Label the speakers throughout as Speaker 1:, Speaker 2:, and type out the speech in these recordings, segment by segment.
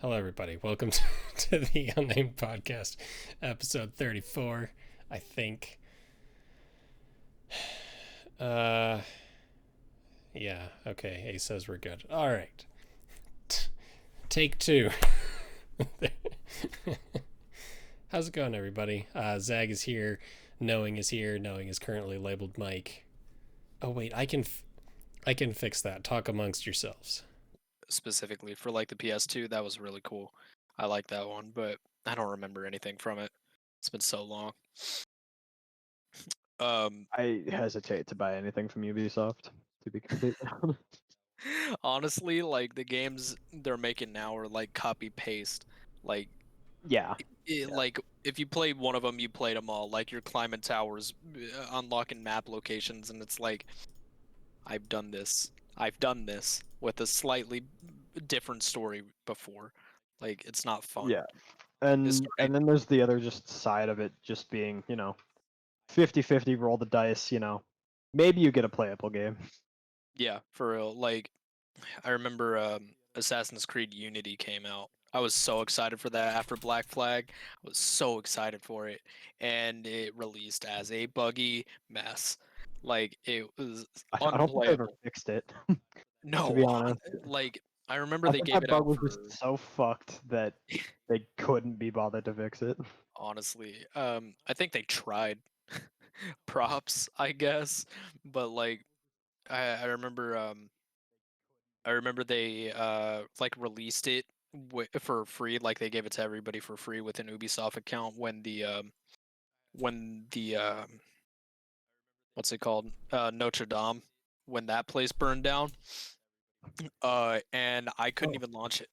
Speaker 1: Hello, everybody. Welcome to the Unnamed Podcast, episode 34, I think. Yeah, okay. Ace says we're good. All right. Take two. How's it going, everybody? Zag is here. Knowing is here. Knowing is currently labeled Mike. Oh, wait. I can fix that. Talk amongst yourselves.
Speaker 2: Specifically for like the PS2, that was really cool. I like that one, but I don't remember anything from it. It's been so long.
Speaker 3: I hesitate to buy anything from Ubisoft, to be completely honest.
Speaker 2: Honestly, like the games they're making now are like copy paste. Like
Speaker 3: Yeah.
Speaker 2: like if you played one of them, you played them all. Like you're climbing towers, unlocking map locations, and it's like I've done this with a slightly different story before. Like it's not fun.
Speaker 3: Yeah. And then there's the other just side of it just being, 50-50 roll the dice, maybe you get a playable game.
Speaker 2: Yeah, for real. Like I remember Assassin's Creed Unity came out. I was so excited for that after Black Flag. I was so excited for it. And it released as a buggy mess. Like it was
Speaker 3: I don't think they ever
Speaker 2: unplayable.
Speaker 3: fixed it.
Speaker 2: No,
Speaker 3: to be honest.
Speaker 2: like I remember
Speaker 3: I
Speaker 2: they
Speaker 3: think
Speaker 2: gave
Speaker 3: that
Speaker 2: it
Speaker 3: bug
Speaker 2: out
Speaker 3: was
Speaker 2: for
Speaker 3: just so fucked that they couldn't be bothered to fix it.
Speaker 2: honestly. I think they tried. Props, I guess. But like I remember they like released it for free, like they gave it to everybody for free with an Ubisoft account when the what's it called, Notre Dame, when that place burned down. And I couldn't even launch it.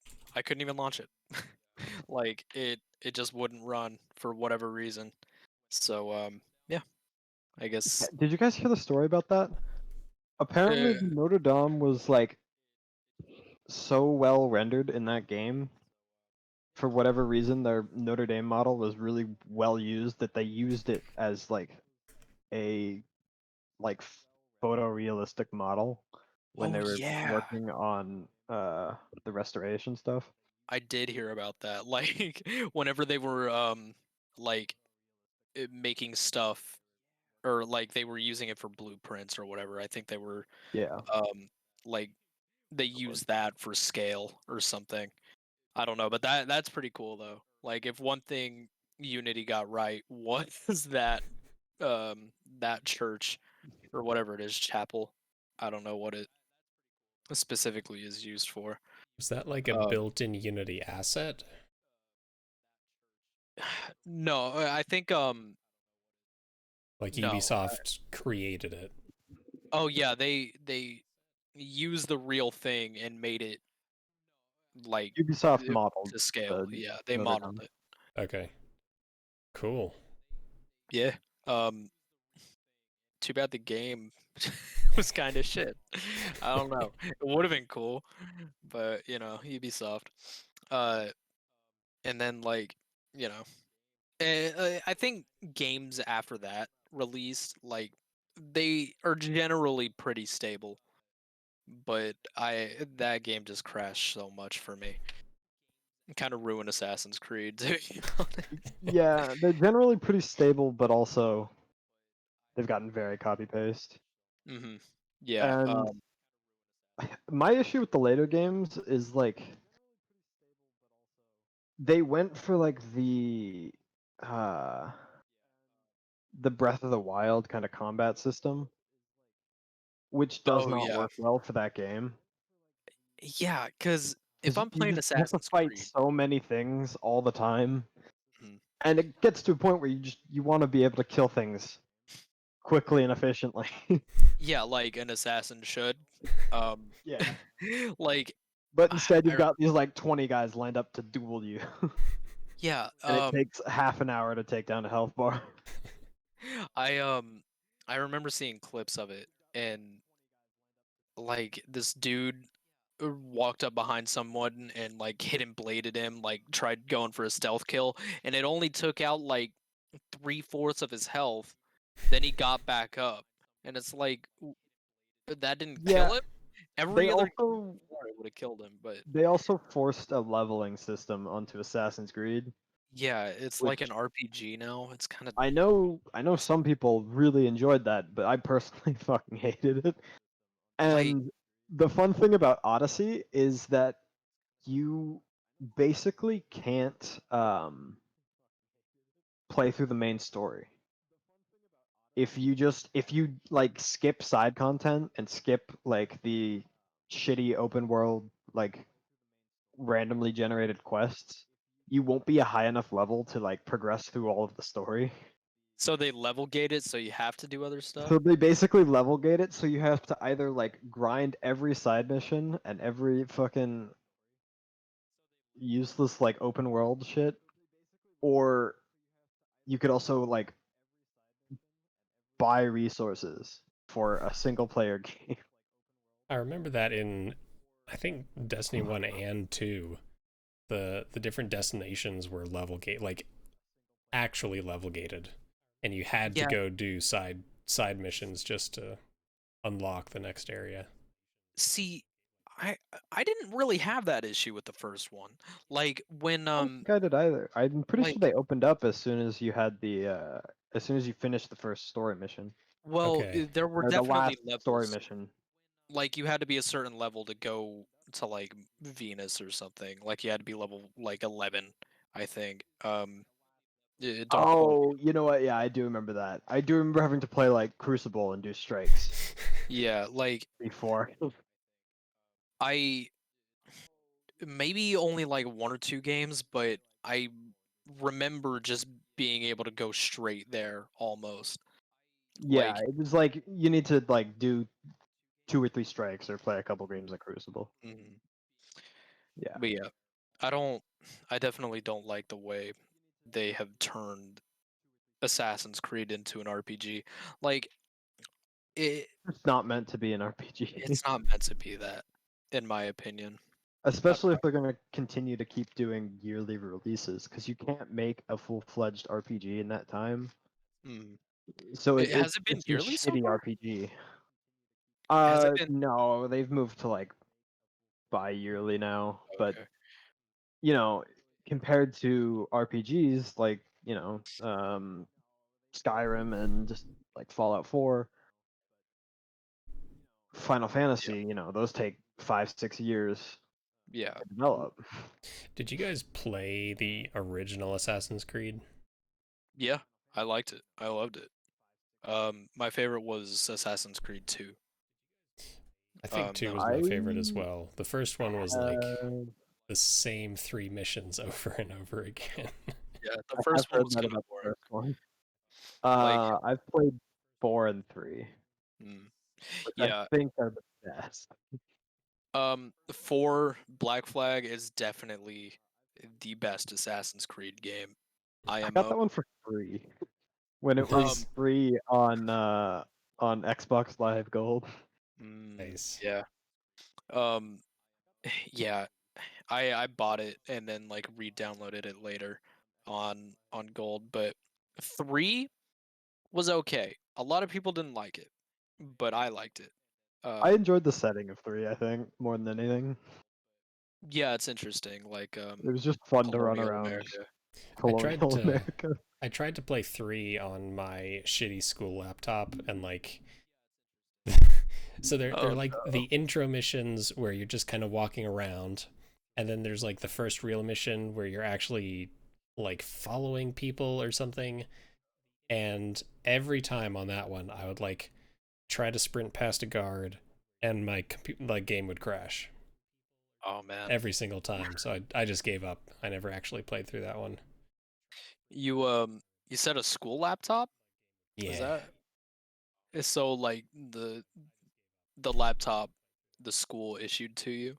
Speaker 2: Like it just wouldn't run for whatever reason. So yeah, I guess.
Speaker 3: Did you guys hear the story about that? Apparently,
Speaker 2: Uh,
Speaker 3: Notre Dame was like so well rendered in that game. For whatever reason, their Notre Dame model was really well used that they used it as like a photorealistic model when they
Speaker 2: oh
Speaker 3: were
Speaker 2: yeah,
Speaker 3: working on the restoration stuff.
Speaker 2: I did hear about that. Like whenever they were like making stuff, or like they were using it for blueprints or whatever. I think they were
Speaker 3: Yeah.
Speaker 2: like they used that for scale or something. I don't know, but that's pretty cool though. Like if one thing Unity got right was that church or whatever it is, chapel. I don't know what it specifically is used for.
Speaker 1: Is that like a built-in Unity asset?
Speaker 2: No, I think
Speaker 1: Like
Speaker 2: no.
Speaker 1: Ubisoft created it.
Speaker 2: Oh yeah, they used the real thing and made it like
Speaker 3: Ubisoft modeled
Speaker 2: to scale. Yeah, they
Speaker 3: Notre
Speaker 2: modeled
Speaker 3: Dame.
Speaker 2: it.
Speaker 1: Okay. Cool.
Speaker 2: Yeah. Too bad the game was kind of shit. I don't know. It would have been cool, but Ubisoft. And then like, you know, I think games after that released, like they are generally pretty stable, but that game just crashed so much for me. Kind of ruined Assassin's Creed, to be honest.
Speaker 3: Yeah, they're generally pretty stable, but also they've gotten very copy paste.
Speaker 2: Mm-hmm. Yeah.
Speaker 3: And my issue with the later games is like they went for like the Breath of the Wild kind of combat system, which does
Speaker 2: Oh
Speaker 3: not
Speaker 2: yeah.
Speaker 3: work well for that game.
Speaker 2: Yeah, because if I'm
Speaker 3: You
Speaker 2: playing
Speaker 3: just have to
Speaker 2: Assassin's
Speaker 3: fight
Speaker 2: Creed,
Speaker 3: so many things all the time,
Speaker 2: Mhm.
Speaker 3: and it gets to a point where you want to be able to kill things quickly and efficiently.
Speaker 2: Yeah, like an assassin should.
Speaker 3: Yeah.
Speaker 2: Like,
Speaker 3: But instead, you've
Speaker 2: I,
Speaker 3: got these like 20 guys lined up to duel you,
Speaker 2: yeah,
Speaker 3: and it takes half an hour to take down a health bar.
Speaker 2: I remember seeing clips of it, and like this dude walked up behind someone and like hit and bladed him, like tried going for a stealth kill, and it only took out like 3/4 of his health. Then he got back up, and it's like that didn't
Speaker 3: Yeah,
Speaker 2: kill him.
Speaker 3: they
Speaker 2: Every other
Speaker 3: also
Speaker 2: would have killed him. But
Speaker 3: They also forced a leveling system onto Assassin's Creed,
Speaker 2: yeah, it's like an
Speaker 3: which
Speaker 2: RPG now. It's kind of
Speaker 3: I know some people really enjoyed that, but I personally fucking hated it.
Speaker 2: like
Speaker 3: And the fun thing about Odyssey is that you basically can't play through the main story. If you like skip side content and skip like the shitty open world like randomly generated quests, you won't be a high enough level to like progress through all of the story.
Speaker 2: so they level gate it, so you have to do other stuff.
Speaker 3: So they basically level gate it, so you have to either like grind every side mission and every fucking useless like open world shit, or you could also like buy resources for a single player game.
Speaker 1: I remember that in, I think, Destiny 1 and 2, the different destinations were level gate, like actually level gated, and you had to
Speaker 2: Yeah,
Speaker 1: go do side missions just to unlock the next area.
Speaker 2: see, I I didn't really have that issue with the first one. Like when
Speaker 3: I don't think I did either. I'm pretty sure
Speaker 2: like
Speaker 3: they opened up as soon as you had the as soon as you finished the first story mission
Speaker 2: well,
Speaker 1: Okay.
Speaker 2: there were
Speaker 3: or the
Speaker 2: definitely
Speaker 3: last story
Speaker 2: levels.
Speaker 3: mission.
Speaker 2: Like you had to be a certain level to go to like Venus or something. Like you had to be level like 11, I think. Don't quote me.
Speaker 3: Oh, you know what? Yeah, I do remember that. I do remember having to play like Crucible and do strikes
Speaker 2: Yeah, like
Speaker 3: before.
Speaker 2: I maybe only like one or two games, but I remember just being able to go straight there almost.
Speaker 3: Yeah,
Speaker 2: Like,
Speaker 3: it was like you need to like do 2 or 3 strikes or play a couple games of Crucible.
Speaker 2: mm,
Speaker 3: Yeah,
Speaker 2: but yeah, I definitely don't like the way they have turned Assassin's Creed into an RPG. Like, it,
Speaker 3: it's not meant to be an RPG.
Speaker 2: it's not meant to be that, in my opinion. I don't
Speaker 3: Especially if they're gonna continue to keep doing yearly releases, because you can't make a full-fledged RPG in that time.
Speaker 2: know. Mm.
Speaker 3: So
Speaker 2: Has it been
Speaker 3: it's a
Speaker 2: yearly so
Speaker 3: shitty
Speaker 2: far?
Speaker 3: RPG.
Speaker 2: Has it been?
Speaker 3: No, they've moved to like bi-yearly now, but
Speaker 2: Okay.
Speaker 3: you know, compared to RPGs like Skyrim and just like Fallout 4, Final
Speaker 2: Yeah.
Speaker 3: Fantasy, those take 5-6 years
Speaker 2: Yeah.
Speaker 3: to develop.
Speaker 1: Did you guys play the original Assassin's Creed?
Speaker 2: Yeah. I liked it. I loved it. My favorite was Assassin's Creed 2.
Speaker 1: I think 2
Speaker 2: That
Speaker 1: was
Speaker 2: was
Speaker 1: my
Speaker 3: I
Speaker 1: favorite as well. The first one was like
Speaker 3: uh,
Speaker 1: the same 3 missions over and over again.
Speaker 2: yeah. The
Speaker 3: I have
Speaker 2: first one
Speaker 3: heard
Speaker 2: was
Speaker 3: that
Speaker 2: kind of
Speaker 3: about the
Speaker 2: boring.
Speaker 3: first one.
Speaker 2: Like,
Speaker 3: I've played 4 and 3,
Speaker 2: mm,
Speaker 3: which I
Speaker 2: yeah.
Speaker 3: think are the best.
Speaker 2: 4 Black Flag is definitely the best Assassin's Creed game.
Speaker 3: I got
Speaker 2: IMO.
Speaker 3: that one for free when it was
Speaker 1: Nice.
Speaker 3: free on Xbox Live Gold.
Speaker 1: Nice.
Speaker 2: Yeah. Um, yeah. I bought it and then like re-downloaded it later on Gold, but 3 was okay. A lot of people didn't like it, but I liked it.
Speaker 3: I
Speaker 2: Um,
Speaker 3: enjoyed the setting of 3, I think, more than anything.
Speaker 2: yeah, it's interesting. Like
Speaker 3: It was just fun to run
Speaker 2: colonial
Speaker 3: around
Speaker 2: America.
Speaker 1: I tried
Speaker 3: colonial
Speaker 1: to
Speaker 3: America.
Speaker 1: I tried to play 3 on my shitty school laptop, and like so they're
Speaker 2: Oh
Speaker 1: like
Speaker 2: no.
Speaker 1: the intro missions where you're just kind of walking around, and then there's like the first real mission where you're actually like following people or something. And every time on that one I would like try to sprint past a guard, and my like game would crash
Speaker 2: Oh man.
Speaker 1: every single time. So I just gave up. I never actually played through that one.
Speaker 2: You said a school laptop? Is
Speaker 1: Yeah.
Speaker 2: that so like the laptop the school issued to you?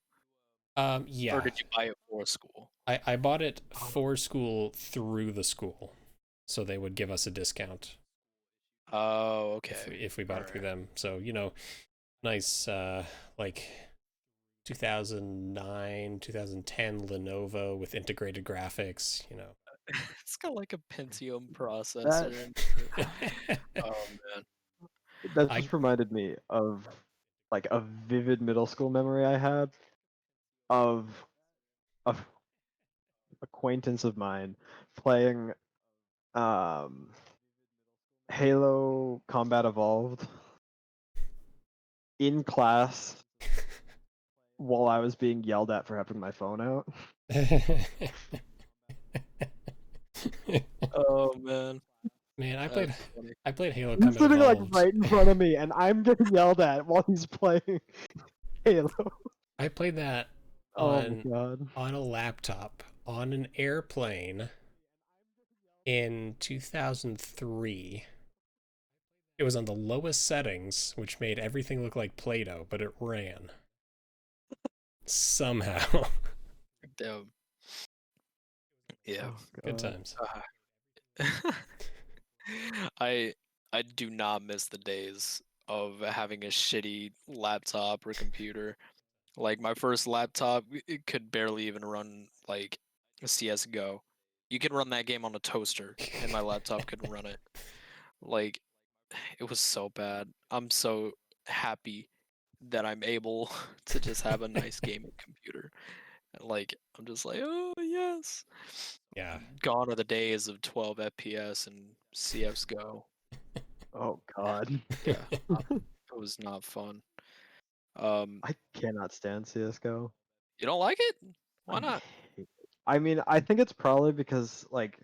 Speaker 2: Or
Speaker 1: Yeah.
Speaker 2: did you buy it for school?
Speaker 1: I bought it for school through the school, so they would give us a discount
Speaker 2: Oh,
Speaker 1: if
Speaker 2: okay.
Speaker 1: we bought
Speaker 2: All
Speaker 1: it through
Speaker 2: right.
Speaker 1: them. So nice like 2009 2010 Lenovo with integrated graphics.
Speaker 2: It's got like a Pentium
Speaker 3: That
Speaker 2: processor and shit. Oh man.
Speaker 3: that
Speaker 1: I
Speaker 3: just reminded me of like a vivid middle school memory I had. of a acquaintance of mine playing Halo Combat Evolved in class while I was being yelled at for having my phone out.
Speaker 2: Oh man,
Speaker 1: Man,
Speaker 2: that's funny.
Speaker 1: I played Halo
Speaker 3: He's
Speaker 1: Combat
Speaker 3: sitting like
Speaker 1: Evolved.
Speaker 3: right in front of me, and I'm getting yelled at while he's playing Halo.
Speaker 1: I played that
Speaker 3: Oh my god.
Speaker 1: on a laptop on an airplane in 2003. It was on the lowest settings, which made everything look like Play-Doh, but it ran. Somehow.
Speaker 2: Damn. Yeah.
Speaker 3: Oh,
Speaker 1: Good
Speaker 3: God.
Speaker 1: times.
Speaker 2: I I do not miss the days of having a shitty laptop or computer. Like my first laptop, it could barely even run like CS:GO. You could run that game on a toaster, and my laptop couldn't run it. Like it was so bad. I'm so happy that I'm able to just have a nice gaming computer. Like I'm just like, oh yes.
Speaker 1: Yeah.
Speaker 2: Gone are the days of 12 FPS and CS:GO.
Speaker 3: Oh god.
Speaker 2: Yeah, it was not fun.
Speaker 3: I cannot stand CS:GO.
Speaker 2: You don't like it? Why
Speaker 3: I
Speaker 2: not?
Speaker 3: hate it. I mean, I think it's probably because like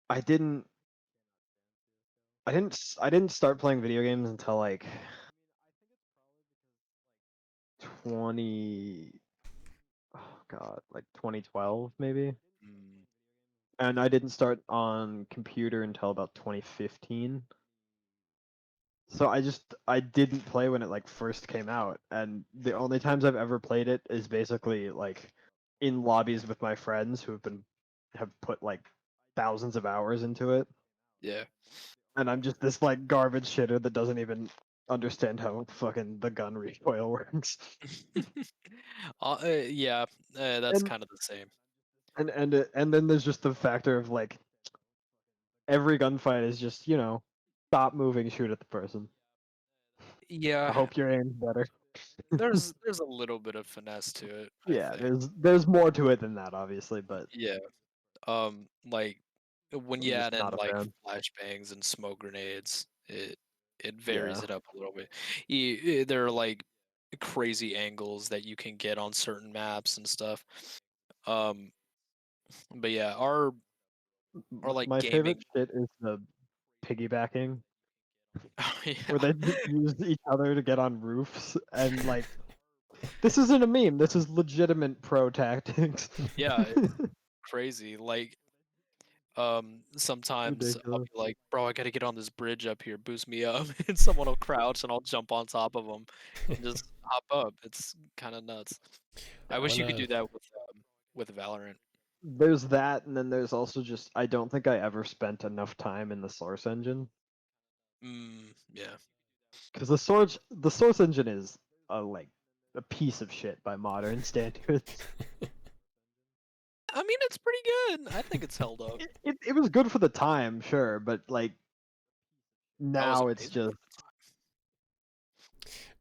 Speaker 3: I didn't I didn't start playing video games until like 20 oh god, like 2012 maybe.
Speaker 2: Mm,
Speaker 3: And I didn't start on computer until about 2015. So I didn't play when it like first came out, and the only times I've ever played it is basically like in lobbies with my friends who have put like thousands of hours into it,
Speaker 2: yeah.
Speaker 3: and I'm just this like garbage shitter that doesn't even understand how fucking the gun recoil works.
Speaker 2: Yeah, that's
Speaker 3: And
Speaker 2: kind of the same.
Speaker 3: and then there's just the factor of like every gunfight is just, stop moving, shoot at the person. I
Speaker 2: Yeah,
Speaker 3: hope your aim's better.
Speaker 2: there's a little bit of finesse to it, I
Speaker 3: Yeah,
Speaker 2: think.
Speaker 3: there's more to it than that, obviously, but
Speaker 2: Yeah. Like when you
Speaker 3: I'm just
Speaker 2: add in
Speaker 3: not a
Speaker 2: like
Speaker 3: fan.
Speaker 2: flashbangs and smoke grenades, it varies
Speaker 3: Yeah.
Speaker 2: it up a little bit. There are like crazy angles that you can get on certain maps and stuff. Um, but yeah, our like
Speaker 3: My favorite
Speaker 2: gaming.
Speaker 3: shit is the piggybacking,
Speaker 2: Yeah,
Speaker 3: where they use each other to get on roofs, and like, this isn't a meme. This is legitimate pro tactics.
Speaker 2: yeah, it's crazy. Like, sometimes I'll
Speaker 3: Ridiculous.
Speaker 2: be like, bro, I gotta get on this bridge up here, boost me up, and someone will crouch and I'll jump on top of them and just hop up. It's kind of nuts. I
Speaker 3: Yeah.
Speaker 2: wish you could do that with Valorant.
Speaker 3: There's that, and then there's also just I don't think I ever spent enough time in the source engine,
Speaker 2: Yeah.
Speaker 3: because the source engine is a piece of shit by modern standards.
Speaker 2: I mean, it's pretty good. I think it's held up.
Speaker 3: It was good for the time, sure, but like
Speaker 2: That was
Speaker 3: now it's
Speaker 2: amazing.
Speaker 3: just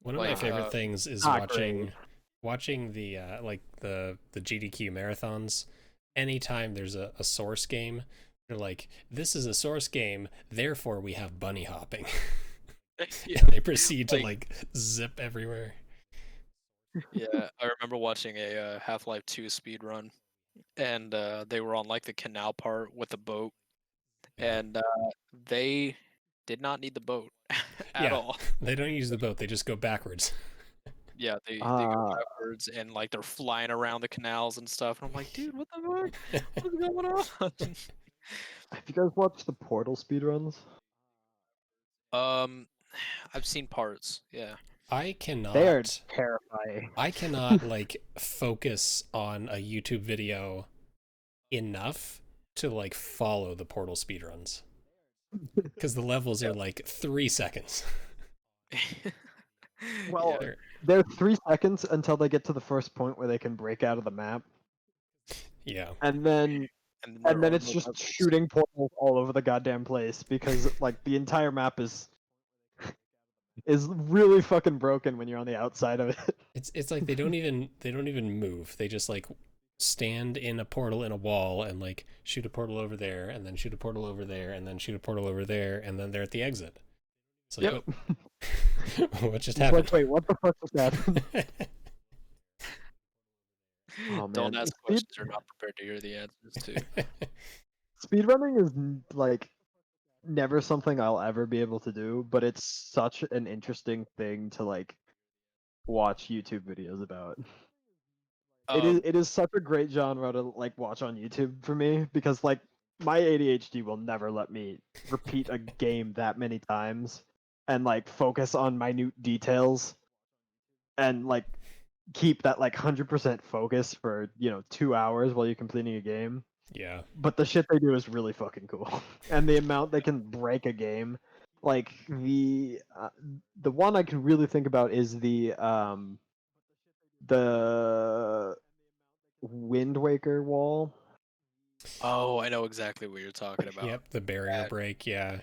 Speaker 1: One of my
Speaker 2: Like,
Speaker 1: favorite things is
Speaker 3: not great.
Speaker 1: watching the the GDQ marathons. Anytime there's a source game, they're like, "This is a source game, therefore we have bunny hopping."
Speaker 2: yeah,
Speaker 1: And they proceed to
Speaker 2: like,
Speaker 1: like zip everywhere.
Speaker 2: yeah. I remember watching a Half-Life 2 speed run, and they were on like the canal part with the boat,
Speaker 1: Yeah.
Speaker 2: and they did not need the boat at
Speaker 1: Yeah.
Speaker 2: all.
Speaker 1: They don't use the boat, they just go backwards.
Speaker 2: Yeah, they go
Speaker 3: Uh,
Speaker 2: backwards and like they're flying around the canals and stuff. And I'm like, dude, what the fuck? What's going on?
Speaker 3: have you guys watched the Portal speedruns?
Speaker 2: um, I've seen parts. Yeah.
Speaker 1: I
Speaker 3: They are
Speaker 1: cannot
Speaker 3: terrifying.
Speaker 1: I cannot like focus on a YouTube video enough to like follow the Portal speedruns. Because the levels are like 3 seconds.
Speaker 3: Well,
Speaker 2: Yeah.
Speaker 3: they're 3 seconds until they get to the first point where they can break out of the map,
Speaker 1: Yeah.
Speaker 3: and then
Speaker 2: And there are
Speaker 3: it's
Speaker 2: no
Speaker 3: just
Speaker 2: levels.
Speaker 3: shooting portals all over the goddamn place because like the entire map is is really fucking broken when you're on the outside of it.
Speaker 1: It's like they don't even move. They just like stand in a portal in a wall and like shoot a portal over there and then shoot a portal over there and then shoot a portal over there and then they're at the exit. It's like,
Speaker 2: Yep.
Speaker 1: oh, what just
Speaker 3: It's
Speaker 1: happened?
Speaker 3: like, wait, what the fuck just happened? Oh,
Speaker 2: Don't
Speaker 3: man.
Speaker 2: ask questions you're not prepared to hear the answers to.
Speaker 3: Speedrunning is like never something I'll ever be able to do, but it's such an interesting thing to like watch YouTube videos about. It is such a great genre to like watch on YouTube for me because like my ADHD will never let me repeat a game that many times and like focus on minute details and like keep that like 100% focus for 2 hours while you're completing a game.
Speaker 1: Yeah.
Speaker 3: But the shit they do is really fucking cool, and the amount they can break a game, like the one I can really think about is the Wind Waker wall.
Speaker 2: Oh, I know exactly what you're talking about.
Speaker 1: Yep, the barrier break, yeah.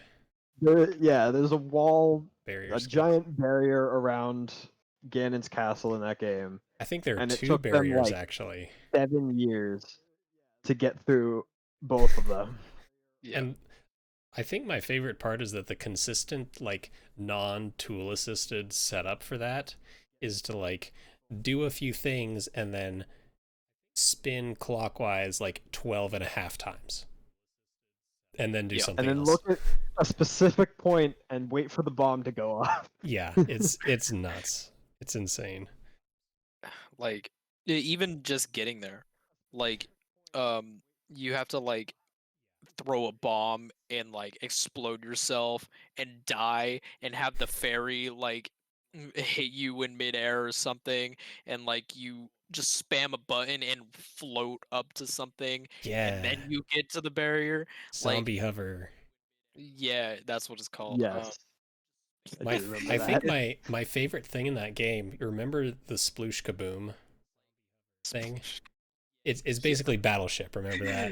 Speaker 3: There's a wall,
Speaker 1: Barrier
Speaker 3: a
Speaker 1: skip.
Speaker 3: giant barrier around Ganon's castle in that game,
Speaker 1: I think there are
Speaker 3: and it
Speaker 1: 2
Speaker 3: took them
Speaker 1: barriers
Speaker 3: like
Speaker 1: actually.
Speaker 3: 7 years to get through both of them.
Speaker 2: Yeah.
Speaker 1: And I think my favorite part is that the consistent like non-tool assisted setup for that is to like do a few things and then spin clockwise like 12 and a half times and then do
Speaker 2: Yeah.
Speaker 1: something
Speaker 3: And then
Speaker 1: else.
Speaker 3: look at a specific point and wait for the bomb to go off.
Speaker 1: Yeah, it's nuts. It's insane.
Speaker 2: Like even just getting there, like you have to like throw a bomb and like explode yourself and die and have the fairy like hit you in midair or something, and like you just spam a button and float up to something, and
Speaker 1: Yeah.
Speaker 2: then you get to the barrier. Like,
Speaker 1: Zombie hover.
Speaker 2: yeah, that's what it's called.
Speaker 3: Yes. I do remember
Speaker 1: I think
Speaker 3: that.
Speaker 1: my favorite thing in that game, you remember the sploosh kaboom thing? It's basically Battleship, remember that?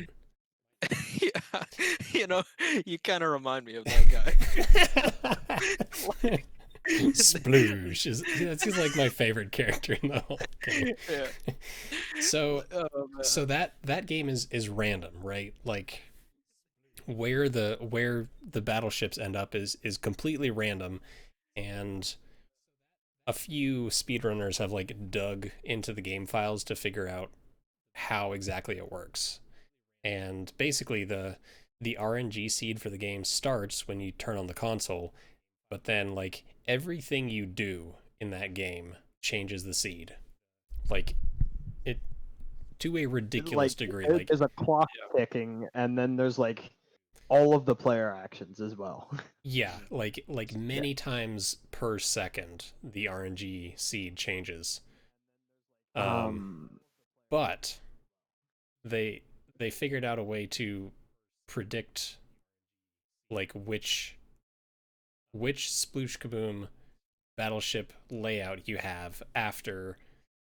Speaker 2: Yeah, you kind of remind me of that guy. Like,
Speaker 1: Sploosh is like my favorite character in the whole game.
Speaker 2: yeah.
Speaker 1: So
Speaker 2: Oh, man.
Speaker 1: so that game is random, right? Like where the battleships end up is completely random, and a few speedrunners have like dug into the game files to figure out how exactly it works. And basically the RNG seed for the game starts when you turn on the console, but then like everything you do in that game changes the seed. Like it to a ridiculous degree. Like
Speaker 3: There's a clock ticking, and then there's like all of the player actions as well.
Speaker 1: yeah, like many times per second the RNG seed changes.
Speaker 3: Um,
Speaker 1: But they they figured out a way to predict like which sploosh kaboom battleship layout you have after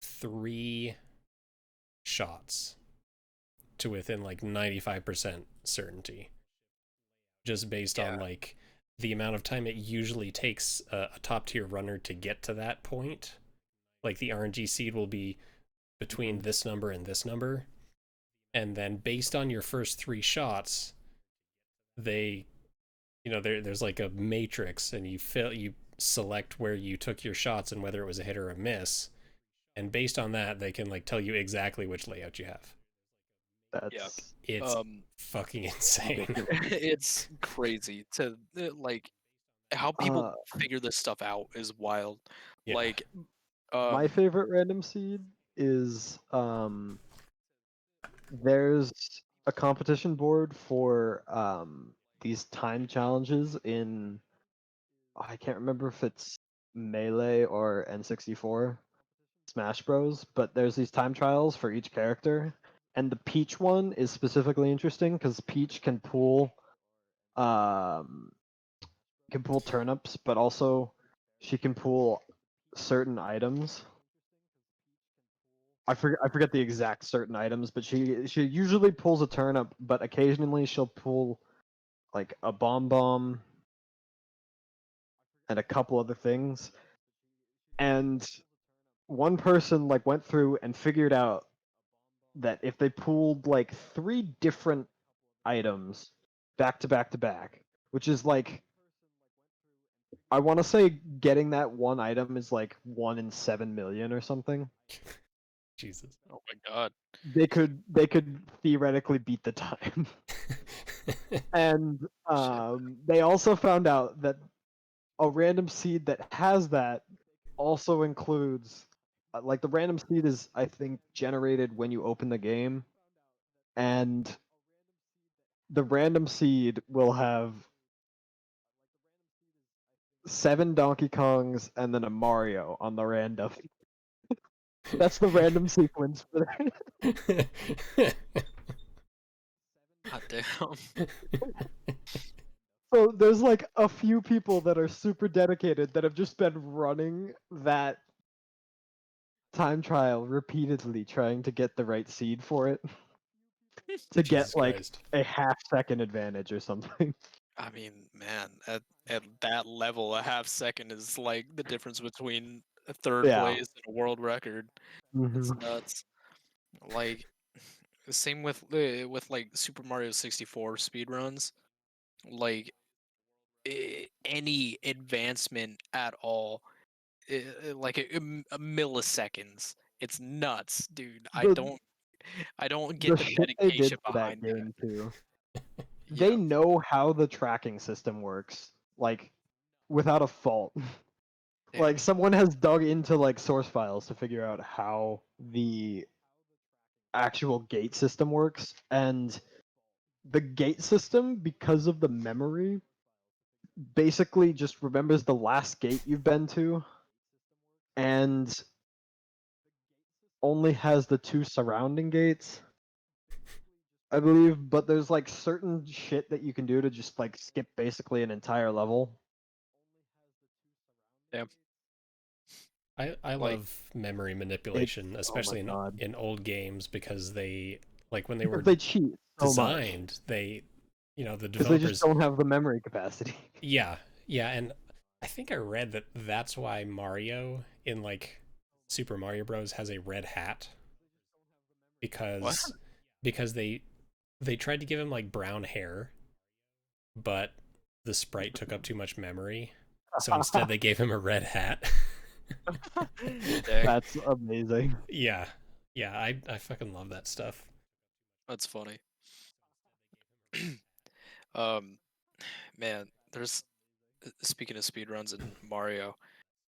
Speaker 1: 3 shots to within like 95% certainty, just based on like the amount of time it usually takes a top tier runner to get to that point. Like the RNG seed will be between this number and this number, and then based on your first 3 shots, they there's like a matrix, and you select where you took your shots and whether it was a hit or a miss, and based on that they can like tell you exactly which layout you have.
Speaker 3: that's
Speaker 1: It's fucking insane.
Speaker 2: It's crazy to like how people figure this stuff out is wild.
Speaker 1: Yeah.
Speaker 2: Like,
Speaker 3: my favorite random seed is there's a competition board for these time challenges in I can't remember if it's Melee or N64 Smash Bros, but there's these time trials for each character, and the Peach one is specifically interesting because Peach um can pull turnips, but also she can pull certain items. I forget the exact certain items, but she usually pulls a turnip, but occasionally she'll pull like a bomb, and a couple other things. And one person like went through and figured out that if they pulled like 3 different items back to back to back, which is like, I want to say getting that one item is like 1 in 7 million or something.
Speaker 1: Jesus.
Speaker 2: Oh my god.
Speaker 3: They could theoretically beat the time. And they also found out that a random seed that has that also includes like the random seed is, I think, generated when you open the game, and the random seed will have 7 Donkey Kongs and then a Mario on the random. That's the random sequence for that.
Speaker 2: God damn.
Speaker 3: So there's like a few people that are super dedicated that have just been running that time trial repeatedly, trying to get the right seed for it to get
Speaker 1: Jesus
Speaker 3: like
Speaker 1: Christ.
Speaker 3: a half-second advantage or something.
Speaker 2: I mean, man, at that level, a half second is like the difference between a third
Speaker 3: Yeah.
Speaker 2: place and a world record. It's
Speaker 3: Mhm.
Speaker 2: nuts. Like, same with like Super Mario 64 speedruns. Like, any advancement at all, like a milliseconds. It's nuts, dude.
Speaker 3: The
Speaker 2: I don't get
Speaker 3: the
Speaker 2: the
Speaker 3: shit they did
Speaker 2: dedication
Speaker 3: for that
Speaker 2: behind that.
Speaker 3: game too.
Speaker 2: Yeah,
Speaker 3: They know how the tracking system works, like without a fault.
Speaker 2: damn.
Speaker 3: Like someone has dug into like source files to figure out how the actual gate system works, and the gate system, because of the memory, basically just remembers the last gate you've been to and only has the 2 surrounding gates, I believe, but there's like certain shit that you can do to just like skip basically an entire level.
Speaker 2: Damn.
Speaker 1: I
Speaker 2: Like,
Speaker 1: love memory
Speaker 3: It's,
Speaker 1: manipulation,
Speaker 3: oh my
Speaker 1: especially
Speaker 3: god.
Speaker 1: in old games, because they, like, when they
Speaker 3: Because
Speaker 1: were
Speaker 3: they cheat so much.
Speaker 1: designed, they, the
Speaker 3: Because they just
Speaker 1: developers,
Speaker 3: don't have the memory capacity.
Speaker 1: yeah, yeah, and I think I read that that's why Mario in like Super Mario Bros has a red hat,
Speaker 2: what?
Speaker 1: because they tried to give him like brown hair, but the sprite took up too much memory, so instead they gave him a red hat.
Speaker 2: Dang,
Speaker 3: That's amazing.
Speaker 1: Yeah, yeah, I fucking love that stuff.
Speaker 2: that's funny. um, man, there's speaking of speedruns in Mario,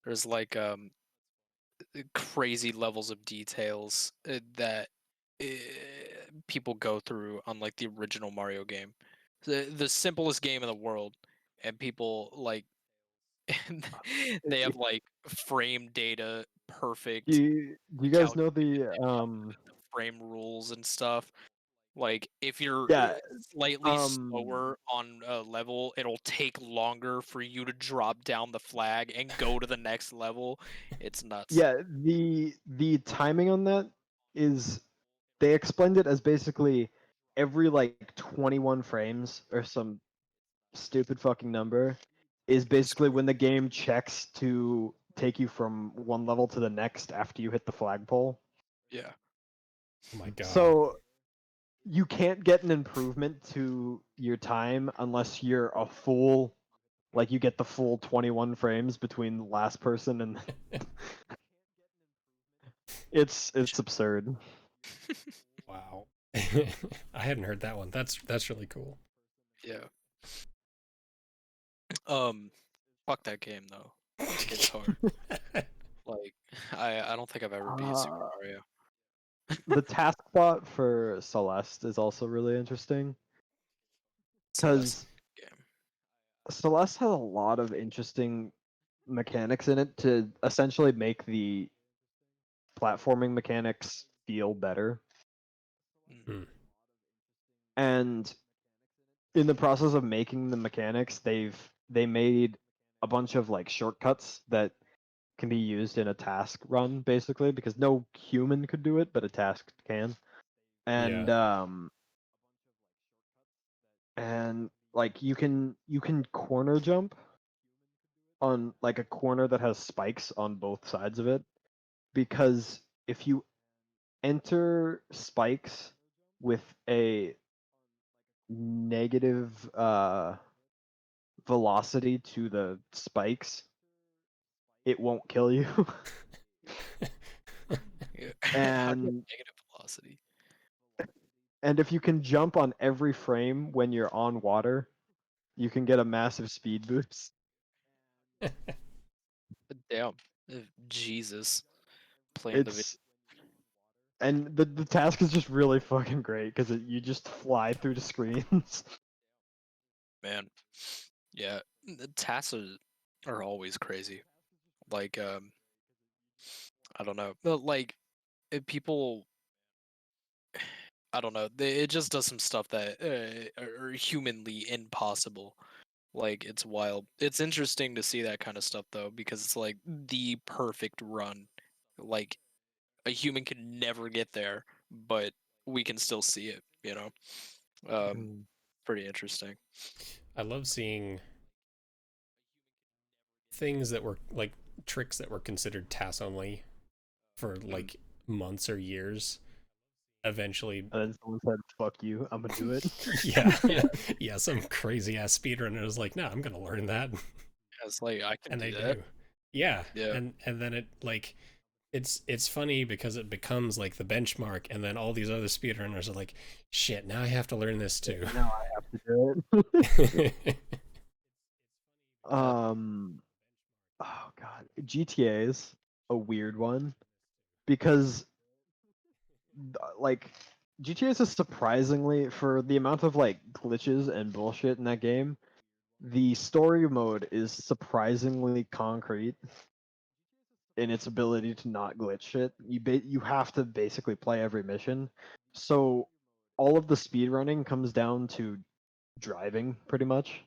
Speaker 2: there's like crazy levels of details that uh, people go through on like the original Mario game, the simplest game in the world, and people like they have like frame data perfect
Speaker 3: Do you guys know
Speaker 2: calculated
Speaker 3: the
Speaker 2: the frame rules and stuff. Like if you're
Speaker 3: yeah
Speaker 2: slightly slower on a level, it'll take longer for you to drop down the flag and go to the next level. It's nuts.
Speaker 3: yeah the timing on that is, they explained it as basically every like 21 frames or some stupid fucking number is basically when the game checks to take you from one level to the next after you hit the flagpole.
Speaker 2: Yeah.
Speaker 1: Oh my god.
Speaker 3: So you can't get an improvement to your time unless you're a full, like you get the full 21 frames between the last person and it's absurd.
Speaker 1: Wow. I hadn't heard that one. That's really cool.
Speaker 2: Yeah. Fuck that game though. That game's hard. Like I don't think I've ever beat Super
Speaker 3: Uh,
Speaker 2: Mario.
Speaker 3: the task bot for Celeste is also really interesting
Speaker 2: Celeste
Speaker 3: because
Speaker 2: game.
Speaker 3: Celeste has a lot of interesting mechanics in it to essentially make the platforming mechanics feel better.
Speaker 2: Mm.
Speaker 1: Hmm.
Speaker 3: And in the process of making the mechanics, they made a bunch of like shortcuts that can be used in a task run basically, because no human could do it, but a task can.
Speaker 1: Yeah.
Speaker 3: And like you can corner jump on like a corner that has spikes on both sides of it, because if you enter spikes with a negative velocity to the spikes, it won't kill you.
Speaker 2: How do you have
Speaker 3: and
Speaker 2: negative velocity?
Speaker 3: and if you can jump on every frame when you're on water, you can get a massive speed boost.
Speaker 2: Damn. Jesus. Playing the video.
Speaker 3: And the task is just really fucking great because you just fly through the screens.
Speaker 2: Man. Yeah. The tasks are always crazy. Like, I don't know. But like, people, I don't know. It just does some stuff that are humanly impossible. Like, it's wild. It's interesting to see that kind of stuff though, because it's like the perfect run. Like, a human can never get there, but we can still see it. You know, pretty interesting.
Speaker 1: I love seeing things that were like tricks that were considered TAS only for like months or years eventually.
Speaker 3: And then someone said, "Fuck you, I'm gonna do it."
Speaker 1: Yeah.
Speaker 2: Yeah.
Speaker 1: Yeah, some crazy ass speedrunner was like, no, I'm gonna learn that.
Speaker 2: It's like I can
Speaker 1: And
Speaker 2: do
Speaker 1: they
Speaker 2: that.
Speaker 1: do. Yeah.
Speaker 2: Yeah.
Speaker 1: And then it like it's funny because it becomes like the benchmark, and then all these other speedrunners are like, shit, now I have to learn this too.
Speaker 3: Now I have to do it.
Speaker 2: Yeah.
Speaker 3: Oh god, GTA is a weird one because like GTA is a surprisingly, for the amount of like glitches and bullshit in that game, the story mode is surprisingly concrete in its ability to not glitch shit. You have to basically play every mission. So all of the speedrunning comes down to driving pretty much.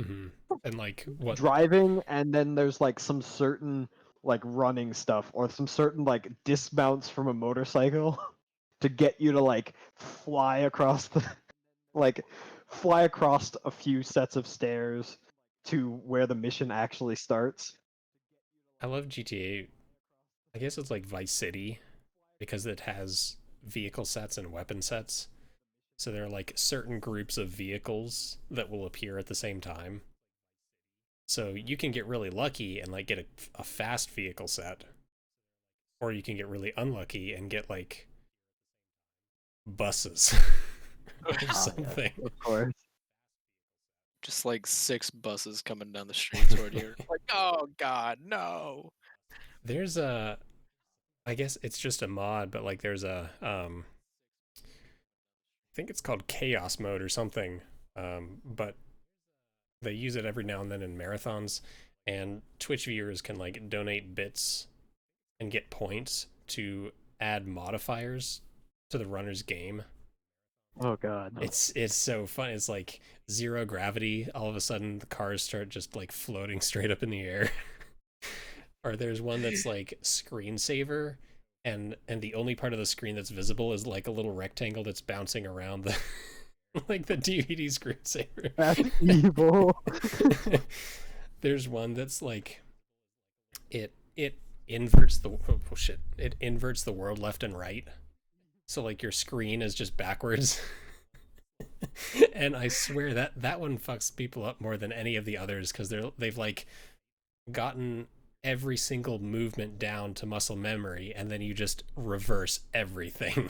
Speaker 1: Mhm. And like what
Speaker 3: Driving, and then there's like some certain like running stuff or some certain like dismounts from a motorcycle to get you to like fly across the like fly across a few sets of stairs to where the mission actually starts.
Speaker 1: I love GTA. I guess it's like Vice City because it has vehicle sets and weapon sets. So there are like certain groups of vehicles that will appear at the same time. So you can get really lucky and like get a fast vehicle set, or you can get really unlucky and get like buses or
Speaker 3: Yeah,
Speaker 1: something.
Speaker 3: of course.
Speaker 2: Just like 6 buses coming down the street toward you. Like, oh god, no.
Speaker 1: There's a, I guess it's just a mod, but like there's a, I think it's called Chaos Mode or something. But they use it every now and then in marathons, and Twitch viewers can like donate bits and get points to add modifiers to the runner's game.
Speaker 3: Oh god.
Speaker 1: It's so fun. It's like zero gravity. All of a sudden, the cars start just like floating straight up in the air. Or there's one that's like screensaver, and the only part of the screen that's visible is like a little rectangle that's bouncing around the like the DVD screensaver.
Speaker 3: That's evil.
Speaker 1: There's one that's like it inverts the oh shit. It inverts the world left and right. So like your screen is just backwards. And I swear that that one fucks people up more than any of the others because they've like gotten every single movement down to muscle memory, and then you just reverse everything.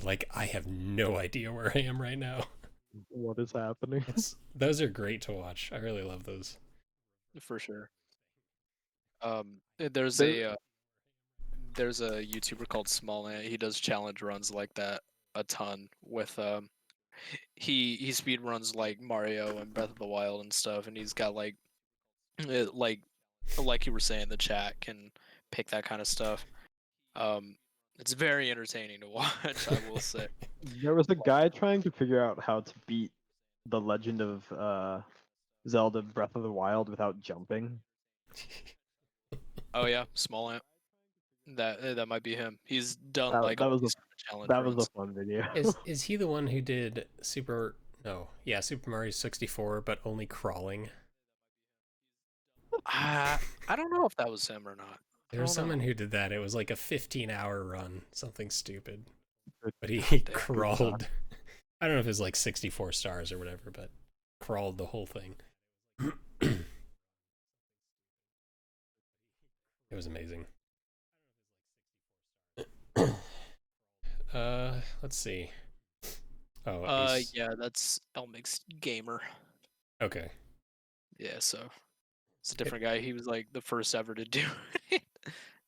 Speaker 1: Like, I have no idea where I am right now.
Speaker 3: What is happening?
Speaker 1: Those are great to watch. I really love those.
Speaker 2: For sure. There's
Speaker 3: There-
Speaker 2: there's a YouTuber called Small Ant. He does challenge runs like that a ton with he speed runs like Mario and Breath of the Wild and stuff, and he's got like like you were saying, the chat can pick that kind of stuff. It's very entertaining to watch, I will say.
Speaker 3: There was a guy trying to figure out how to beat the Legend of Zelda Breath of the Wild without jumping.
Speaker 2: Oh yeah, Small Ant. That might be him. He's done
Speaker 3: That,
Speaker 2: like
Speaker 3: that
Speaker 2: all
Speaker 3: was
Speaker 2: these challenge
Speaker 3: that was
Speaker 2: runs.
Speaker 3: a fun video.
Speaker 1: Is he the one who did Super Mario 64, but only crawling?
Speaker 2: I don't know if that was him or not. I
Speaker 1: There was
Speaker 2: don't
Speaker 1: someone
Speaker 2: know.
Speaker 1: who did that. It was like a 15-hour run, something stupid.
Speaker 3: Good
Speaker 1: But
Speaker 2: God
Speaker 1: he
Speaker 2: damn.
Speaker 1: crawled. I don't know if it was like 64 stars or whatever, but crawled the whole thing. It was amazing. Let's see. Oh,
Speaker 2: Yeah, that's Elmix Gamer.
Speaker 1: okay.
Speaker 2: Yeah, so it's a different guy. He was like the first ever to do it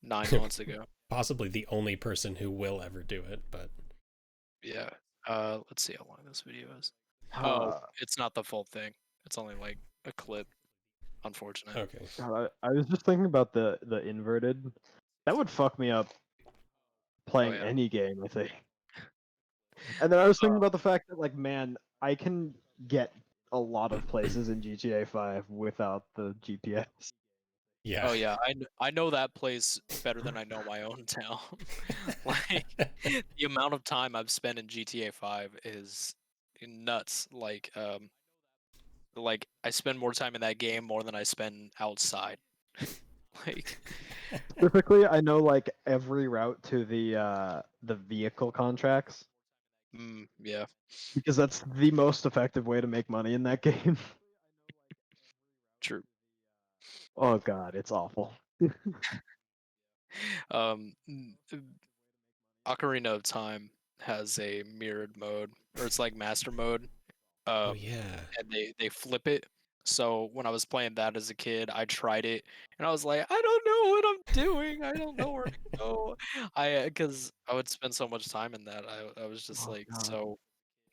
Speaker 2: 9 months ago.
Speaker 1: Possibly the only person who will ever do it, but
Speaker 2: Yeah. Let's see how long this video is. Oh,
Speaker 3: Uh,
Speaker 2: it's not the full thing. It's only like a clip. Unfortunate.
Speaker 1: okay.
Speaker 3: I was just thinking about the inverted. That would fuck me up playing
Speaker 2: yeah.
Speaker 3: any game, I think. And then I was thinking about the fact that, like, man, I can get a lot of places in GTA 5 without the GPS.
Speaker 1: Yeah.
Speaker 2: Oh yeah, I know that place better than I know my own town. Like the amount of time I've spent in GTA 5 is nuts. Like I spend more time in that game more than I spend outside. Like
Speaker 3: Specifically, I know like every route to the vehicle contracts
Speaker 2: yeah.
Speaker 3: because that's the most effective way to make money in that game.
Speaker 2: True.
Speaker 3: Oh god, it's awful.
Speaker 2: Um Ocarina of Time has a mirrored mode, or it's like master mode.
Speaker 1: Oh
Speaker 2: Um,
Speaker 1: yeah.
Speaker 2: and they flip it. So when I was playing that as a kid, I tried it, and I was like, I don't know what I'm doing. I don't know where to go. Because I would spend so much time in that. I was just
Speaker 3: Oh
Speaker 2: like
Speaker 3: god,
Speaker 2: so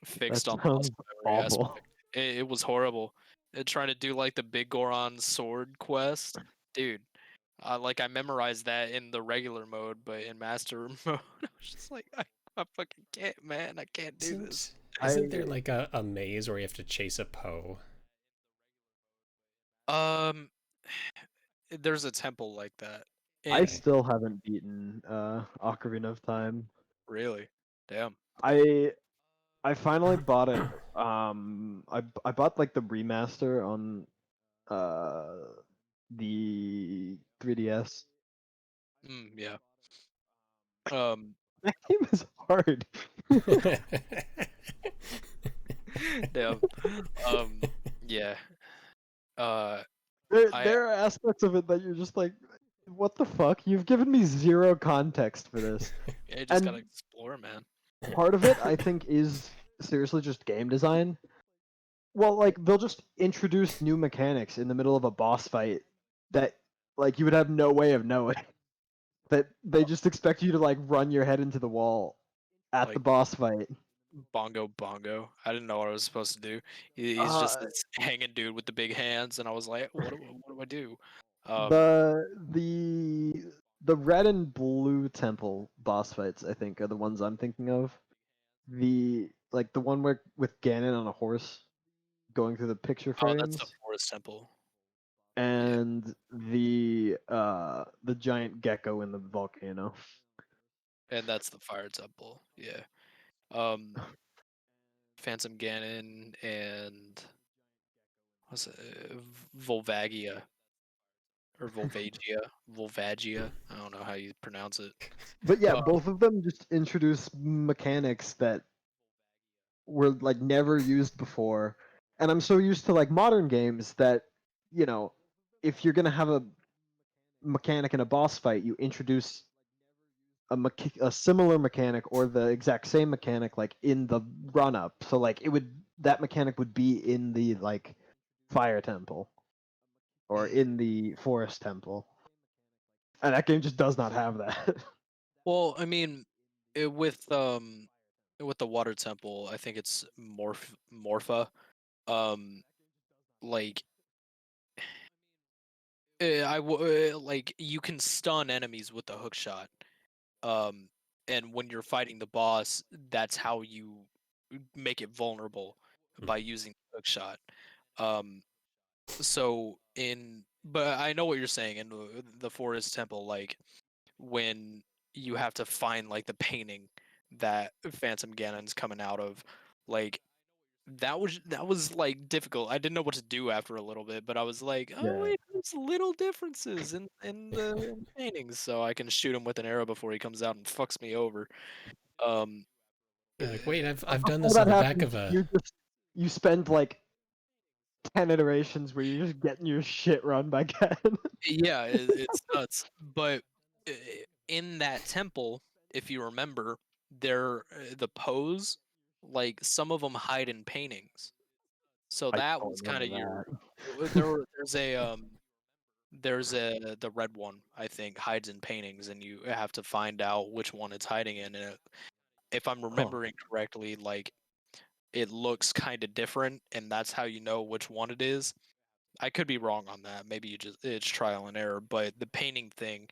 Speaker 3: that
Speaker 2: fixed on the
Speaker 3: sounds
Speaker 2: muscle memory
Speaker 3: awful.
Speaker 2: aspect. It was horrible. Trying to do like the Big Goron sword quest, dude. I memorized that in the regular mode, but in master mode, I was just like, I fucking can't, man. I can't do this.
Speaker 1: Isn't there
Speaker 3: I
Speaker 1: like a maze where you have to chase a Poe?
Speaker 2: Um, there's a temple like that.
Speaker 3: I
Speaker 2: In
Speaker 1: Okay.
Speaker 3: still haven't beaten Ocarina of Time.
Speaker 2: really, damn.
Speaker 3: I I finally bought it. I bought like the remaster on uh the 3DS.
Speaker 2: Yeah. Um,
Speaker 3: That game is hard.
Speaker 2: damn. Yeah. Uh, I
Speaker 3: There are aspects of it that you're just like, what the fuck? You've given me zero context for this.
Speaker 2: I just gotta
Speaker 3: And
Speaker 2: explore, man.
Speaker 3: part of it, I think, is seriously just game design. Well, like they'll just introduce new mechanics in the middle of a boss fight that like you would have no way of knowing. That they just expect you to like run your head into the wall at the
Speaker 2: Like
Speaker 3: boss fight.
Speaker 2: bongo bongo. I didn't know what I was supposed to do. He's
Speaker 3: Uh,
Speaker 2: just this hanging dude with the big hands, and I was like, what do I do? Um,
Speaker 3: the red and blue temple boss fights, I think, are the ones I'm thinking of. The like the one where with Ganon on a horse going through the picture
Speaker 2: oh, that's the
Speaker 3: frames,
Speaker 2: forest temple. Yeah,
Speaker 3: and the giant gecko in the volcano.
Speaker 2: and that's the fire temple. Yeah. Um, Phantom Ganon and what's it? Volvagia or Volvagia. I don't know how you pronounce it.
Speaker 3: But yeah,
Speaker 2: Uh,
Speaker 3: both of them just introduce mechanics that were like never used before. And I'm so used to like modern games that, you know, if you're gonna have a mechanic in a boss fight, you introduce a similar mechanic or the exact same mechanic like in the run up. So like it would that mechanic would be in the like fire temple or
Speaker 2: mm.
Speaker 3: in the forest temple. And that game just does not have that.
Speaker 2: Well, I mean, with the water temple, I think it's Morpha. Um, like like you can stun enemies with the hook shot. Um, and when you're fighting the boss, that's how you make it vulnerable by using the hook shot. Um, but I know what you're saying in the forest temple, like when you have to find like the painting that Phantom Ganon's coming out of, like that was like difficult. I didn't know what to do after a little bit, but I was like, oh
Speaker 3: Yeah.
Speaker 2: wait, there's little differences in the paintings, so I can shoot him with an arrow before he comes out and fucks me over.
Speaker 1: You're like, wait, I've
Speaker 3: But
Speaker 1: done
Speaker 3: before
Speaker 1: this on
Speaker 3: that
Speaker 1: the back
Speaker 3: happens,
Speaker 1: of a.
Speaker 3: you spend like 10 iterations where you're just getting your shit run by Ken.
Speaker 2: Yeah, it's nuts. But in that temple, if you remember, the pose, like some of them hide in paintings. So
Speaker 3: I
Speaker 2: that
Speaker 3: don't
Speaker 2: was kind
Speaker 3: remember
Speaker 2: of your.
Speaker 3: that.
Speaker 2: There's the red one, I think, hides in paintings, and you have to find out which one it's hiding in. And if I'm remembering correctly, like it looks kind of different, and that's how you know which one it is. I could be wrong on that. Maybe it's trial and error, but the painting thing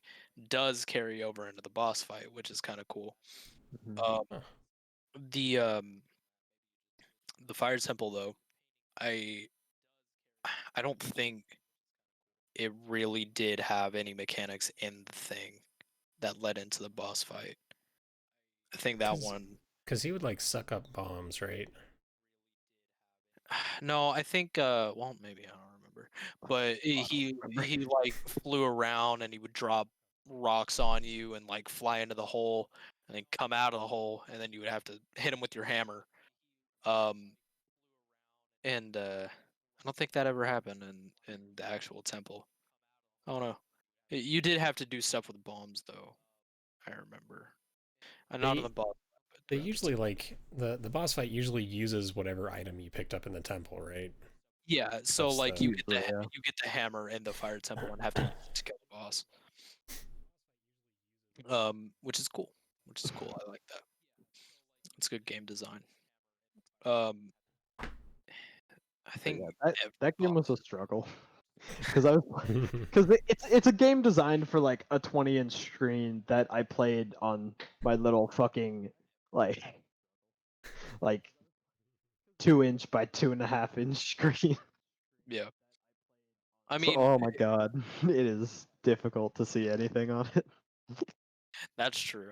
Speaker 2: does carry over into the boss fight, which is kind of cool.
Speaker 3: Mhm.
Speaker 2: Um, the the fire temple though, I I don't think it really did have any mechanics in the thing that led into the boss fight. I think that one.
Speaker 1: Because he would like suck up bombs, right?
Speaker 2: No, I think well maybe I don't remember. But he like flew around and he would drop rocks on you and like fly into the hole and then come out of the hole and then you would have to hit him with your hammer. Um and I don't think that ever happened in the actual temple. I don't know. You did have to do stuff with bombs though, I remember. Not in the
Speaker 1: They
Speaker 2: boss, but
Speaker 1: they
Speaker 2: throughout the
Speaker 1: usually like the boss fight usually uses whatever item you picked up in the temple, right?
Speaker 2: yeah, so
Speaker 1: That's
Speaker 2: like
Speaker 1: the
Speaker 3: Usually, yeah.
Speaker 2: you get the hammer in the fire temple and have to use it to kill the boss. Which is cool. Which is cool. I like that. It's good game design. Um, I
Speaker 3: But
Speaker 2: think
Speaker 3: yeah,
Speaker 2: every
Speaker 3: that game
Speaker 2: boss.
Speaker 3: was a struggle because it's a game designed for like a 20-inch screen that I played on my little fucking like like 2-inch by 2.5-inch screen.
Speaker 2: Yeah, I
Speaker 3: So
Speaker 2: mean
Speaker 3: oh my god, it is difficult to see anything on it.
Speaker 2: that's true.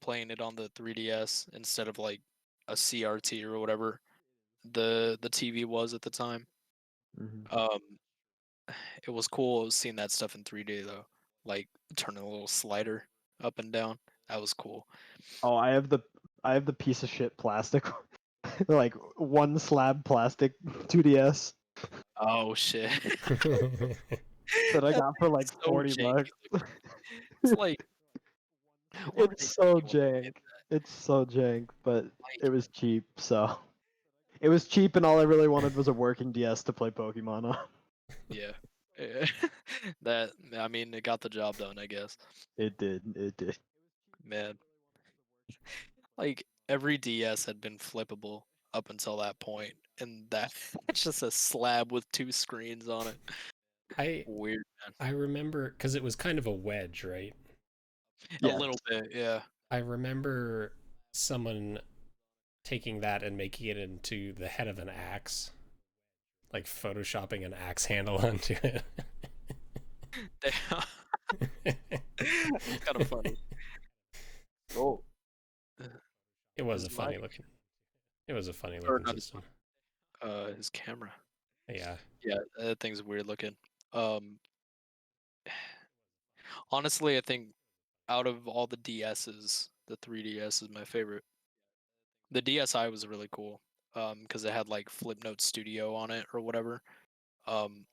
Speaker 2: Playing it on the 3DS instead of like a CRT or whatever the TV was at the time.
Speaker 3: Mhm.
Speaker 2: Um, it was cool seeing that stuff in 3D though, like turning a little slider up and down. That was cool.
Speaker 3: Oh, I have the piece of shit plastic, like one slab plastic 2DS
Speaker 2: Oh shit.
Speaker 3: that I
Speaker 2: That
Speaker 3: got for
Speaker 2: thing
Speaker 3: like
Speaker 2: is so
Speaker 3: 40
Speaker 2: janky.
Speaker 3: bucks.
Speaker 2: It's like, what were they
Speaker 3: It's so
Speaker 2: thinking when they did
Speaker 3: jank. It's so jank, but
Speaker 2: like
Speaker 3: it was cheap, so it was cheap, and all I really wanted was a working DS to play Pokemon on.
Speaker 2: yeah. Yeah. That I mean it got the job done, I guess.
Speaker 3: It did. It did.
Speaker 2: Man. Like every DS had been flippable up until that point, and that's just a slab with two screens on it.
Speaker 1: I
Speaker 2: Weird, man.
Speaker 1: I remember because it was kind of a wedge, right?
Speaker 2: A
Speaker 3: Yes.
Speaker 2: little bit, yeah.
Speaker 1: I remember someone taking that and making it into the head of an axe, like photoshopping an axe handle onto it.
Speaker 2: It's kind of funny. Oh,
Speaker 1: It was
Speaker 2: his
Speaker 1: a
Speaker 2: mic
Speaker 1: funny looking. It was a funny
Speaker 2: or
Speaker 1: looking
Speaker 2: not his
Speaker 1: system.
Speaker 2: his camera.
Speaker 1: Yeah.
Speaker 2: Yeah, that thing's weird looking. Um, honestly, I think out of all the DSs, the 3DS is my favorite. The DSi was really cool, because it had like Flipnote Studio on it or whatever. Um,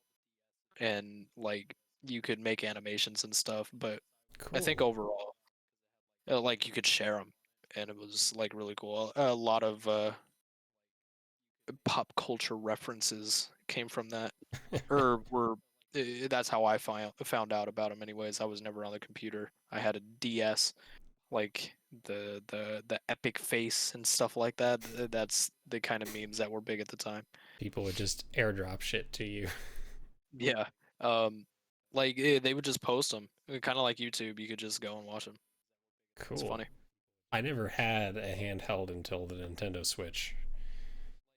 Speaker 2: and like you could make animations and stuff. But I think
Speaker 1: Cool.
Speaker 2: overall, like you could share them, and it was like really cool. A lot of pop culture references came from that, or were. That's how I found out about them. Anyways, I was never on the computer. I had a DS, like the epic face and stuff like that. That's the kind of memes that were big at the time.
Speaker 1: People would just airdrop shit to you.
Speaker 2: Yeah. Like they would just post them, kind of like YouTube. You could just go and watch them. It's
Speaker 1: Cool.
Speaker 2: funny.
Speaker 1: I never had a handheld until the Nintendo Switch.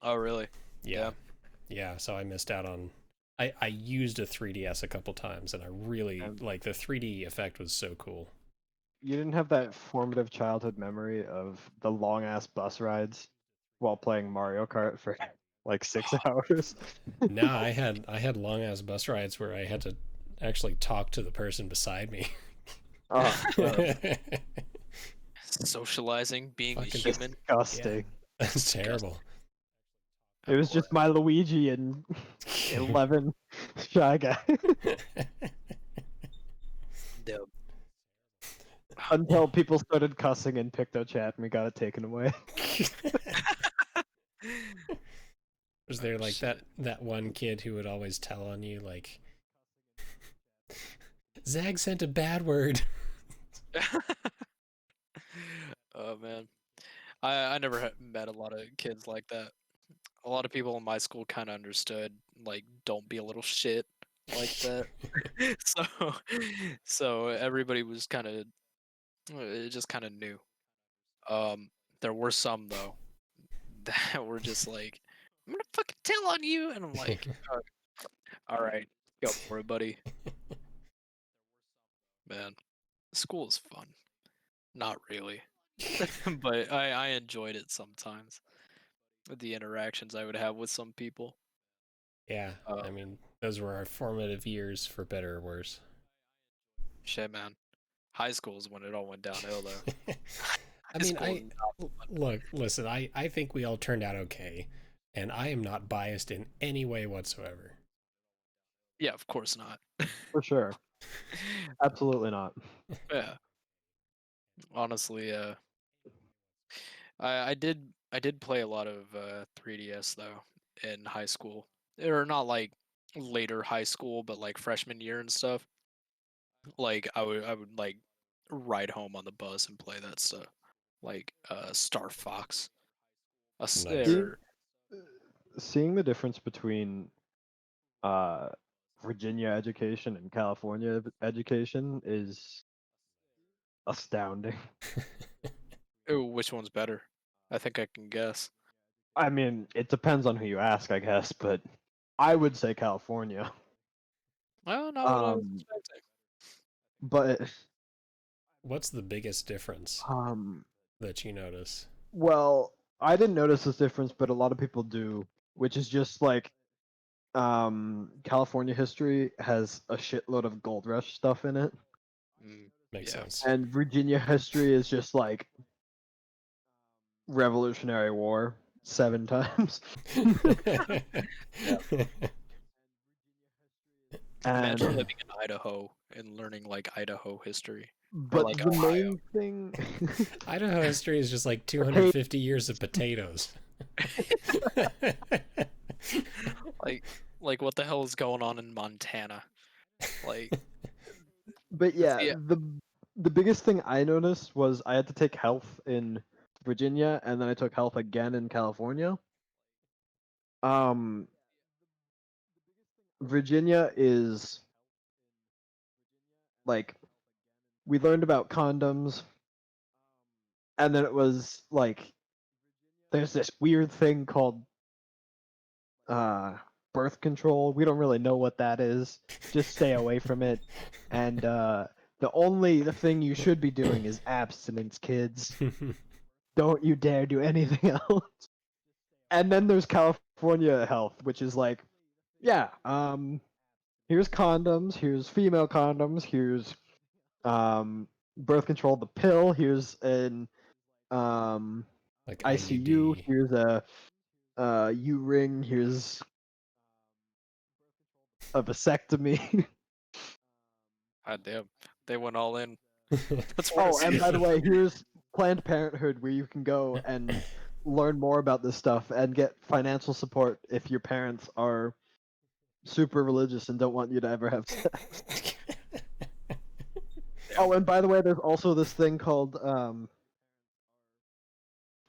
Speaker 2: Oh, really?
Speaker 1: Yeah. Yeah, so I missed out on I used a 3DS a couple times and I really
Speaker 3: Um,
Speaker 1: like the 3D effect was so cool.
Speaker 3: You didn't have that formative childhood memory of the long ass bus rides while playing Mario Kart for like 6 hours.
Speaker 1: No, I had long ass bus rides where I had to actually talk to the person beside me.
Speaker 2: Socializing, being a
Speaker 1: Fucking
Speaker 2: human.
Speaker 3: Disgusting.
Speaker 1: That's terrible.
Speaker 3: It was just my Luigi and 11 Shy Guy.
Speaker 2: Dope.
Speaker 3: Until people started cussing in PictoChat and we got it taken away.
Speaker 1: Was there like that one kid who would always tell on you like, Zag sent a bad word?
Speaker 2: Oh man, I never met a lot of kids like that. A lot of people in my school kind of understood, like, don't be a little shit like that. so everybody was kind of, it just kind of knew. There were some though that were just like, I'm gonna fucking tell on you, and I'm like, all right, go for it, buddy. Man, school is fun. Not really, but I enjoyed it sometimes. The interactions I would have with some people.
Speaker 1: Yeah, I mean, those were our formative years, for better or worse.
Speaker 2: Shit, man. High school is when it all went downhill, though.
Speaker 1: I mean, listen, I think we all turned out okay, and I am not biased in any way whatsoever.
Speaker 2: Yeah, of course not.
Speaker 3: For sure. Absolutely not.
Speaker 2: Yeah. Honestly, I did play a lot of 3DS though in high school, or not like later high school, but like freshman year and stuff. Like I would like ride home on the bus and play that stuff, like Star Fox.
Speaker 1: Nice.
Speaker 3: Seeing the difference between Virginia education and California education is astounding.
Speaker 2: Ooh, which one's better? I think I can guess.
Speaker 3: I mean, it depends on who you ask, I guess, but I would say California.
Speaker 2: Well, not what I was expecting.
Speaker 3: But
Speaker 1: what's the biggest difference that you notice?
Speaker 3: Well, I didn't notice this difference, but a lot of people do, which is just like California history has a shitload of gold rush stuff in it.
Speaker 1: Makes sense.
Speaker 3: And Virginia history is just like Revolutionary War 7 times.
Speaker 2: Imagine living in Idaho and learning like Idaho history.
Speaker 3: But
Speaker 2: like
Speaker 3: the
Speaker 2: Ohio.
Speaker 3: main thing,
Speaker 1: Idaho history is just like 250 years of potatoes.
Speaker 2: like what the hell is going on in Montana? Like,
Speaker 3: but yeah, the biggest thing I noticed was I had to take health in Virginia, and then I took health again in California. Virginia is like, we learned about condoms, and then it was like there's this weird thing called birth control. We don't really know what that is. Just stay away from it. And the thing you should be doing is abstinence, kids. Don't you dare do anything else. And then there's California health, which is like, yeah, here's condoms, here's female condoms, here's birth control, the pill, here's an
Speaker 1: like
Speaker 3: ICU,
Speaker 1: IUD.
Speaker 3: here's a U-ring, here's a vasectomy.
Speaker 2: God damn, they went all in. That's
Speaker 3: and by the way, here's Planned Parenthood, where you can go and learn more about this stuff and get financial support if your parents are super religious and don't want you to ever have sex. Oh, and by the way, there's also this thing called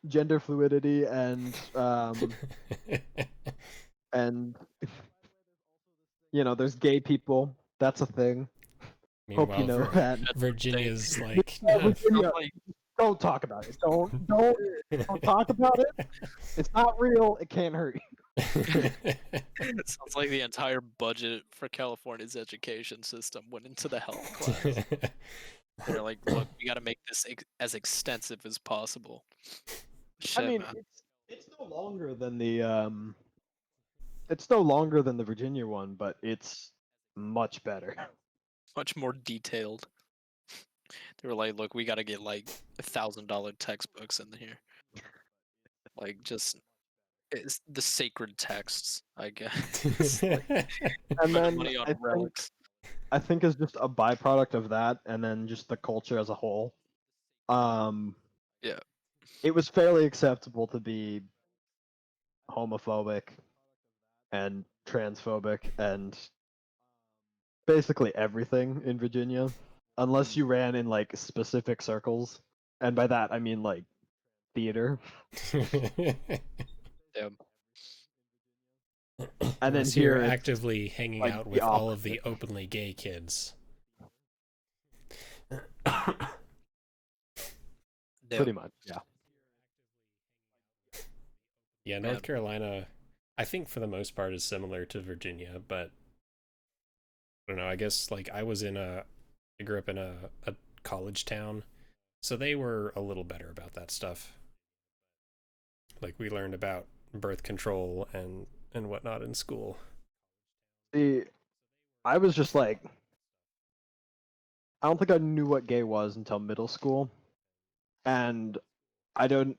Speaker 3: gender fluidity and there's gay people. That's a thing.
Speaker 1: Meanwhile,
Speaker 3: Hope you know that.
Speaker 1: Virginia's like,
Speaker 3: Virginia, don't talk about it. Don't talk about it. It's not real. It can't hurt you.
Speaker 2: It sounds like the entire budget for California's education system went into the health class. They're like, look, we got to make this as extensive as possible. Shit,
Speaker 3: I mean,
Speaker 2: man.
Speaker 3: it's the longer than the it's no longer than the Virginia one, but it's much better.
Speaker 2: Much more detailed. They were like, look, we got to get like $1,000 textbooks in here. Like, just it's the sacred texts, I guess. Like,
Speaker 3: And
Speaker 2: spending
Speaker 3: then
Speaker 2: money on
Speaker 3: I think
Speaker 2: relics.
Speaker 3: I think is just a byproduct of that, and then just the culture as a whole.
Speaker 2: Yeah.
Speaker 3: It was fairly acceptable to be homophobic and transphobic and basically everything in Virginia, unless you ran in like specific circles, and by that I mean like theater.
Speaker 2: Yeah.
Speaker 3: And then
Speaker 1: Unless you're
Speaker 3: here it's
Speaker 1: actively hanging
Speaker 3: like
Speaker 1: out
Speaker 3: the
Speaker 1: with all of the
Speaker 3: opposite.
Speaker 1: openly gay kids.
Speaker 3: Pretty much, yeah.
Speaker 1: Yeah, North Carolina, I think for the most part is similar to Virginia, but I don't know. I guess like I grew up in a college town, so they were a little better about that stuff. Like we learned about birth control and whatnot in school.
Speaker 3: See, I was just like, I don't think I knew what gay was until middle school, and I don't,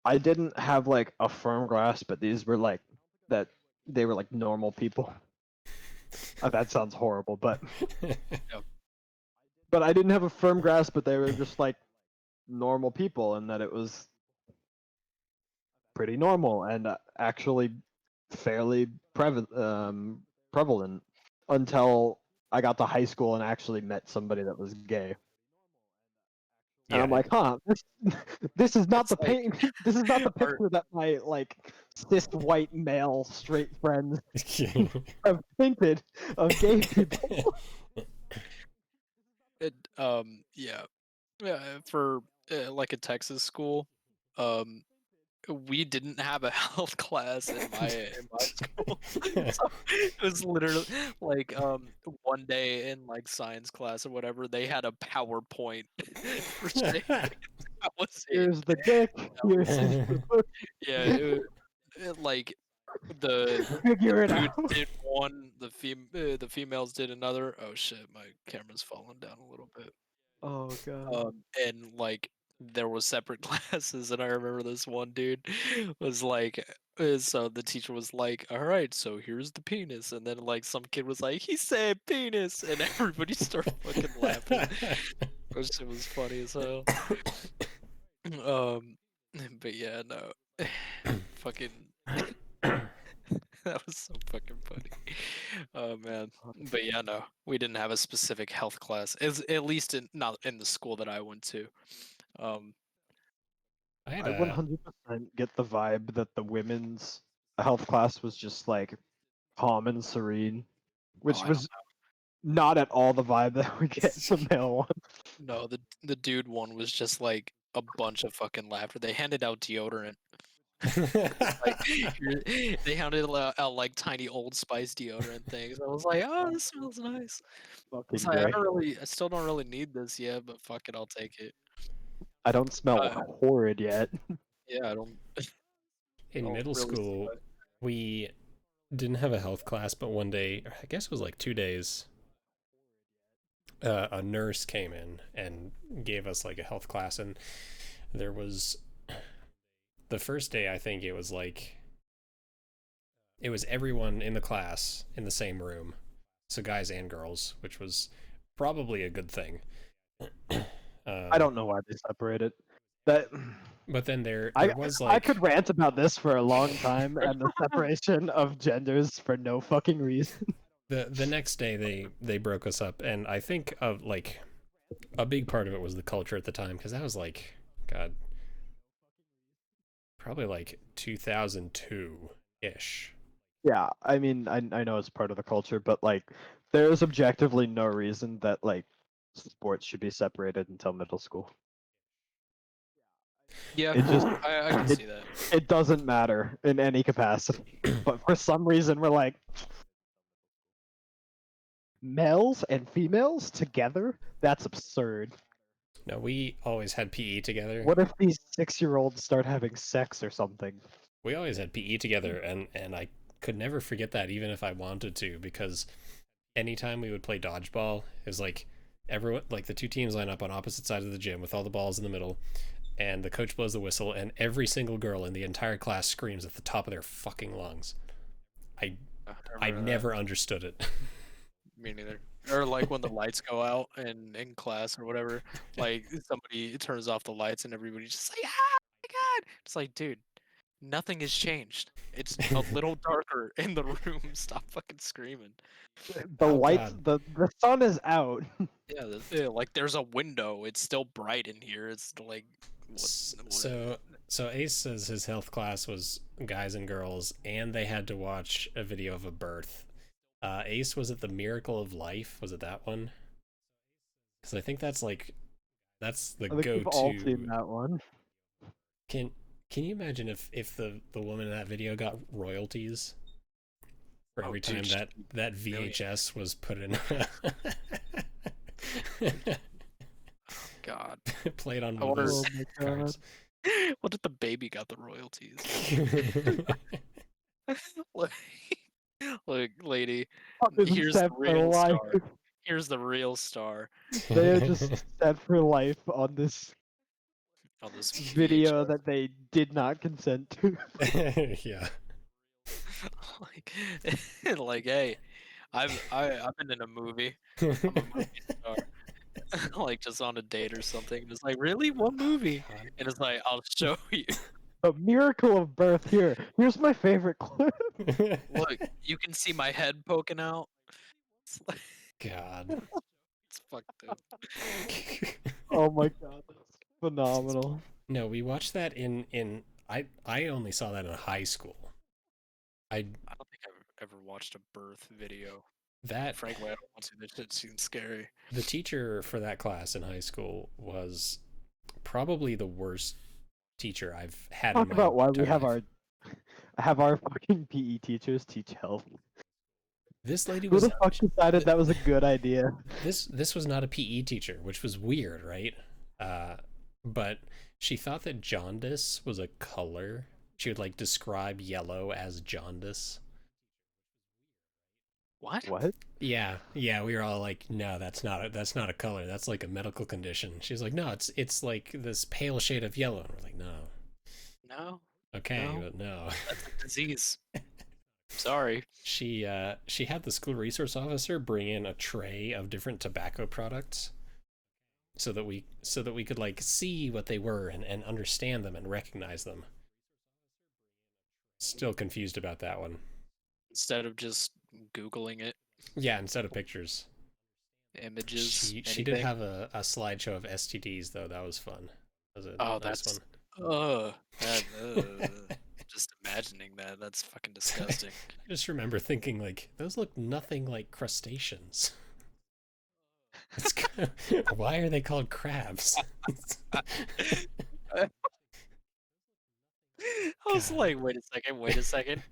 Speaker 3: I didn't have like a firm grasp, but these were like that they were like normal people. That sounds horrible, but I didn't have a firm grasp, but they were just like normal people, and that it was pretty normal and actually fairly prevalent until I got to high school and actually met somebody that was gay. And
Speaker 1: Yeah,
Speaker 3: I'm like, huh, this is not
Speaker 2: It's
Speaker 3: the paint. This is not the
Speaker 2: Our-
Speaker 3: picture that my like cis white male straight friends have painted of gay people.
Speaker 2: it, yeah. Yeah, for like a Texas school, um, we didn't have a health class in my school. So it was literally like one day in like science class or whatever, they had a PowerPoint for saying that was it.
Speaker 3: Here's the dick. Here's
Speaker 2: Yeah, like the
Speaker 3: figure it
Speaker 2: dudes
Speaker 3: out.
Speaker 2: did one, the females did another. Oh shit, my camera's falling down a little bit.
Speaker 3: Oh god.
Speaker 2: And like there was separate classes, and I remember this one dude was like, so the teacher was like, all right, so here's the penis, and then like some kid was like, he said penis, and everybody started fucking laughing. That shit was funny as hell. um but yeah, no. Fucking that was so fucking funny. Oh man. But yeah, no. We didn't have a specific health class. At least not in the school that I went to. Um
Speaker 1: I had
Speaker 3: I 100% get the vibe that the women's health class was just like calm and serene, which
Speaker 2: I don't
Speaker 3: was not at all the vibe that we get from male one.
Speaker 2: know. The dude one was just like a bunch of fucking laughter. They handed out deodorant. Like they handed out like tiny Old Spice deodorant things. I was like, oh, this smells nice. I
Speaker 3: Fucking
Speaker 2: was like,
Speaker 3: gay.
Speaker 2: I still don't really need this yet, but fuck it, I'll take it.
Speaker 3: I don't smell
Speaker 2: Uh,
Speaker 3: horrid yet.
Speaker 2: yeah, I don't
Speaker 1: in middle
Speaker 2: really see
Speaker 1: school,
Speaker 2: why.
Speaker 1: we didn't have a health class, but one day, I guess it was like 2 days, a nurse came in and gave us like a health class, and there was the first day, I think it was like it was everyone in the class in the same room, so guys and girls, which was probably a good thing.
Speaker 3: I don't know why they separated. That
Speaker 1: But then there
Speaker 3: I
Speaker 1: was
Speaker 3: I
Speaker 1: like
Speaker 3: could rant about this for a long time and the separation of genders for no fucking reason.
Speaker 1: the next day they broke us up, and I think of like a big part of it was the culture at the time, because that was like, God, probably like 2002 ish.
Speaker 3: Yeah, I mean, I know it's part of the culture, but like, there is objectively no reason that like sports should be separated until middle school.
Speaker 2: Yeah,
Speaker 3: It just
Speaker 2: I can
Speaker 3: it
Speaker 2: see that.
Speaker 3: it doesn't matter in any capacity. But for some reason, we're like males and females together. That's absurd.
Speaker 1: No, we always had PE together.
Speaker 3: What if these 6-year-olds start having sex or something?
Speaker 1: We always had PE together, and I could never forget that, even if I wanted to, because anytime we would play dodgeball, it was like everyone, like the two teams line up on opposite sides of the gym with all the balls in the middle, and the coach blows the whistle, and every single girl in the entire class screams at the top of their fucking lungs. I never understood it.
Speaker 2: Me neither. Or like when the lights go out in class or whatever, like somebody turns off the lights and everybody's just like, ah, my God. It's like, dude, nothing has changed. It's a little darker in the room. Stop fucking screaming.
Speaker 3: The
Speaker 1: Oh,
Speaker 3: lights,
Speaker 1: God.
Speaker 3: the sun is out.
Speaker 2: Yeah, like there's a window. It's still bright in here. It's like,
Speaker 1: So Ace says his health class was guys and girls, and they had to watch a video of a birth. Ace, was it the Miracle of Life? Was it that one? Because I think that's the
Speaker 3: I think we've all seen
Speaker 1: go-to.
Speaker 3: that one.
Speaker 1: Can you imagine if the woman in that video got royalties for every time
Speaker 2: dude,
Speaker 1: that VHS was put in
Speaker 2: God.
Speaker 1: played on
Speaker 2: I
Speaker 1: one of
Speaker 2: wonder-
Speaker 1: those
Speaker 3: Oh my
Speaker 1: cards?
Speaker 2: What if the baby got the royalties? Look, lady,
Speaker 3: Fucking
Speaker 2: here's the
Speaker 3: set for
Speaker 2: real
Speaker 3: life.
Speaker 2: star. Here's the real star
Speaker 3: They are just set for life on this
Speaker 2: on this
Speaker 3: video
Speaker 2: VHS.
Speaker 3: that they did not consent to.
Speaker 1: Yeah.
Speaker 2: like, hey, I've been in a movie. I'm a movie star. Like just on a date or something. It's like, really? What movie?
Speaker 1: God.
Speaker 2: And it's like, I'll show you.
Speaker 3: A miracle of birth here. Here's my favorite clip.
Speaker 2: Look, you can see my head poking out. It's, like,
Speaker 1: God.
Speaker 2: it's fucked up.
Speaker 3: Oh my god, that's phenomenal.
Speaker 1: No, we watched that in I only saw that in high school.
Speaker 2: I don't think I've ever watched a birth video.
Speaker 1: That
Speaker 2: Frankly, I don't want to. That shit seems scary.
Speaker 1: the teacher for that class in high school was probably the worst teacher I've had
Speaker 3: Talk
Speaker 1: in my
Speaker 3: about why we
Speaker 1: entire
Speaker 3: have
Speaker 1: life.
Speaker 3: our fucking PE teachers teach health.
Speaker 1: This lady
Speaker 3: Who
Speaker 1: was
Speaker 3: the fuck decided that was a good idea?
Speaker 1: this was not a PE teacher, which was weird, right? But she thought that jaundice was a color. She would like describe yellow as jaundice.
Speaker 2: What?
Speaker 3: What?
Speaker 1: Yeah, we were all like, no, that's not a color. That's like a medical condition. She was like, no, it's like this pale shade of yellow. And we're like, no.
Speaker 2: No,
Speaker 1: Okay,
Speaker 2: No.
Speaker 1: but no.
Speaker 2: that's a disease. Sorry.
Speaker 1: She had the school resource officer bring in a tray of different tobacco products so that we could like see what they were and understand them and recognize them. Still confused about that one.
Speaker 2: Instead of just Googling it,
Speaker 1: Yeah, instead of pictures.
Speaker 2: images.
Speaker 1: She did have a slideshow of STDs though. That was fun. That was a
Speaker 2: Oh,
Speaker 1: nice
Speaker 2: that's.
Speaker 1: one.
Speaker 2: Just imagining that. That's fucking disgusting.
Speaker 1: I just remember thinking like those look nothing like crustaceans. It's kind of, why are they called crabs?
Speaker 2: I was
Speaker 1: God.
Speaker 2: like, wait a second.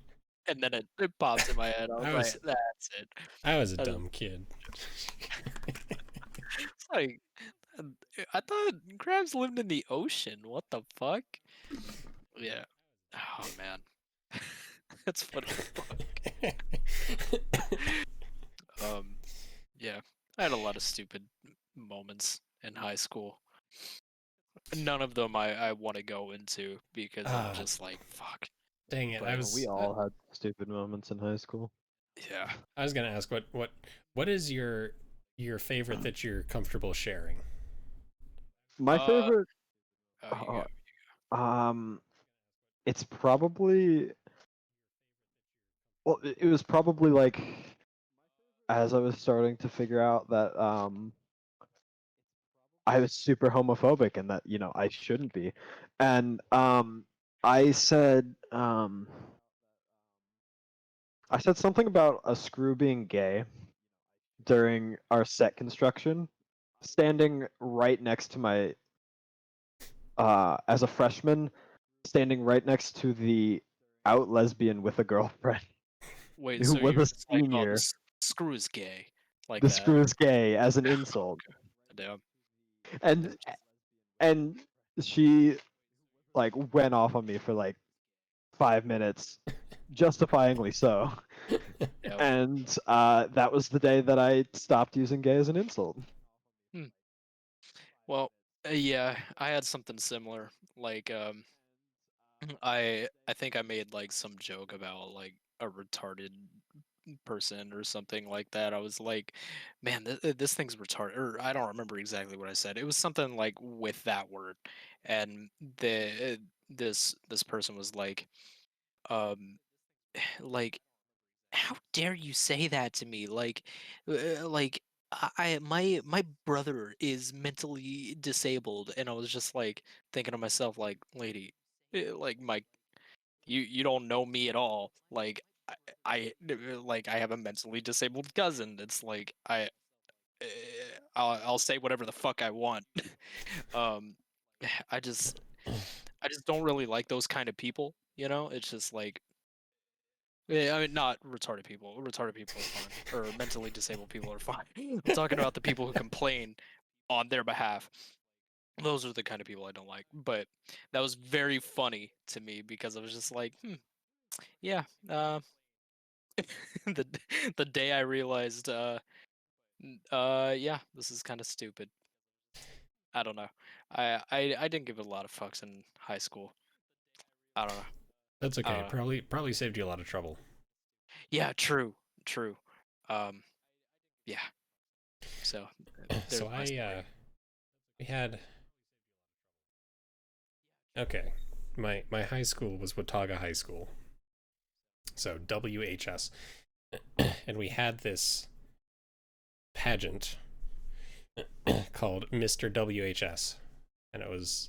Speaker 2: And then it pops in my head. I was like, that's it.
Speaker 1: I was a
Speaker 2: That is-
Speaker 1: dumb kid.
Speaker 2: It's like, I thought crabs lived in the ocean. What the fuck? Yeah. Oh, man. That's funny. Yeah. I had a lot of stupid moments in high school. None of them I want to go into because I'm just like, fuck.
Speaker 1: Dang it!
Speaker 2: But
Speaker 3: We all had stupid moments in high school.
Speaker 2: Yeah.
Speaker 1: I was gonna ask what is your favorite that you're comfortable sharing?
Speaker 3: My favorite,
Speaker 2: Oh, you go.
Speaker 3: it's probably, well, it was probably like as I was starting to figure out that I was super homophobic and that I shouldn't be, and I said something about a screw being gay during our set construction, standing right next to my as a freshman, standing right next to the out lesbian with a girlfriend
Speaker 2: Wait,
Speaker 3: who
Speaker 2: so
Speaker 3: was
Speaker 2: you were
Speaker 3: a
Speaker 2: just like, oh,
Speaker 3: senior.
Speaker 2: the screw is gay. Like
Speaker 3: The
Speaker 2: that.
Speaker 3: screw is gay as an insult.
Speaker 2: Damn.
Speaker 3: and and she like went off on me for like 5 minutes, justifyingly so.
Speaker 2: Yeah.
Speaker 3: And that was the day that I stopped using gay as an insult.
Speaker 2: Well, yeah, I had something similar. Like, I think I made like some joke about like a retarded person or something like that. I was like, man, this thing's retarded. Or I don't remember exactly what I said. It was something like with that word, and this person was um, like, how dare you say that to me? Like my brother is mentally disabled, and I was just like thinking to myself, like, lady, like my you don't know me at all. Like like I have a mentally disabled cousin. It's like uh, I'll say whatever the fuck I want. um, I just don't really like those kind of people. You know, it's just like. Yeah, I mean, not retarded people. Retarded people are fine, or mentally disabled people are fine. I'm talking about the people who complain on their behalf. Those are the kind of people I don't like. But that was very funny to me because I was just like, yeah. The the day I realized, yeah, this is kind of stupid. I don't know. I didn't give it a lot of fucks in high school. I don't know.
Speaker 1: That's
Speaker 2: I
Speaker 1: okay.
Speaker 2: don't know.
Speaker 1: Probably saved you a lot of trouble.
Speaker 2: Yeah, true. Um, yeah. So
Speaker 1: So
Speaker 2: there's my story.
Speaker 1: we had okay. My high school was Watauga High School. So WHS. And we had this pageant called Mr. WHS. And it was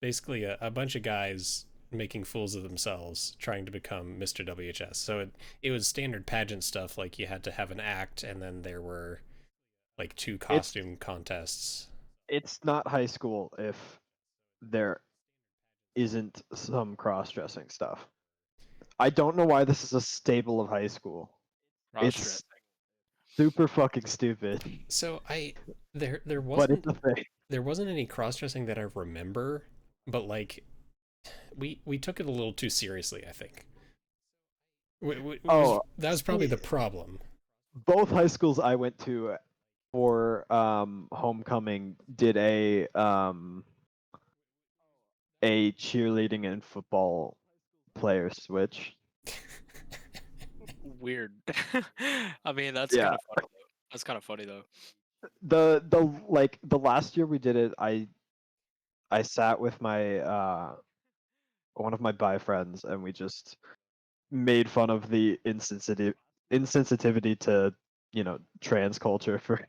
Speaker 1: basically a bunch of guys making fools of themselves trying to become Mr. WHS. So it was standard pageant stuff, like you had to have an act, and then there were like two
Speaker 3: It's
Speaker 1: costume contests.
Speaker 3: it's not high school if there isn't some cross-dressing stuff. I don't know why this is a staple of high school.
Speaker 2: Cross
Speaker 3: It's
Speaker 2: dressing.
Speaker 3: super fucking stupid,
Speaker 1: So there
Speaker 3: but it's
Speaker 1: wasn't
Speaker 3: a thing.
Speaker 1: there wasn't any cross dressing that I remember, but like we took it a little too seriously, I think.
Speaker 3: Oh,
Speaker 1: That was probably the problem.
Speaker 3: both high schools I went to for homecoming did a cheerleading and football player switch.
Speaker 2: Weird. I mean, that's
Speaker 3: Yeah.
Speaker 2: kind of funny though. That's kind of funny though.
Speaker 3: The last year we did it, I sat with my one of my bi friends and we just made fun of the insensitivity to, trans culture for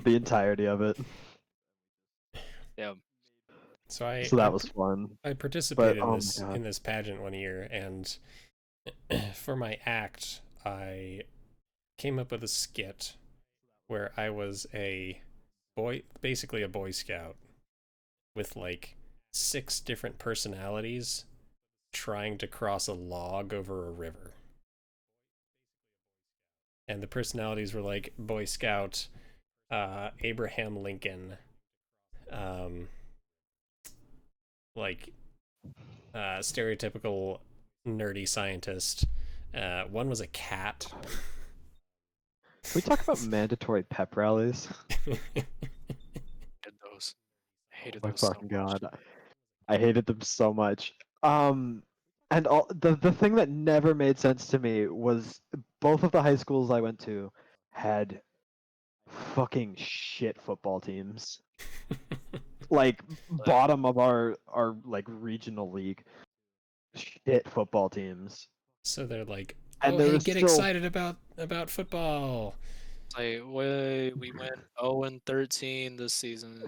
Speaker 3: the entirety of it.
Speaker 2: Yeah.
Speaker 1: So
Speaker 3: So that was fun.
Speaker 1: I
Speaker 3: But
Speaker 1: participated
Speaker 3: oh my god.
Speaker 1: in this pageant one year, and for my act, I came up with a skit where I was basically a Boy Scout with like 6 different personalities trying to cross a log over a river. And the personalities were like Boy Scout, Abraham Lincoln, um, like stereotypical nerdy scientist. One was a cat.
Speaker 3: Can we talk about mandatory pep rallies?
Speaker 2: Hated those. I
Speaker 3: Oh
Speaker 2: hated
Speaker 3: my
Speaker 2: those so
Speaker 3: fucking
Speaker 2: much.
Speaker 3: god. I hated them so much. And the thing that never made sense to me was both of the high schools I went to had fucking shit football teams. Like
Speaker 2: Like,
Speaker 3: bottom of our like regional league. Shit football teams.
Speaker 1: So they're like,
Speaker 3: And
Speaker 1: "Oh,
Speaker 3: there
Speaker 1: hey,
Speaker 3: was
Speaker 1: get
Speaker 3: still
Speaker 1: excited about football."
Speaker 2: we went 0-13 this season.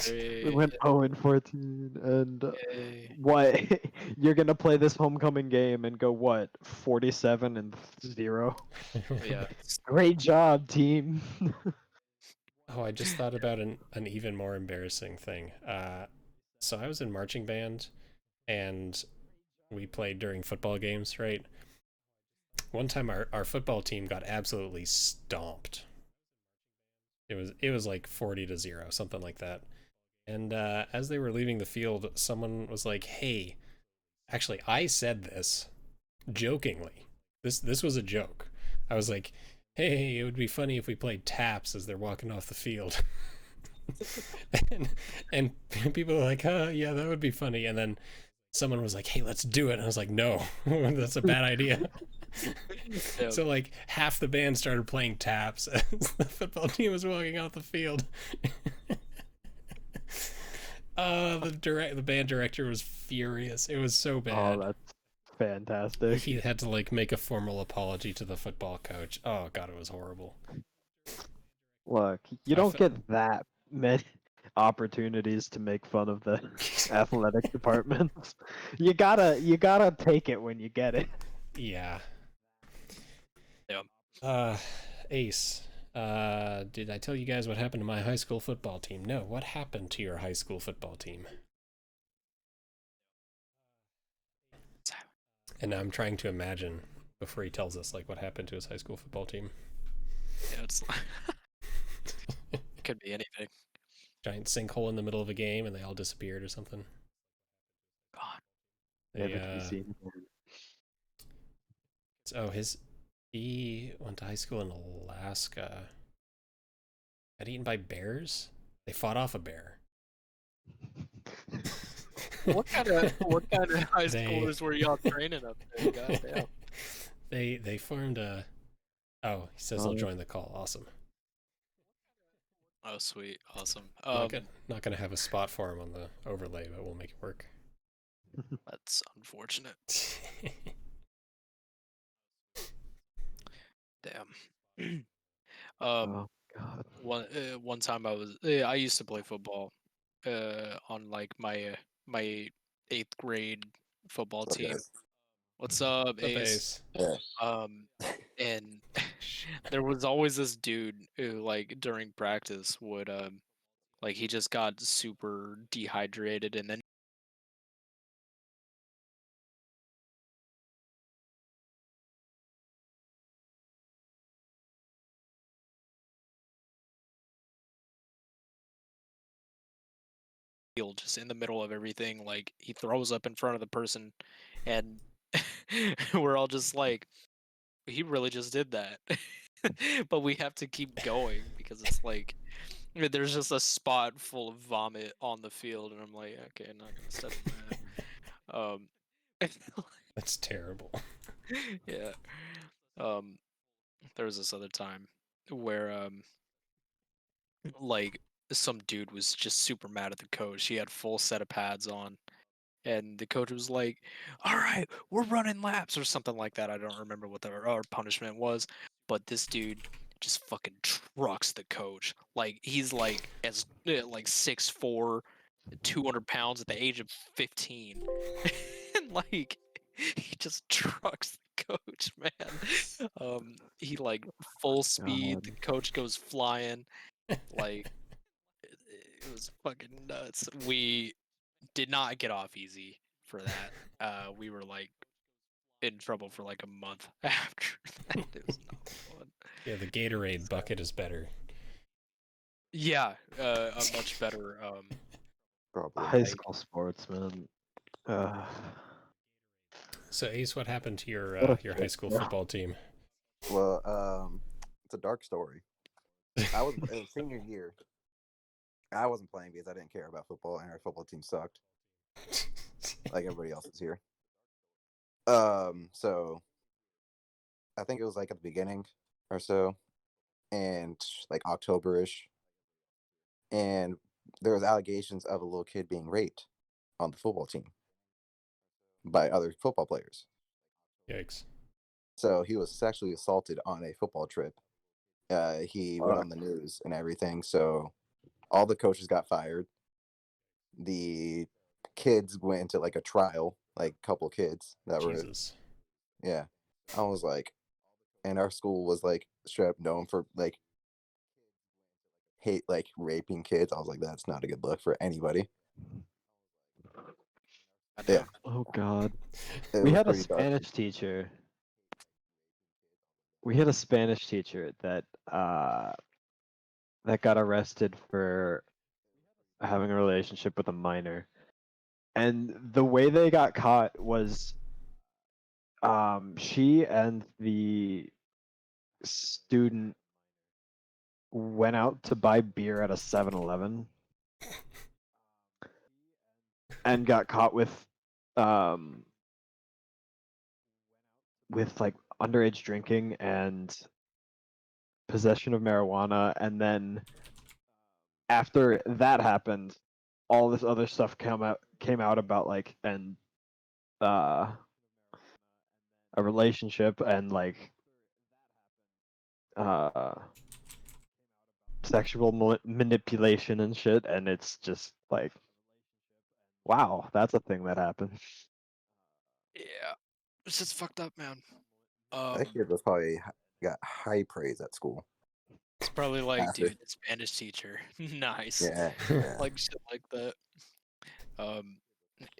Speaker 3: we
Speaker 2: Great.
Speaker 3: went 0-14 and
Speaker 2: Yay.
Speaker 3: what you're gonna play this homecoming game and go what 47-0.
Speaker 2: Yeah.
Speaker 3: Great job, team.
Speaker 1: Oh, I just thought about an even more embarrassing thing. So I was in marching band, and we played during football games, right? One time our football team got absolutely stomped. It was like 40-0, something like that. And as they were leaving the field, someone was like, "Hey, actually, I said this jokingly. This was a joke." I was like, "Hey, it would be funny if we played taps as they're walking off the field." and people were like, yeah, that would be funny." And then someone was like, "Hey, let's do it." And I was like, "No, that's a bad idea."
Speaker 2: Yeah.
Speaker 1: So like half the band started playing taps as the football team was walking off the field. The band director was furious. It was so bad.
Speaker 3: Oh, that's fantastic.
Speaker 1: He had to like make a formal apology to the football coach. Oh god, it was horrible.
Speaker 3: Look, you don't get that many opportunities to make fun of the athletic departments. You gotta take it when you get it.
Speaker 1: Yeah.
Speaker 2: Yeah.
Speaker 1: Ace, did I tell you guys what happened to my high school football team? No, what happened to your high school football team? And I'm trying to imagine before he tells us like what happened to his high school football team.
Speaker 2: Yeah, it's it could be anything.
Speaker 1: Giant sinkhole in the middle of a game and they all disappeared or something.
Speaker 2: God.
Speaker 3: Never to be seen.
Speaker 1: So he went to high school in Alaska. Got eaten by bears? They fought off a bear.
Speaker 2: What kind of high schoolers were y'all training up there? Goddamn.
Speaker 1: They formed a. Oh, he says he'll join the call. Awesome.
Speaker 2: Oh, sweet, awesome.
Speaker 1: Not gonna have a spot for him on the overlay, but we'll make it work.
Speaker 2: That's unfortunate. Damn.
Speaker 3: Oh god.
Speaker 2: One time I used to play football on like my 8th grade football team. What's up, Ace?
Speaker 1: Ace?
Speaker 4: Yeah.
Speaker 2: And there was always this dude who like during practice would like he just got super dehydrated and then just in the middle of everything, like he throws up in front of the person and we're all just like, he really just did that. But we have to keep going because it's like there's just a spot full of vomit on the field and I'm like, okay, I'm not gonna step in that.
Speaker 1: That's terrible.
Speaker 2: Yeah. There was this other time where like some dude was just super mad at the coach. He had full set of pads on and the coach was like, "All right, we're running laps," or something like that. I don't remember what our punishment was, but this dude just fucking trucks the coach. Like he's like as like 6'4", 200 pounds at the age of 15, and like he just trucks the coach, man. He like full speed. The
Speaker 3: God.
Speaker 2: coach goes flying. Like it was fucking nuts. We did not get off easy for that. We were like in trouble for like a month after that. It was not fun.
Speaker 1: Yeah, the Gatorade bucket is better.
Speaker 2: Yeah, a much better.
Speaker 4: Probably.
Speaker 3: High school sports, man.
Speaker 1: So Ace, what happened to your
Speaker 3: What a
Speaker 1: high
Speaker 3: shit
Speaker 1: school
Speaker 3: show.
Speaker 1: football team?
Speaker 4: Well, it's a dark story. I was in senior year. I wasn't playing because I didn't care about football, and our football team sucked, like everybody else's here. So I think it was like at the beginning or so, and like October-ish, and there was allegations of a little kid being raped on the football team by other football players.
Speaker 1: Yikes.
Speaker 4: So he was sexually assaulted on a football trip. He went on the news and everything. So all the coaches got fired. The kids went into like a trial, like a couple kids that
Speaker 1: Jesus.
Speaker 4: were, yeah. I was like, and our school was like straight up known for like hate, like raping kids. I was like, that's not a good look for anybody. Yeah.
Speaker 3: Oh god.
Speaker 4: It
Speaker 3: We
Speaker 4: was
Speaker 3: had a
Speaker 4: pretty dark.
Speaker 3: Spanish teacher. We had a Spanish teacher that got arrested for having a relationship with a minor, and the way they got caught was, she and the student went out to buy beer at a 7-Eleven and got caught with like underage drinking and possession of marijuana, and then after that happened, all this other stuff came out about like uh a relationship and like uh sexual manipulation and shit, and it's just like, wow, that's a thing that happened.
Speaker 2: Yeah, it's just fucked up, man.
Speaker 4: That kid was probably got high praise at school.
Speaker 2: It's probably like,
Speaker 4: After.
Speaker 2: dude, the Spanish teacher, nice.
Speaker 4: Yeah, yeah.
Speaker 2: Like shit like that.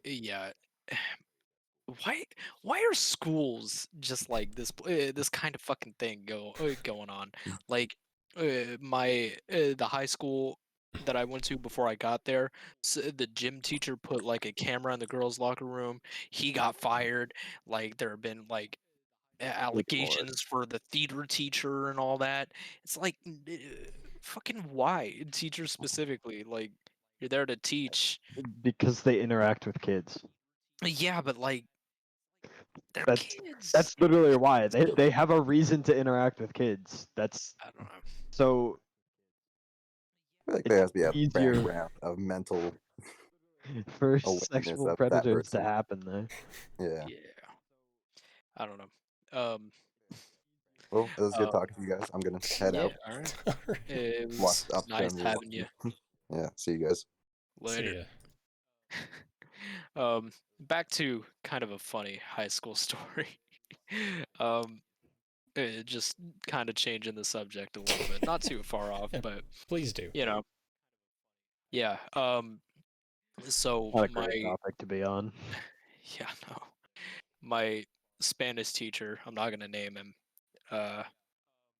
Speaker 2: Yeah. Why are schools just like this kind of fucking thing going on? Like the high school that I went to before I got there, the gym teacher put like a camera in the girls' locker room. He got fired. Like there have been like allegations for the theater teacher and all that. It's like fucking why teachers specifically? Like you're there to teach.
Speaker 3: Because they interact with kids.
Speaker 2: Yeah, but like they're
Speaker 3: That's
Speaker 2: kids.
Speaker 3: that's literally why they have a reason to interact with kids. That's
Speaker 2: I don't know.
Speaker 3: so
Speaker 4: I feel like there has to be a
Speaker 3: easier
Speaker 4: background of mental
Speaker 3: for
Speaker 4: awareness
Speaker 3: sexual
Speaker 4: of that
Speaker 3: predators to
Speaker 4: person.
Speaker 3: happen there.
Speaker 4: Yeah.
Speaker 2: Yeah. I don't know.
Speaker 4: Well, it was good talking to you guys. I'm gonna head
Speaker 2: Yeah,
Speaker 4: out.
Speaker 2: all right. It
Speaker 4: Watch
Speaker 2: was
Speaker 4: up
Speaker 2: nice having you.
Speaker 4: Yeah. See you guys.
Speaker 2: Later. Back to kind of a funny high school story. Just kind of changing the subject a little bit. Not too far off,
Speaker 1: Yeah,
Speaker 2: but
Speaker 1: please do.
Speaker 2: you know. Yeah. So
Speaker 3: Not a great topic to be on.
Speaker 2: yeah, no. My Spanish teacher, I'm not gonna name him,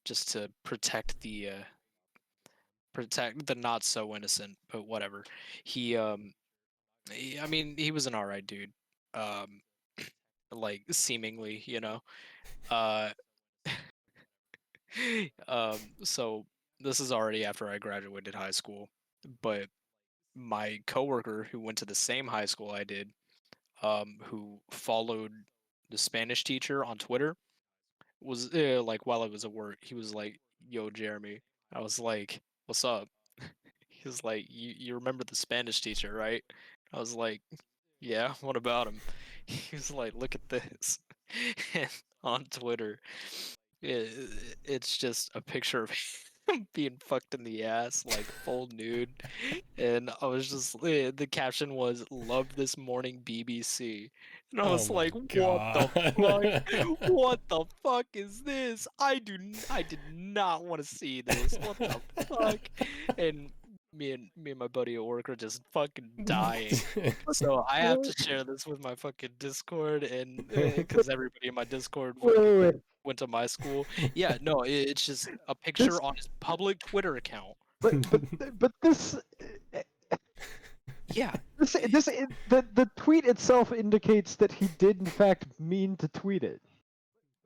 Speaker 2: just to protect the not so innocent, but whatever. I mean, he was an alright dude. Um, like seemingly, you know. Uh, so this is already after I graduated high school, but my coworker who went to the same high school I did, who followed the Spanish teacher on Twitter, was like while I was at work, he was like, "Yo, Jeremy." I was like, "What's up?" He was like, "You remember the Spanish teacher, right?" I was like, "Yeah, what about him?" He was like, "Look at this." And on Twitter, it's just a picture of him being fucked in the ass, like full nude. And I was just, the caption was, "Love this morning, BBC." And I was like, "What the fuck? What the fuck is this? I did not want to see this. What the fuck?" And me and my buddy at work are just fucking dying. So I have to share this with my fucking Discord, and because everybody in my Discord
Speaker 3: Wait.
Speaker 2: went to my school. Yeah, no, it's just a picture on his public Twitter account.
Speaker 3: But this
Speaker 2: Yeah,
Speaker 3: the tweet itself indicates that he did in fact mean to tweet it.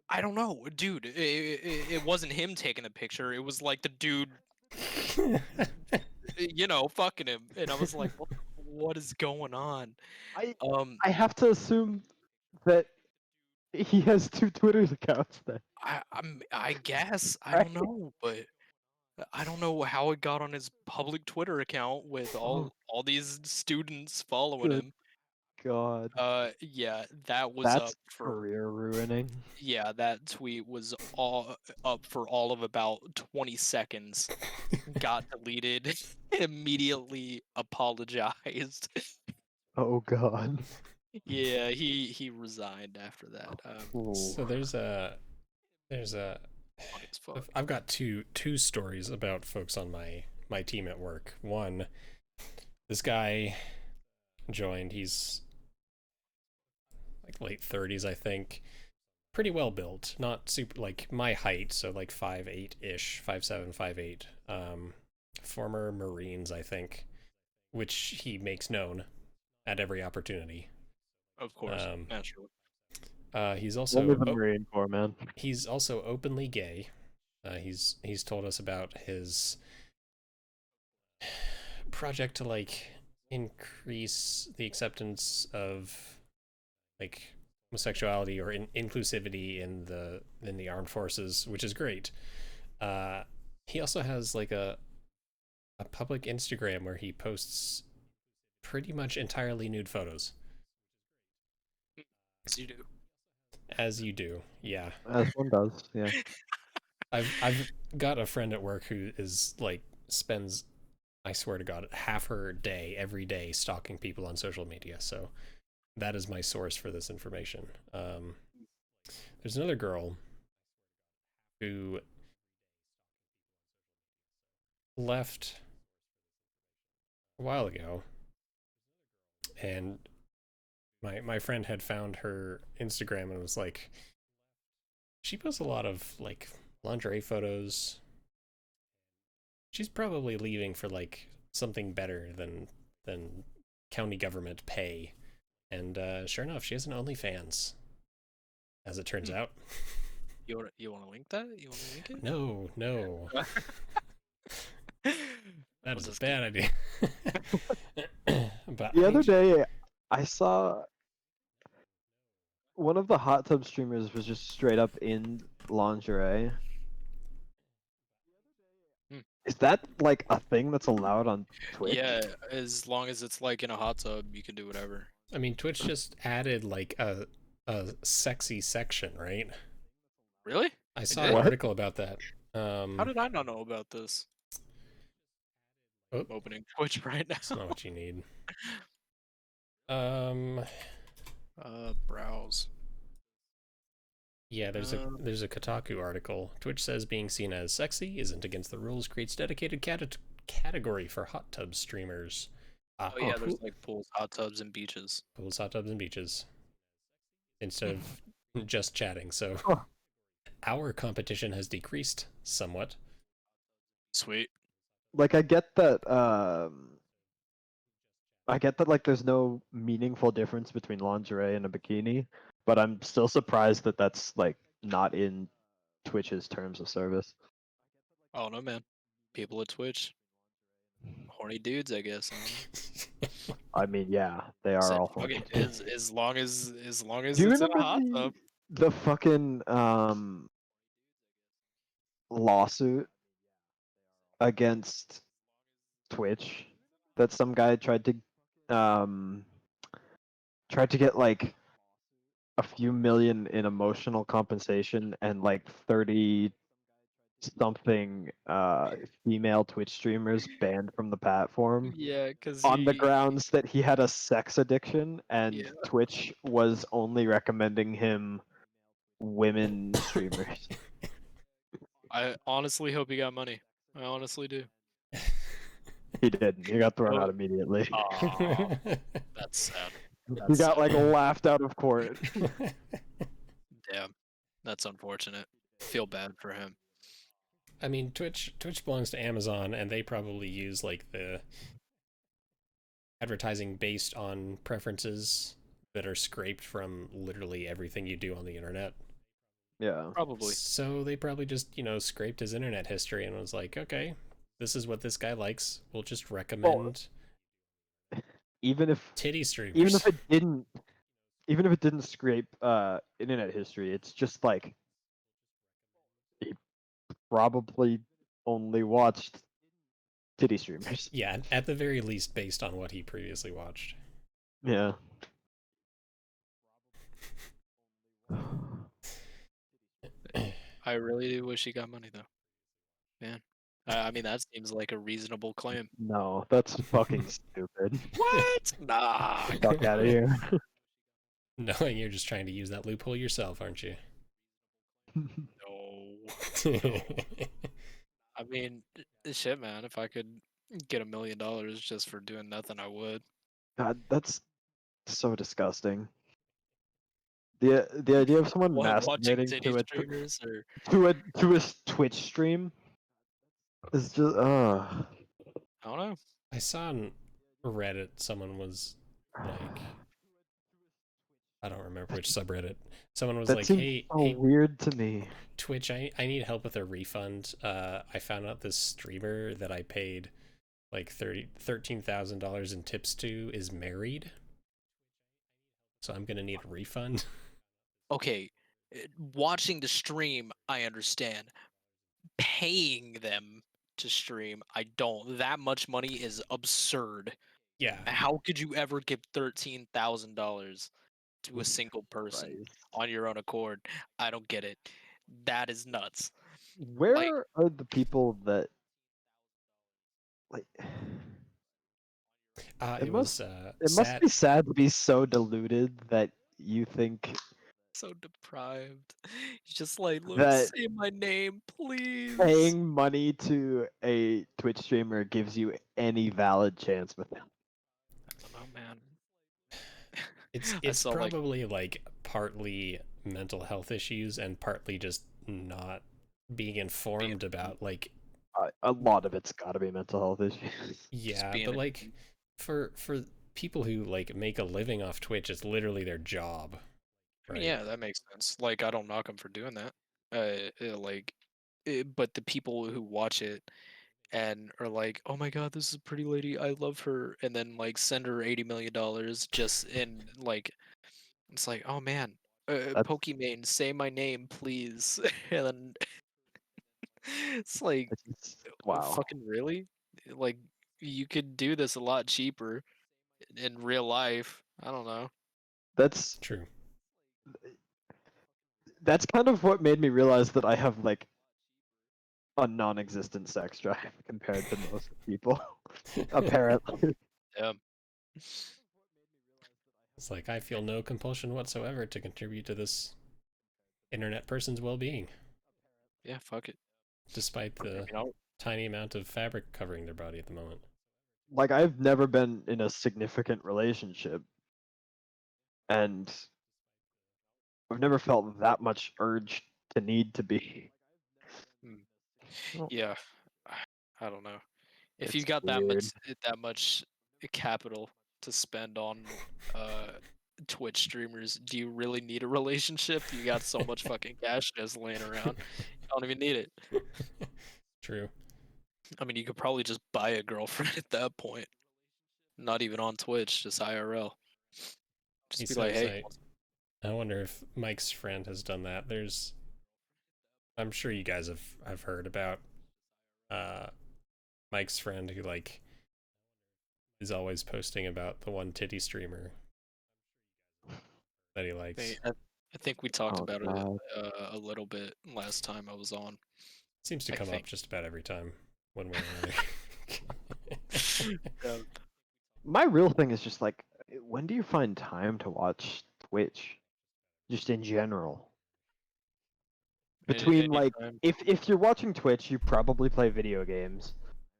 Speaker 2: I don't know, dude. It wasn't him taking the picture. It was like the dude, fucking him. And I was like, what is going on?
Speaker 3: I have to assume that he has two Twitter accounts then.
Speaker 2: I guess I
Speaker 3: Right?
Speaker 2: don't know, but I don't know how it got on his public Twitter account with all these students following
Speaker 3: Good
Speaker 2: him.
Speaker 3: God.
Speaker 2: Yeah, that was
Speaker 3: That's
Speaker 2: up for
Speaker 3: career ruining.
Speaker 2: yeah, that tweet was all up for all of about 20 seconds. Got deleted, immediately apologized.
Speaker 3: Oh God.
Speaker 2: Yeah, he resigned after that.
Speaker 1: So there's a
Speaker 2: Funny as fuck.
Speaker 1: I've got two stories about folks on my team at work. One, this guy joined. He's like late 30s, I think. Pretty well built, not super like my height, so like 5'8" ish, 5'7", 5'8". Former Marines, I think. which he makes known at every opportunity.
Speaker 2: Of course,
Speaker 1: Um,
Speaker 2: naturally.
Speaker 1: He's
Speaker 3: Only
Speaker 1: also
Speaker 3: the Marine Corps, man.
Speaker 1: he's also openly gay. He's told us about his project to like increase the acceptance of like homosexuality or inclusivity in the armed forces, which is great. He also has like a public Instagram where he posts pretty much entirely nude photos.
Speaker 2: As you do.
Speaker 1: As you do, yeah.
Speaker 3: As one does, yeah.
Speaker 1: I've got a friend at work who is like spends, I swear to God, half her day every day stalking people on social media. So that is my source for this information. There's another girl who left a while ago, and my friend had found her Instagram and was like, she posts a lot of like lingerie photos. She's probably leaving for like something better than county government pay. And sure enough, she has an OnlyFans, as it turns out.
Speaker 2: You want to link that? You want to link it?
Speaker 1: No. That is a
Speaker 2: just
Speaker 1: bad idea. But
Speaker 3: The other day, I saw one of the hot tub streamers was just straight up in lingerie.
Speaker 2: Hmm.
Speaker 3: Is that like a thing that's allowed on Twitch?
Speaker 2: Yeah, as long as it's like in a hot tub, you can do whatever.
Speaker 1: I mean, Twitch just added like a sexy section, right?
Speaker 2: Really?
Speaker 1: I saw
Speaker 2: did?
Speaker 1: an
Speaker 3: What?
Speaker 1: article about that.
Speaker 2: How did I not know about this?
Speaker 1: Oh,
Speaker 2: I'm opening Twitch right
Speaker 1: that's not
Speaker 2: now.
Speaker 1: what you need.
Speaker 2: Browse.
Speaker 1: Yeah, there's a Kotaku article. Twitch says being seen as sexy isn't against the rules, creates dedicated category for hot tub streamers.
Speaker 2: Oh yeah, there's like pools, hot tubs, and beaches.
Speaker 1: Pools, hot tubs, and beaches. Instead of just chatting. So
Speaker 3: Oh.
Speaker 1: our competition has decreased somewhat.
Speaker 2: Sweet.
Speaker 3: Like I get that like there's no meaningful difference between lingerie and a bikini, but I'm still surprised that that's like not in Twitch's terms of service.
Speaker 2: Oh no, man. People at Twitch, horny dudes, I guess.
Speaker 3: I mean, yeah, they are
Speaker 2: Said,
Speaker 3: all
Speaker 2: fuck
Speaker 3: horny.
Speaker 2: it, as long as
Speaker 3: Do you
Speaker 2: it's in a
Speaker 3: remember
Speaker 2: hot tub.
Speaker 3: the fucking lawsuit against Twitch that some guy tried to get like a few million in emotional compensation and like 30 something female Twitch streamers banned from the platform
Speaker 2: Yeah, because
Speaker 3: on the grounds that he had a sex addiction and
Speaker 2: Yeah.
Speaker 3: Twitch was only recommending him women streamers.
Speaker 2: I honestly hope he got money. I honestly do.
Speaker 3: He didn't. He got thrown
Speaker 2: Oh.
Speaker 3: out immediately.
Speaker 2: Aw, that's sad.
Speaker 3: He
Speaker 2: That's
Speaker 3: got
Speaker 2: sad.
Speaker 3: like laughed out of court.
Speaker 2: Damn, that's unfortunate. Feel bad for him.
Speaker 1: I mean, Twitch belongs to Amazon, and they probably use like the advertising based on preferences that are scraped from literally everything you do on the internet.
Speaker 3: Yeah.
Speaker 2: Probably.
Speaker 1: So they probably just, scraped his internet history and was like, okay, this is what this guy likes. We'll just recommend
Speaker 3: Even if
Speaker 1: titty streamers.
Speaker 3: even if it didn't scrape internet history, it's just like he probably only watched titty streamers.
Speaker 1: Yeah, at the very least based on what he previously watched.
Speaker 3: Yeah.
Speaker 2: I really do wish he got money though. Man. I mean, that seems like a reasonable claim.
Speaker 3: No, that's fucking stupid.
Speaker 2: What? Nah.
Speaker 3: Fuck out of here.
Speaker 1: Knowing you're just trying to use that loophole yourself, aren't you?
Speaker 2: No. I mean, shit, man. If I could get $1 million just for doing nothing, I would.
Speaker 3: God, that's so disgusting. The idea of someone
Speaker 2: Watching
Speaker 3: masturbating
Speaker 2: titty
Speaker 3: to a
Speaker 2: streamers or
Speaker 3: to a Twitch stream is just
Speaker 2: I don't know.
Speaker 1: I saw Reddit, someone was like, I don't remember which subreddit. Someone was
Speaker 3: That
Speaker 1: like,
Speaker 3: seems
Speaker 1: "Hey,
Speaker 3: so weird to me.
Speaker 1: Twitch, I need help with a refund. I found out this streamer that I paid like $13,000 in tips to is married, so I'm gonna need a refund."
Speaker 2: Okay, watching the stream, I understand. Paying them to stream, I don't. That much money is absurd.
Speaker 1: Yeah,
Speaker 2: How could you ever give $13,000 to a single person
Speaker 3: Christ.
Speaker 2: on your own accord? I don't get it. That is nuts.
Speaker 3: Where are the people that like?
Speaker 1: it was
Speaker 3: It must
Speaker 1: sad.
Speaker 3: be sad to be so deluded that you think
Speaker 2: So deprived. He's just like, look,
Speaker 3: that
Speaker 2: say my name, please.
Speaker 3: paying money to a Twitch streamer gives you any valid chance with them.
Speaker 2: I don't know, man.
Speaker 1: It's
Speaker 2: I
Speaker 1: it's
Speaker 2: saw like
Speaker 1: probably like partly mental health issues and partly just not being informed about like,
Speaker 3: A lot of it's got to be mental health issues.
Speaker 1: yeah,
Speaker 2: being
Speaker 1: but
Speaker 2: a
Speaker 1: like for people who like make a living off Twitch, it's literally their job,
Speaker 2: I mean,
Speaker 1: right?
Speaker 2: yeah, that makes sense. Like, I don't knock him for doing that. But the people who watch it and are like, "Oh my God, this is a pretty lady. I love her," and then like send her $80 million just in like, it's like, oh man,
Speaker 3: That's
Speaker 2: Pokimane, say my name, please, and then it's like,
Speaker 3: it's just, wow.
Speaker 2: fucking really? Like, you could do this a lot cheaper in real life. I don't know.
Speaker 3: That's
Speaker 1: True.
Speaker 3: that's kind of what made me realize that I have like a non-existent sex drive compared to most people. Apparently.
Speaker 2: Yeah.
Speaker 1: It's like I feel no compulsion whatsoever to contribute to this internet person's well-being,
Speaker 2: Yeah, fuck it.
Speaker 1: despite
Speaker 2: I
Speaker 1: the
Speaker 2: mean, I'll,
Speaker 1: tiny amount of fabric covering their body at the moment.
Speaker 3: Like I've never been in a significant relationship, and I've never felt that much urge to need to be.
Speaker 2: mm,
Speaker 3: Well,
Speaker 2: yeah, I don't know. If you
Speaker 3: it's
Speaker 2: got
Speaker 3: weird.
Speaker 2: that much capital to spend on uh Twitch streamers, do you really need a relationship? You got so much fucking cash just laying around. You don't even need it.
Speaker 1: True.
Speaker 2: I mean, you could probably just buy a girlfriend at that point. Not even on Twitch, just IRL.
Speaker 1: He
Speaker 2: Just be like,
Speaker 1: says,
Speaker 2: hey,
Speaker 1: I wonder if Mike's friend has done that. I'm sure you guys have heard about uh Mike's friend who like is always posting about the one titty streamer that he likes.
Speaker 2: I think we talked
Speaker 3: Oh
Speaker 2: about it
Speaker 3: god.
Speaker 2: a little bit last time I was on.
Speaker 1: Seems to
Speaker 2: I
Speaker 1: come up
Speaker 2: think.
Speaker 1: just about every time, one way or another.
Speaker 2: Yeah.
Speaker 3: My real thing is just like, when do you find time to watch Twitch? Just in general. Between like,
Speaker 2: Anytime.
Speaker 3: if you're watching Twitch, you probably play video games,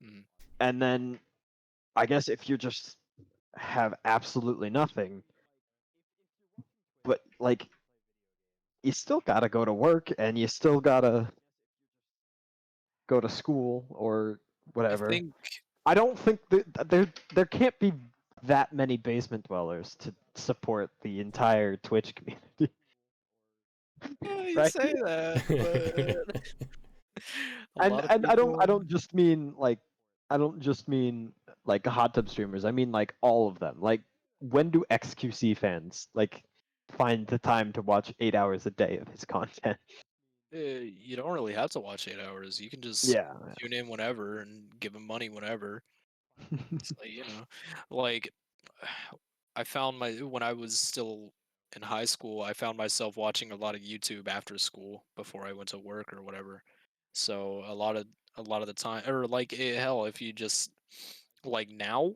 Speaker 2: Mm.
Speaker 3: and then I guess if you just have absolutely nothing, but like, you still gotta go to work and you still gotta go to school or
Speaker 2: I
Speaker 3: whatever.
Speaker 2: think
Speaker 3: I don't think that there can't be that many basement dwellers to support the entire Twitch community,
Speaker 2: you
Speaker 3: right?
Speaker 2: say that, but a
Speaker 3: And
Speaker 2: lot of
Speaker 3: and I don't I
Speaker 2: people.
Speaker 3: don't just mean like I don't just mean like hot tub streamers. I mean like all of them. Like when do XQC fans like find the time to watch 8 hours a day of his content?
Speaker 2: You don't really have to watch 8 hours. You can just
Speaker 3: Yeah.
Speaker 2: tune in whenever and give them money whenever. It's like, like I found when I was still in high school, I found myself watching a lot of YouTube after school before I went to work or whatever. So a lot of the time, or like hell, if you just like now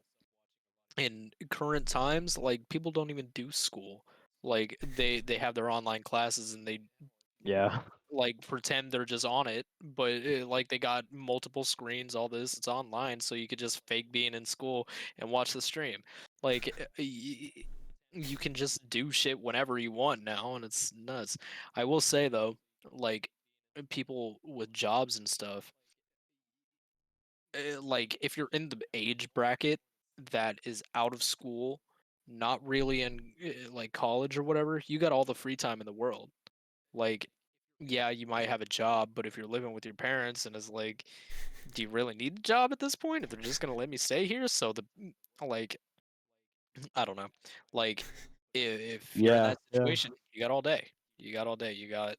Speaker 2: in current times, like people don't even do school. Like they have their online classes and they
Speaker 3: Yeah.
Speaker 2: like pretend they're just on it, but like they got multiple screens, all this, it's online, so you could just fake being in school and watch the stream. Like you can just do shit whenever you want now, and it's nuts. I will say though, like people with jobs and stuff, like if you're in the age bracket that is out of school, not really in like college or whatever, you got all the free time in the world. Like, yeah, you might have a job, but if you're living with your parents and it's like, do you really need the job at this point? If they're just gonna let me stay here, so like, I don't know, like, if you're in
Speaker 3: Yeah,
Speaker 2: that situation, you got all day. You got all day. You got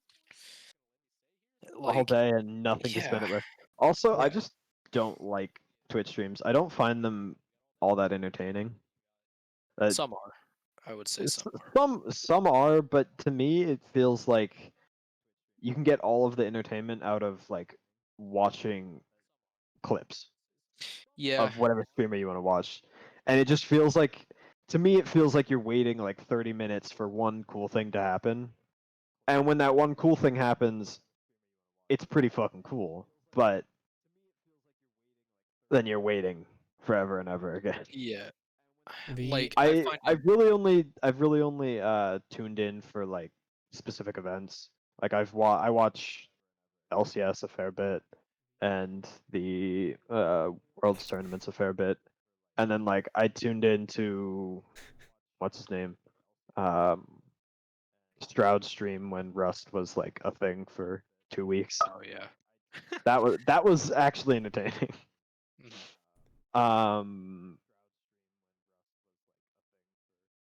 Speaker 3: all
Speaker 2: like,
Speaker 3: day and nothing to spend
Speaker 2: yeah,
Speaker 3: it with. Also, I
Speaker 2: yeah.
Speaker 3: just don't like Twitch streams. I don't find them all that entertaining.
Speaker 2: Some are, I would say some are.
Speaker 3: Some are, but to me it feels like you can get all of the entertainment out of like watching clips
Speaker 2: Yeah,
Speaker 3: of whatever streamer you want to watch. And it just feels like, to me it feels like you're waiting like 30 minutes for one cool thing to happen. And when that one cool thing happens, it's pretty fucking cool. But then you're waiting forever and ever again.
Speaker 2: yeah.
Speaker 1: The
Speaker 2: Like, I find it.
Speaker 3: I've really only tuned in for like specific events. Like I watch LCS a fair bit and the Worlds tournaments a fair bit. And then like I tuned into what's his name? Um Stroud stream when Rust was like a thing for 2 weeks.
Speaker 2: Oh yeah.
Speaker 3: That was actually entertaining.
Speaker 2: Mhm.
Speaker 3: Um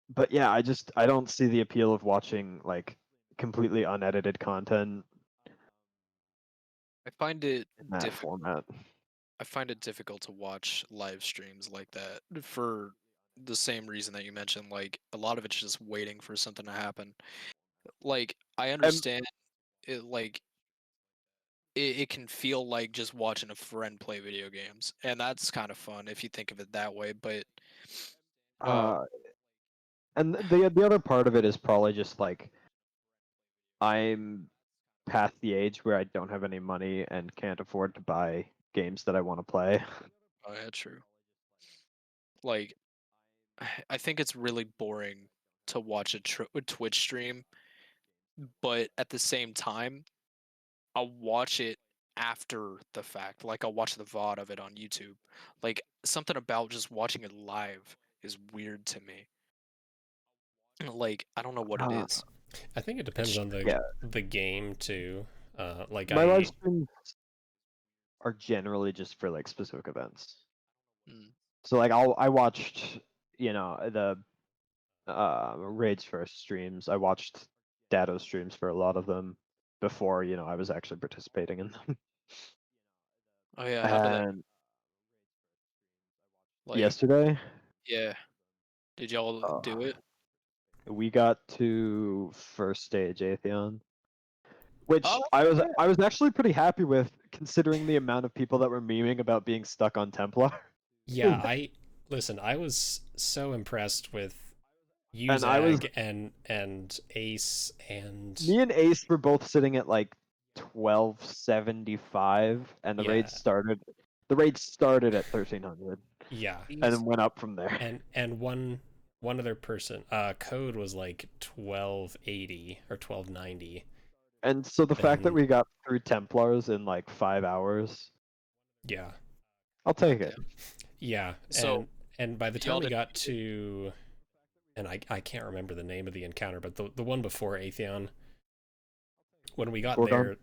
Speaker 3: but yeah, I don't see the appeal of watching like completely unedited content
Speaker 2: I find it
Speaker 3: in that
Speaker 2: difficult.
Speaker 3: format.
Speaker 2: I find it difficult to watch live streams like that for the same reason that you mentioned. Like, a lot of it's just waiting for something to happen. Like, I
Speaker 3: And
Speaker 2: understand it. Like, it can feel like just watching a friend play video games, and that's kind of fun if you think of it that way. But uh,
Speaker 3: uh and the other part of it is probably just like I'm past the age where I don't have any money and can't afford to buy games that I want to play.
Speaker 2: oh yeah, true. Like, I think it's really boring to watch a Twitch stream, but at the same time, I'll watch it after the fact. Like, I'll watch the VOD of it on YouTube. Like, something about just watching it live is weird to me. Like, I don't know what it
Speaker 3: Uh,
Speaker 2: is.
Speaker 1: I think it
Speaker 2: It's
Speaker 1: depends on
Speaker 3: yeah,
Speaker 1: the game too. Like
Speaker 3: my live
Speaker 1: I
Speaker 3: streams are generally just for like specific events.
Speaker 2: mm,
Speaker 3: So like I watched, the Raids first streams. I watched Dado streams for a lot of them before, I was actually participating in them.
Speaker 2: oh yeah, how did that
Speaker 3: And
Speaker 2: like
Speaker 3: yesterday,
Speaker 2: yeah. Did y'all
Speaker 3: uh,
Speaker 2: do it?
Speaker 3: we got to first stage Atheon, which
Speaker 2: Oh yeah.
Speaker 3: I was actually pretty happy with considering the amount of people that were memeing about being stuck on Templar.
Speaker 1: yeah, I listen, I was so impressed with
Speaker 3: And I was
Speaker 1: Uzag and Ace and
Speaker 3: Me and Ace were both sitting at like 1275 and
Speaker 1: yeah,
Speaker 3: the raid started at 1300
Speaker 1: yeah.
Speaker 3: and
Speaker 2: He's
Speaker 3: then went up from there.
Speaker 1: And one other person, code was like 1280 or 1290.
Speaker 3: And so the fact that
Speaker 1: Then
Speaker 3: we got through Templars in like 5 hours,
Speaker 1: yeah.
Speaker 3: I'll take it.
Speaker 2: goddamn.
Speaker 1: Yeah,
Speaker 2: So
Speaker 1: and by the time
Speaker 2: y'all
Speaker 1: we
Speaker 2: didn't
Speaker 1: got
Speaker 2: beat it?
Speaker 1: to, and I can't remember the name of the encounter, but the one before Atheon, when we got
Speaker 3: Gorgon?
Speaker 1: there,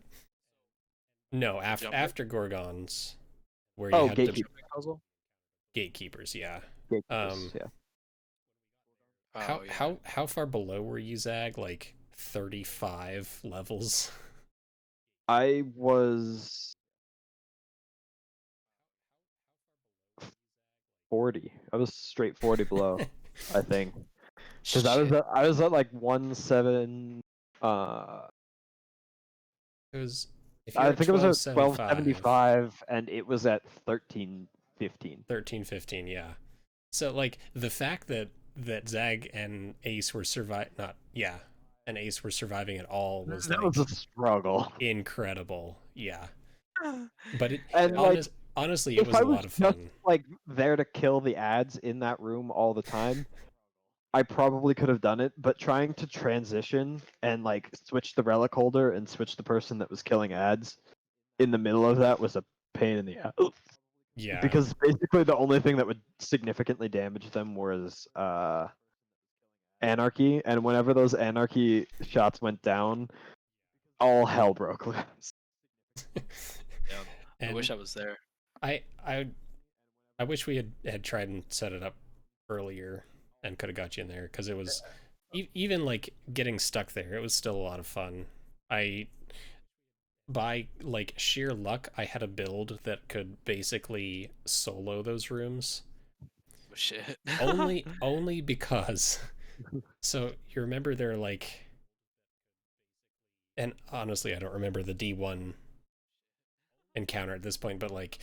Speaker 1: no,
Speaker 2: The jumping
Speaker 1: after Gorgons, where you
Speaker 3: Oh,
Speaker 1: had to
Speaker 3: Gatekeeper.
Speaker 2: jumping puzzle?
Speaker 1: gatekeepers, yeah.
Speaker 3: Gatekeepers, yeah.
Speaker 2: Oh yeah.
Speaker 1: How far below were you, Zag? Like 35 levels?
Speaker 3: I was 40. I was straight 40 below, I think. Because
Speaker 2: Shit.
Speaker 3: I was at like 17
Speaker 1: It was if you're
Speaker 3: I
Speaker 1: at
Speaker 3: think it was at
Speaker 1: 1275,
Speaker 3: 1275 and it was at 1315.
Speaker 1: 1315, yeah. So like the fact that Zag and Ace were and Ace were surviving at all was
Speaker 3: That was
Speaker 1: like
Speaker 3: a struggle.
Speaker 1: incredible. Yeah. But
Speaker 3: And like
Speaker 1: honestly it
Speaker 3: if
Speaker 1: was
Speaker 3: I
Speaker 1: a
Speaker 3: was
Speaker 1: lot of
Speaker 3: just
Speaker 1: fun.
Speaker 3: like there to kill the ads in that room all the time, I probably could have done it, but trying to transition and like switch the relic holder and switch the person that was killing ads in the middle of that was a pain in the ass.
Speaker 1: Yeah.
Speaker 3: Because basically the only thing that would significantly damage them was anarchy, and whenever those anarchy shots went down, all hell broke loose.
Speaker 2: Yeah, I wish I was there.
Speaker 1: I wish we had tried and set it up earlier and could have got you in there, because it was even like getting stuck there. It was still a lot of fun. By like sheer luck, I had a build that could basically solo those rooms.
Speaker 2: Oh, shit.
Speaker 1: only because. So you remember they're like, and honestly, I don't remember the D1 encounter at this point, but like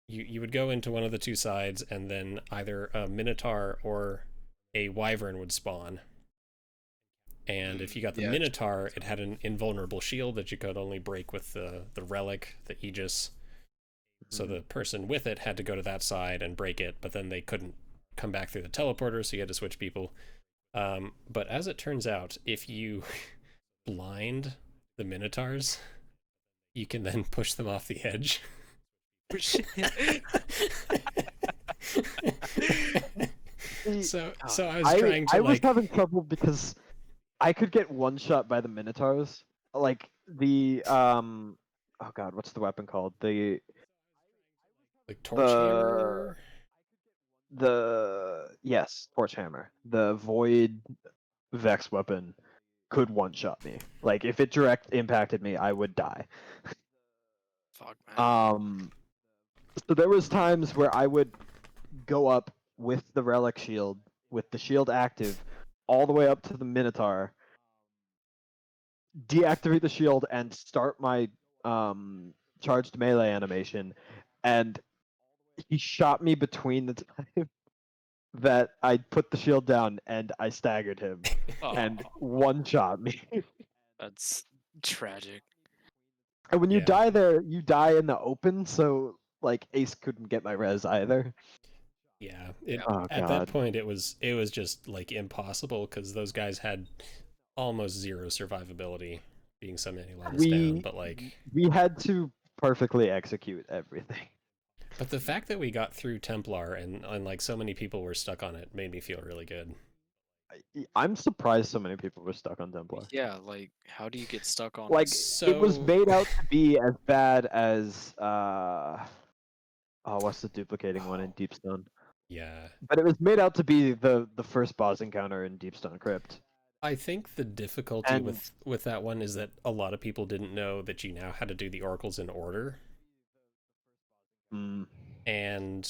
Speaker 1: you would go into one of the two sides, and then either a Minotaur or a Wyvern would spawn. And if you got the Minotaur, it had an invulnerable shield that you could only break with the relic, the Aegis. So the person with it had to go to that side and break it, but then they couldn't come back through the teleporter, so you had to switch people. But as it turns out, if you blind the Minotaurs, you can then push them off the edge. So I was trying to
Speaker 3: I was having trouble because I could get one shot by the Minotaurs. Like the oh god, what's the weapon called? The
Speaker 1: like torch hammer.
Speaker 3: Yes, torch hammer. The void vex weapon could one shot me. Like if it direct impacted me, I would die.
Speaker 2: Fuck, man.
Speaker 3: So there was times where I would go up with the relic shield, with the shield active, all the way up to the Minotaur, deactivate the shield, and start my charged melee animation, and he shot me between the time that I put the shield down and I staggered him, and one shot me.
Speaker 2: That's tragic.
Speaker 3: And when you die there, you die in the open, so like Ace couldn't get my res either.
Speaker 1: Yeah, at that point it was just like impossible, because those guys had almost zero survivability, being so many levels down. But like
Speaker 3: we had to perfectly execute everything.
Speaker 1: But the fact that we got through Templar and like so many people were stuck on it made me feel really good.
Speaker 3: I'm surprised so many people were stuck on Templar.
Speaker 2: Yeah, like how do you get stuck on
Speaker 3: like it was made out to be as bad as what's the duplicating one in Deepstone?
Speaker 1: Yeah.
Speaker 3: But it was made out to be the first boss encounter in Deepstone Crypt.
Speaker 1: I think the difficulty with that one is that a lot of people didn't know that you now had to do the oracles in order. And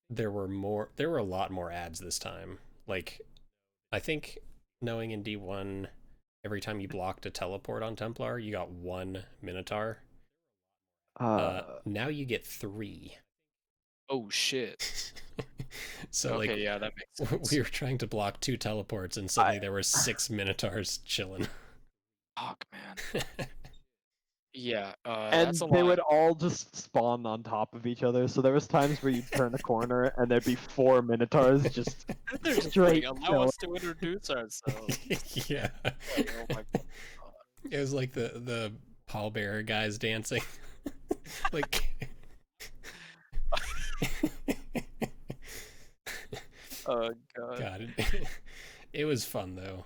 Speaker 1: there were a lot more ads this time. Like, I think knowing in D1, every time you blocked a teleport on Templar, you got one Minotaur. Now you get 3.
Speaker 2: Oh shit.
Speaker 1: So
Speaker 2: okay,
Speaker 1: like,
Speaker 2: yeah, that makes sense.
Speaker 1: We were trying to block 2 teleports, and suddenly there were 6 Minotaurs chilling.
Speaker 2: Fuck, man. Yeah,
Speaker 3: and
Speaker 2: that's a
Speaker 3: they
Speaker 2: lot.
Speaker 3: would all just spawn on top of each other. So there was times where you'd turn a corner and there'd be 4 Minotaurs just straight.
Speaker 2: Allow us to introduce ourselves.
Speaker 1: Yeah.
Speaker 2: Like, oh my God.
Speaker 1: It was like the pallbearer guys dancing. Like.
Speaker 2: Oh god.
Speaker 1: God, it was fun though.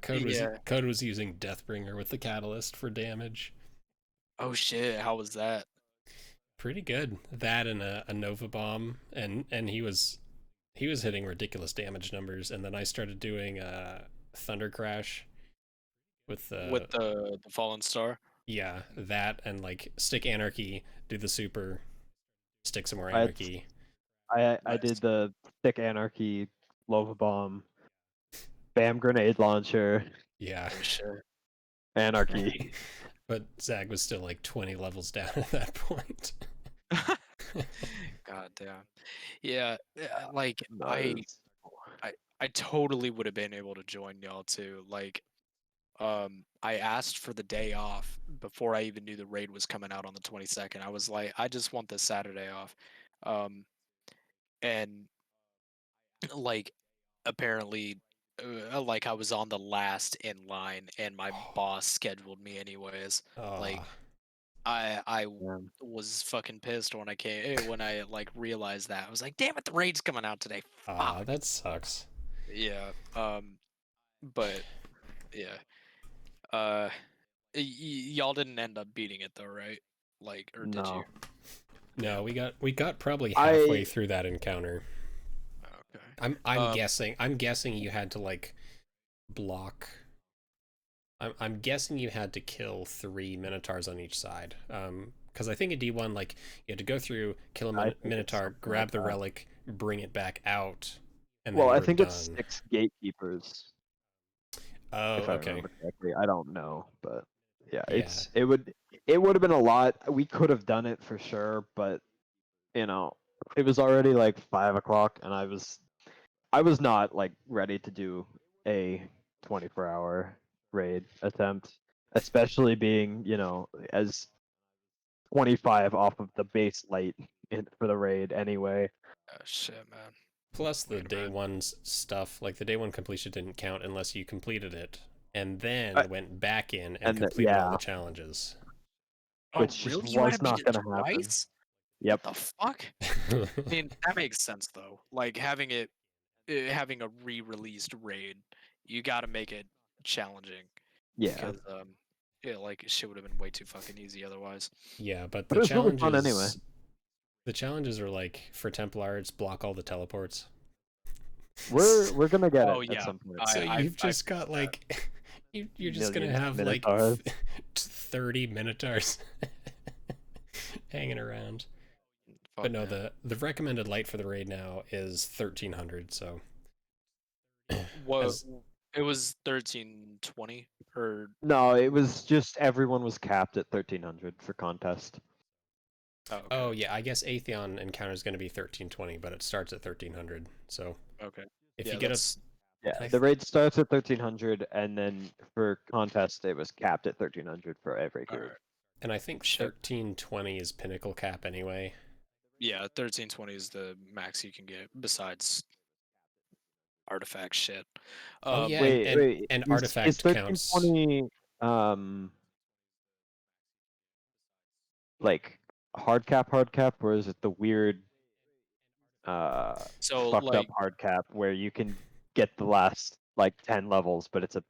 Speaker 1: Code was using Deathbringer with the catalyst for damage.
Speaker 2: Oh shit! How was that?
Speaker 1: Pretty good. That and a Nova Bomb, and he was hitting ridiculous damage numbers. And then I started doing Thunder Crash with
Speaker 2: the Fallen Star.
Speaker 1: Yeah, that, and like stick Anarchy, do the super, stick some more Anarchy.
Speaker 3: I did the stick Anarchy, Lova Bomb, Bam Grenade Launcher.
Speaker 1: Yeah.
Speaker 2: For sure.
Speaker 3: Anarchy.
Speaker 1: But Zag was still like 20 levels down at that point.
Speaker 2: God damn. Yeah, like I totally would have been able to join y'all too. Like, I asked for the day off before I even knew the raid was coming out on the 22nd. I was like, I just want this Saturday off. And like apparently like I was on the last in line and my boss scheduled me anyways. Like I
Speaker 3: Yeah.
Speaker 2: was fucking pissed when I like realized that. I was like, damn it, the raid's coming out today. Fuck.
Speaker 1: That sucks.
Speaker 2: Yeah. But yeah. Y'all didn't end up beating it though, right? Like, or did you?
Speaker 1: No,
Speaker 2: Yeah.
Speaker 1: we got probably halfway
Speaker 3: I
Speaker 1: through that encounter.
Speaker 2: Okay.
Speaker 1: I'm guessing you had to like block. I'm guessing you had to kill 3 minotaurs on each side. Because I think in D1 like you had to go through, kill a
Speaker 3: I think it's
Speaker 1: minotaur,
Speaker 3: something
Speaker 1: grab
Speaker 3: like
Speaker 1: the
Speaker 3: that.
Speaker 1: relic, bring it back out, and then
Speaker 3: Well,
Speaker 1: you
Speaker 3: I
Speaker 1: were
Speaker 3: think it's
Speaker 1: done.
Speaker 3: 6 gatekeepers,
Speaker 1: Oh,
Speaker 3: if I
Speaker 1: okay.
Speaker 3: remember correctly. I don't know, but yeah,
Speaker 1: Yeah.
Speaker 3: it would have been a lot. We could have done it for sure, but you know, it was already like 5 o'clock, and I was not like ready to do a 24-hour raid attempt, especially being as 25 off of the base light for the raid anyway.
Speaker 2: Shit, man.
Speaker 1: Plus the
Speaker 2: Wait a
Speaker 1: day
Speaker 2: minute.
Speaker 1: one stuff, like the day one completion didn't count unless you completed it, and
Speaker 3: I,
Speaker 1: then went back in and
Speaker 3: and
Speaker 1: completed all
Speaker 3: yeah,
Speaker 1: the challenges.
Speaker 2: Oh,
Speaker 3: which just
Speaker 2: really? You had
Speaker 3: was
Speaker 2: to beat
Speaker 3: not
Speaker 2: it
Speaker 3: gonna happen.
Speaker 2: twice?
Speaker 3: Yep.
Speaker 2: What the fuck? I mean, that makes sense though. Like having a re-released raid, you got to make it challenging
Speaker 3: Yeah.
Speaker 2: because yeah, like shit would have been way too fucking easy otherwise.
Speaker 1: Yeah, but
Speaker 3: But it was really fun anyway.
Speaker 1: the challenges are like for Templars, block all the teleports.
Speaker 3: We're gonna get
Speaker 2: Oh
Speaker 3: it at
Speaker 2: yeah,
Speaker 3: some point.
Speaker 1: So you've
Speaker 2: I
Speaker 1: just got like you're just gonna
Speaker 3: Millions of
Speaker 1: have like
Speaker 3: Minotaurs.
Speaker 1: 30 minotaurs hanging around.
Speaker 2: fuck
Speaker 1: But no,
Speaker 2: man.
Speaker 1: the recommended light for the raid now is 1300. So
Speaker 2: What
Speaker 1: as
Speaker 2: it was 1320 or
Speaker 3: No, it was just everyone was capped at 1300 for contest.
Speaker 2: okay.
Speaker 1: oh yeah, I guess Atheon encounter is going to be 1320, but it starts at 1300. So
Speaker 2: Okay.
Speaker 1: if
Speaker 2: Yeah,
Speaker 1: you get up,
Speaker 2: that's
Speaker 3: Yeah,
Speaker 1: I
Speaker 3: the
Speaker 1: th-
Speaker 3: raid starts at 1300, and then for contest it was capped at 1300 for every
Speaker 2: all
Speaker 3: group.
Speaker 2: right.
Speaker 1: and I think
Speaker 2: Shit.
Speaker 1: 1320 is pinnacle cap anyway.
Speaker 2: Yeah, 1320 is the max you can get besides artifact shit.
Speaker 1: Oh yeah,
Speaker 3: Wait,
Speaker 1: and
Speaker 3: is
Speaker 1: artifact counts.
Speaker 3: 1320 like hard cap, or is it the weird
Speaker 2: So
Speaker 3: fucked up
Speaker 2: like,
Speaker 3: hard cap where you can get the last like 10 levels, but it's a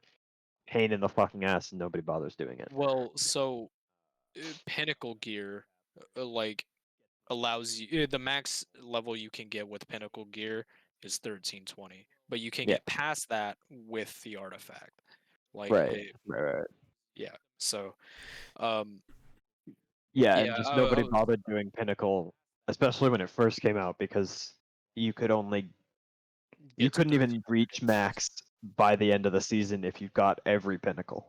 Speaker 3: pain in the fucking ass and nobody bothers doing it?
Speaker 2: well, so pinnacle gear like allows you the max level you can get with pinnacle gear is 1320, but you can
Speaker 3: Yeah,
Speaker 2: get past that with the artifact. Like
Speaker 3: right, right.
Speaker 2: yeah. So um
Speaker 3: Yeah, and
Speaker 2: yeah,
Speaker 3: just nobody bothered doing Pinnacle, especially when it first came out, because you could only you
Speaker 2: get to
Speaker 3: couldn't even
Speaker 2: 1300.
Speaker 3: reach max by the end of the season if you got every Pinnacle.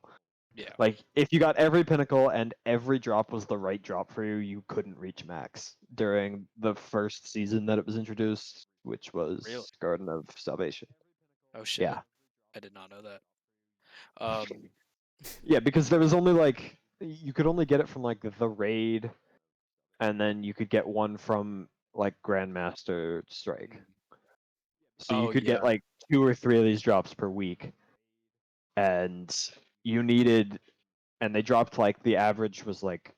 Speaker 2: Yeah.
Speaker 3: Like if you got every Pinnacle and every drop was the right drop for you, you couldn't reach max during the first season that it was introduced, which
Speaker 2: Really?
Speaker 3: was Garden of Salvation.
Speaker 2: Oh shit.
Speaker 3: Yeah.
Speaker 2: I did not know that. Um
Speaker 3: Yeah, because there was only like you could only get it from like the raid, and then you could get one from like Grandmaster Strike. So you
Speaker 2: oh
Speaker 3: could get
Speaker 2: yeah.
Speaker 3: like 2 or 3 of these drops per week, and you needed, and they dropped like the average was like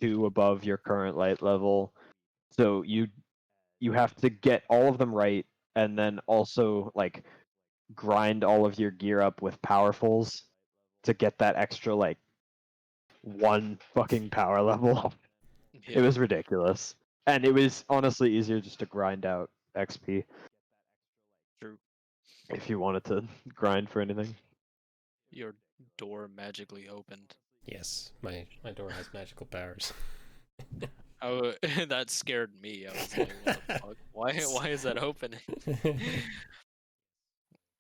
Speaker 3: 2 above your current light level. So you have to get all of them right, and then also like grind all of your gear up with powerfuls to get that extra like 1 fucking power level. It
Speaker 2: Yeah.
Speaker 3: was ridiculous. And it was honestly easier just to grind out XP
Speaker 2: True.
Speaker 3: if you wanted to grind for anything.
Speaker 2: Your door magically opened.
Speaker 1: Yes, my door has magical powers.
Speaker 2: Oh, that scared me. I was like, what the fuck? Why is that opening?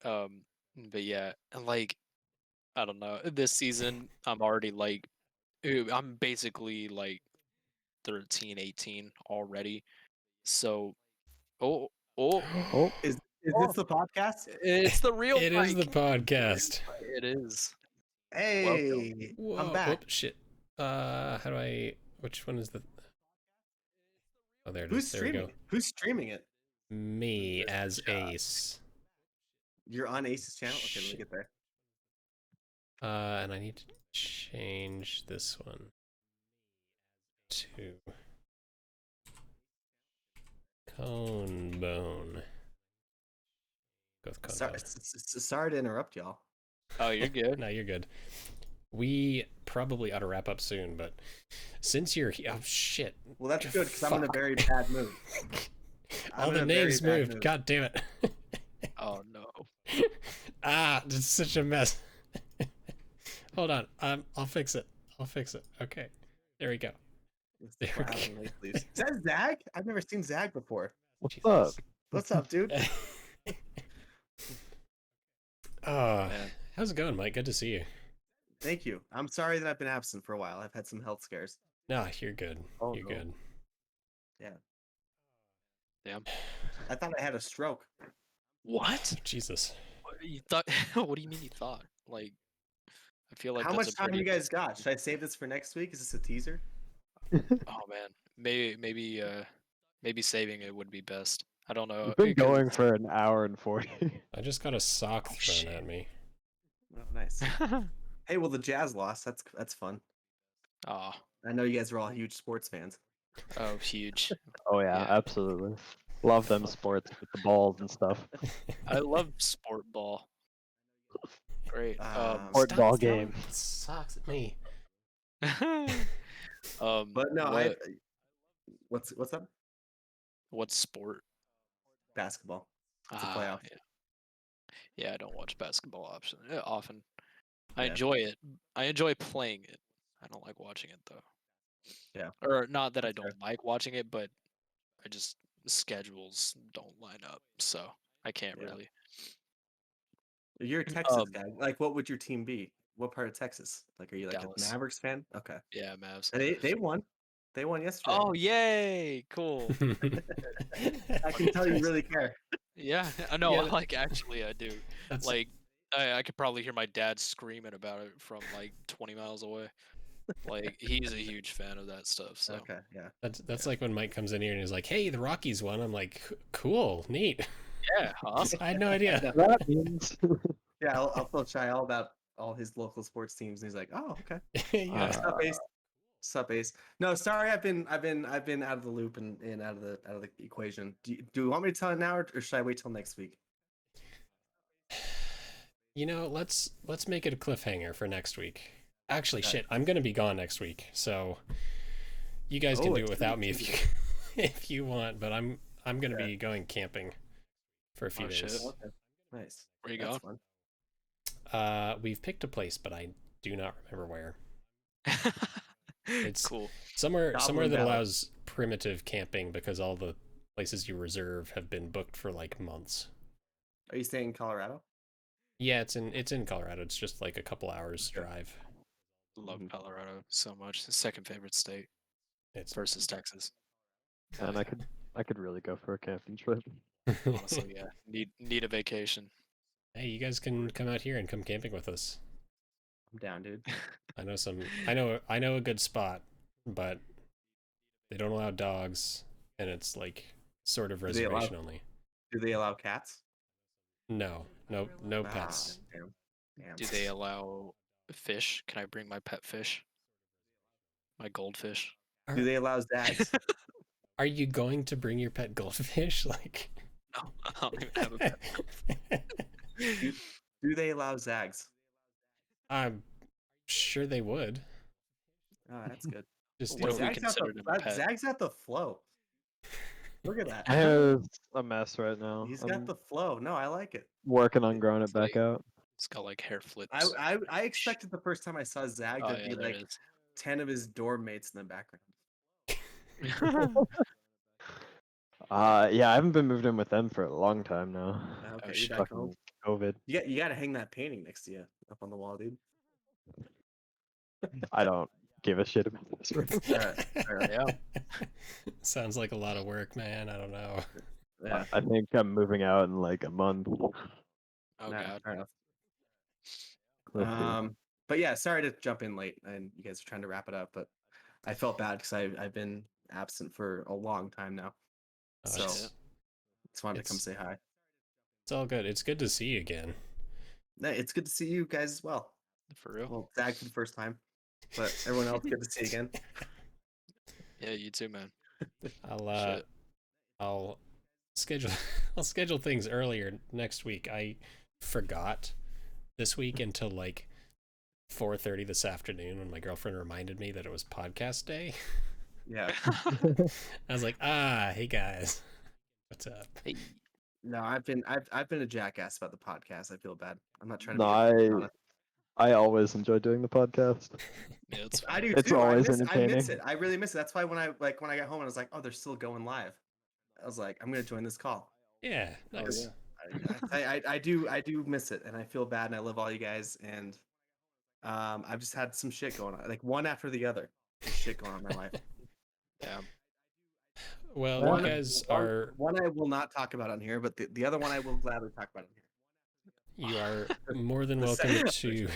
Speaker 2: Um, but yeah, and like I don't know. This season, I'm already like, I'm basically like 13, 18 already. So, oh, oh,
Speaker 3: Oh,
Speaker 5: Is
Speaker 2: oh,
Speaker 5: this the podcast?
Speaker 2: it's the real
Speaker 1: It is the
Speaker 2: Mike.
Speaker 1: podcast.
Speaker 2: It is. Welcome.
Speaker 5: Hey, I'm
Speaker 1: Whoa!
Speaker 5: back.
Speaker 1: Oops, shit. How do I? Which one is the? Oh, there it
Speaker 5: Who's
Speaker 1: is. There we
Speaker 5: streaming
Speaker 1: go.
Speaker 5: it? Who's streaming it?
Speaker 1: Me
Speaker 5: This
Speaker 1: as
Speaker 5: chat.
Speaker 1: Ace.
Speaker 5: You're on Ace's channel? Okay, let me get there.
Speaker 1: And I need to change this one. to Conebone. Go with Conebone.
Speaker 5: Sorry to interrupt y'all.
Speaker 2: Oh, you're good.
Speaker 1: No, you're good. We probably ought to wrap up soon, but since you're here, oh shit.
Speaker 5: Well, that's good because I'm in a
Speaker 1: Fuck.
Speaker 5: very bad mood.
Speaker 1: All
Speaker 5: I'm
Speaker 1: the
Speaker 5: in a very
Speaker 1: names
Speaker 5: bad
Speaker 1: moved.
Speaker 5: mood.
Speaker 1: God damn it.
Speaker 2: Oh no.
Speaker 1: It's such a mess. Hold on. I'll fix it. Okay. There we go.
Speaker 5: Let's
Speaker 1: There
Speaker 5: see
Speaker 1: we
Speaker 5: what
Speaker 1: go.
Speaker 5: happened lately. Is that Zag? I've never seen Zag before.
Speaker 3: What's
Speaker 1: Jesus.
Speaker 3: up?
Speaker 5: What's up, dude?
Speaker 1: Oh,
Speaker 2: Man.
Speaker 1: how's it going, Mike? Good to see you.
Speaker 5: Thank you. I'm sorry that I've been absent for a while. I've had some health scares.
Speaker 1: No, you're good.
Speaker 5: Oh,
Speaker 1: You're
Speaker 5: no.
Speaker 1: good.
Speaker 2: Damn.
Speaker 5: I thought I had a stroke.
Speaker 2: What?
Speaker 1: Jesus.
Speaker 2: You thought? What do you mean you thought? Like, I feel like
Speaker 5: How
Speaker 2: that's
Speaker 5: much
Speaker 2: a
Speaker 5: time
Speaker 2: pretty...
Speaker 5: you guys got? Should I save this for next week? Is this a teaser?
Speaker 2: Oh man, maybe saving it would be best. I don't know.
Speaker 3: We've been
Speaker 2: because-
Speaker 3: going for an hour and 40.
Speaker 1: I just got a sock thrown
Speaker 2: shit.
Speaker 1: at me.
Speaker 5: Oh, nice. Hey, well, the Jazz lost. That's fun.
Speaker 2: Oh,
Speaker 5: I know you guys are all huge sports fans.
Speaker 2: huge.
Speaker 3: Oh yeah,
Speaker 2: Yeah.
Speaker 3: absolutely. Love them sports with the balls and stuff.
Speaker 2: I love sport ball. Great.
Speaker 3: Sport
Speaker 1: Stop
Speaker 3: ball
Speaker 1: throwing
Speaker 3: game.
Speaker 1: socks at me.
Speaker 5: But no,
Speaker 2: what,
Speaker 5: what's up?
Speaker 2: what sport?
Speaker 5: Basketball. It's a
Speaker 2: Ah,
Speaker 5: playoff.
Speaker 2: yeah, I don't watch basketball often. I
Speaker 5: Yeah.
Speaker 2: enjoy it. I enjoy playing it. I don't like watching it though.
Speaker 5: Yeah.
Speaker 2: Or not that I
Speaker 5: That's fair.
Speaker 2: don't like watching it, but I just schedules don't line up, so I can't
Speaker 5: Yeah.
Speaker 2: really.
Speaker 5: You're a Texas
Speaker 2: Um,
Speaker 5: guy. Like, what would your team be? What part of Texas? Like, are you like
Speaker 2: Dallas.
Speaker 5: a Mavericks fan? Okay.
Speaker 2: Yeah, Mavs.
Speaker 5: And they won. They won yesterday.
Speaker 2: Oh, yay! Cool.
Speaker 5: I can tell you really care.
Speaker 2: Yeah, I know.
Speaker 1: Yeah,
Speaker 2: Like, actually, I do.
Speaker 1: That's
Speaker 2: Like, I could probably hear my dad screaming about it from like 20 miles away. Like, he's a huge fan of that stuff. So
Speaker 5: Okay, yeah.
Speaker 1: that's like when Mike comes in here and he's like, "Hey, the Rockies won." I'm like, "Cool, neat."
Speaker 2: yeah, awesome.
Speaker 1: I had no idea.
Speaker 3: That means
Speaker 5: Yeah, I'll tell Chai all about all his local sports teams, and he's like, "Oh, okay."
Speaker 1: Yeah.
Speaker 5: Sup, Ace? Sup, Ace? No, sorry, I've been out of the loop and out of the equation. Do you want me to tell it now, or should I wait till next week?
Speaker 1: You know, let's make it a cliffhanger for next week. Actually,
Speaker 5: Okay.
Speaker 1: shit, I'm gonna be gone next week, so you guys can
Speaker 5: Oh,
Speaker 1: do it
Speaker 5: it's
Speaker 1: without
Speaker 5: gonna
Speaker 1: me
Speaker 5: be
Speaker 1: if you if you want. But I'm gonna
Speaker 5: Okay.
Speaker 1: be going camping for a few
Speaker 2: Oh,
Speaker 1: days.
Speaker 2: shit.
Speaker 5: Okay, nice.
Speaker 2: Where you
Speaker 5: That's
Speaker 2: going?
Speaker 5: fun.
Speaker 1: We've picked a place, but I do not remember where. It's
Speaker 2: cool.
Speaker 1: somewhere
Speaker 5: Goblin
Speaker 1: that
Speaker 5: Valley.
Speaker 1: allows primitive camping because all the places you reserve have been booked for like months.
Speaker 5: Are you staying in Colorado?
Speaker 1: Yeah, it's in Colorado. It's just like a couple hours
Speaker 5: Okay.
Speaker 1: drive.
Speaker 2: Love
Speaker 5: Mhm.
Speaker 2: Colorado so much. The second favorite state
Speaker 1: It's
Speaker 2: versus Texas.
Speaker 3: and I could really go for a camping trip.
Speaker 2: Honestly, yeah. Need a vacation.
Speaker 1: Hey, you guys can come out here and come camping with us.
Speaker 5: I'm down, dude.
Speaker 1: I know a good spot, but they don't allow dogs, and it's like sort of
Speaker 5: Do they allow-
Speaker 1: reservation only.
Speaker 5: Do they allow cats?
Speaker 1: No pets.
Speaker 5: Damn.
Speaker 2: Do they allow fish? Can I bring my pet fish? My goldfish?
Speaker 5: Do they allow Zags?
Speaker 1: Are you going to bring your pet goldfish? Like,
Speaker 2: No, I don't even have a pet.
Speaker 5: Do they allow Zags?
Speaker 1: I'm sure they would.
Speaker 5: Oh, that's good.
Speaker 1: Just
Speaker 2: What if we
Speaker 1: don't-
Speaker 2: considered him a pet?
Speaker 5: Zags got the flow. Look at that.
Speaker 3: It's a mess right now.
Speaker 5: He's
Speaker 3: I'm
Speaker 5: got the flow. No, I like it.
Speaker 3: working on growing it
Speaker 2: It's
Speaker 3: back
Speaker 2: like-
Speaker 3: out.
Speaker 2: It's got like hair flips.
Speaker 5: I expected the first time I saw Zag
Speaker 2: Oh,
Speaker 5: there'd
Speaker 2: yeah,
Speaker 5: be
Speaker 2: there
Speaker 5: like
Speaker 2: it
Speaker 5: 10 of his dorm mates in the background.
Speaker 2: is.
Speaker 3: Yeah, I haven't been moved in with them for a long time now.
Speaker 5: Okay,
Speaker 2: shit.
Speaker 5: you're back home.
Speaker 3: Fucking COVID.
Speaker 5: You got to hang that painting next to you up on the wall, dude.
Speaker 3: I don't give a shit about this.
Speaker 5: Alright,
Speaker 2: Yeah.
Speaker 1: Sounds like a lot of work, man. I don't know.
Speaker 5: Yeah.
Speaker 3: I think I'm moving out in like a month.
Speaker 2: Oh
Speaker 5: Nah,
Speaker 2: god.
Speaker 5: fair enough.
Speaker 3: Let's see.
Speaker 5: But yeah, sorry to jump in late, and you guys are trying to wrap it up, but I felt bad because I've been absent for a long time now.
Speaker 1: Oh,
Speaker 5: So
Speaker 2: shit.
Speaker 5: just wanted to come
Speaker 1: It's-
Speaker 5: say hi.
Speaker 1: It's all good. It's good to see you again.
Speaker 5: No, it's good to see you guys as well.
Speaker 2: For real?
Speaker 5: Well, Zag for the first time, but everyone else good to see you again.
Speaker 2: Yeah, you too, man.
Speaker 1: I'll
Speaker 2: Shit.
Speaker 1: I'll schedule I'll schedule things earlier next week. I forgot this week until like 4:30 this afternoon when my girlfriend reminded me that it was podcast day.
Speaker 5: Yeah.
Speaker 1: I was like, hey guys, what's up?
Speaker 2: Hey.
Speaker 5: No, I've been a jackass about the podcast. I feel bad. I'm not trying to
Speaker 3: No,
Speaker 5: be honest.
Speaker 3: I always enjoy doing the podcast.
Speaker 2: Yeah, it's
Speaker 5: I
Speaker 2: fine.
Speaker 5: do
Speaker 3: It's
Speaker 5: too.
Speaker 3: always
Speaker 5: I miss
Speaker 3: entertaining.
Speaker 5: it. I really miss it. That's why when I got home, I was like, oh, they're still going live. I was like, I'm gonna join this call.
Speaker 1: Yeah, nice.
Speaker 5: I do miss it, and I feel bad, and I love all you guys, and I've just had some shit going on, like one after the other. There's shit going on in my life.
Speaker 2: Yeah.
Speaker 1: Well,
Speaker 3: One-
Speaker 1: you guys are
Speaker 5: One I will not talk about on here, but the other one I will gladly talk about on here.
Speaker 1: you are more than
Speaker 5: The
Speaker 1: welcome
Speaker 5: second-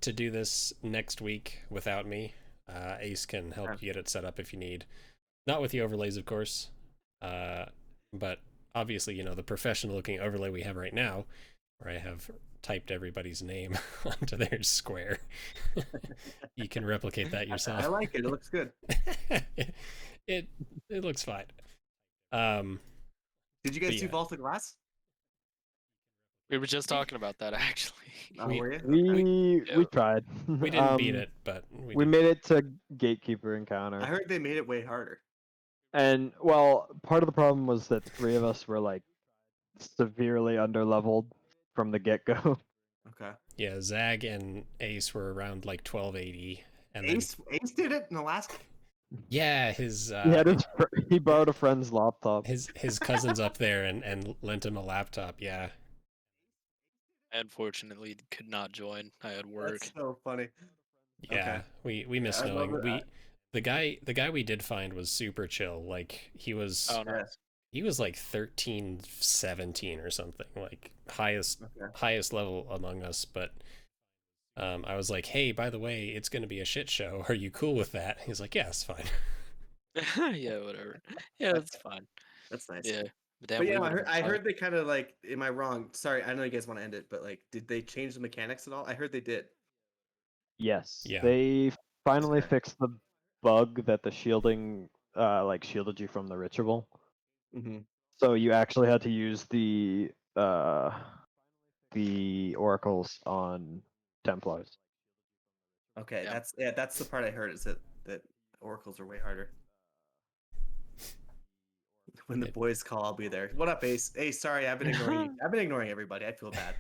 Speaker 1: to do this next week without me. Ace can help you get it set up if you need. Not with the overlays, of course, but obviously, the professional looking overlay we have right now, where I have typed everybody's name onto their square. You can replicate that yourself.
Speaker 5: I like it. It looks good.
Speaker 1: it looks fine.
Speaker 5: Did you guys
Speaker 1: But
Speaker 5: do
Speaker 1: yeah.
Speaker 5: Vault of Glass?
Speaker 2: We were just talking about that actually.
Speaker 5: Oh,
Speaker 1: We-
Speaker 5: were you?
Speaker 3: We tried.
Speaker 1: We didn't beat it, but
Speaker 3: We
Speaker 1: did.
Speaker 3: made it to Gatekeeper Encounter.
Speaker 5: I heard they made it way harder.
Speaker 3: And well, part of the problem was that 3 of us were like severely underleveled from the get-go.
Speaker 5: Okay.
Speaker 1: Yeah, Zag and Ace were around like 1280, and then
Speaker 5: Ace did it in Alaska.
Speaker 1: yeah, his
Speaker 3: He borrowed a friend's laptop.
Speaker 1: his cousin's up there and lent him a laptop. Yeah,
Speaker 2: Unfortunately, could not join. I had work.
Speaker 5: That's so funny.
Speaker 1: yeah. We miss
Speaker 5: I love
Speaker 1: knowing.
Speaker 5: it.
Speaker 1: The guy we did find was super chill. Like he was
Speaker 2: Oh no.
Speaker 1: he was like 13, 17 or something, like highest level among us. But I was like, hey, by the way, it's gonna be a shit show. Are you cool with that? He's like, yeah, it's fine.
Speaker 2: Yeah, whatever. Yeah, that's fine.
Speaker 5: That's nice.
Speaker 2: Yeah. Damn,
Speaker 5: But
Speaker 2: we
Speaker 5: yeah,
Speaker 2: would've been
Speaker 5: I
Speaker 2: fine.
Speaker 5: heard they kind of like. Am I wrong? Sorry, I know you guys want to end it, but like, did they change the mechanics at all? I heard they did.
Speaker 3: Yes.
Speaker 1: Yeah.
Speaker 3: They finally
Speaker 5: Okay.
Speaker 3: fixed the bug that the shielding like shielded you from the ritual.
Speaker 5: Mm-hmm.
Speaker 3: So you actually had to use the oracles on Templars.
Speaker 5: Okay,
Speaker 2: Yeah.
Speaker 5: that's the part I heard is that oracles are way harder. When the boys call, I'll be there. What up, Ace? Hey, sorry, I've been ignoring you. I've been ignoring everybody. I feel bad.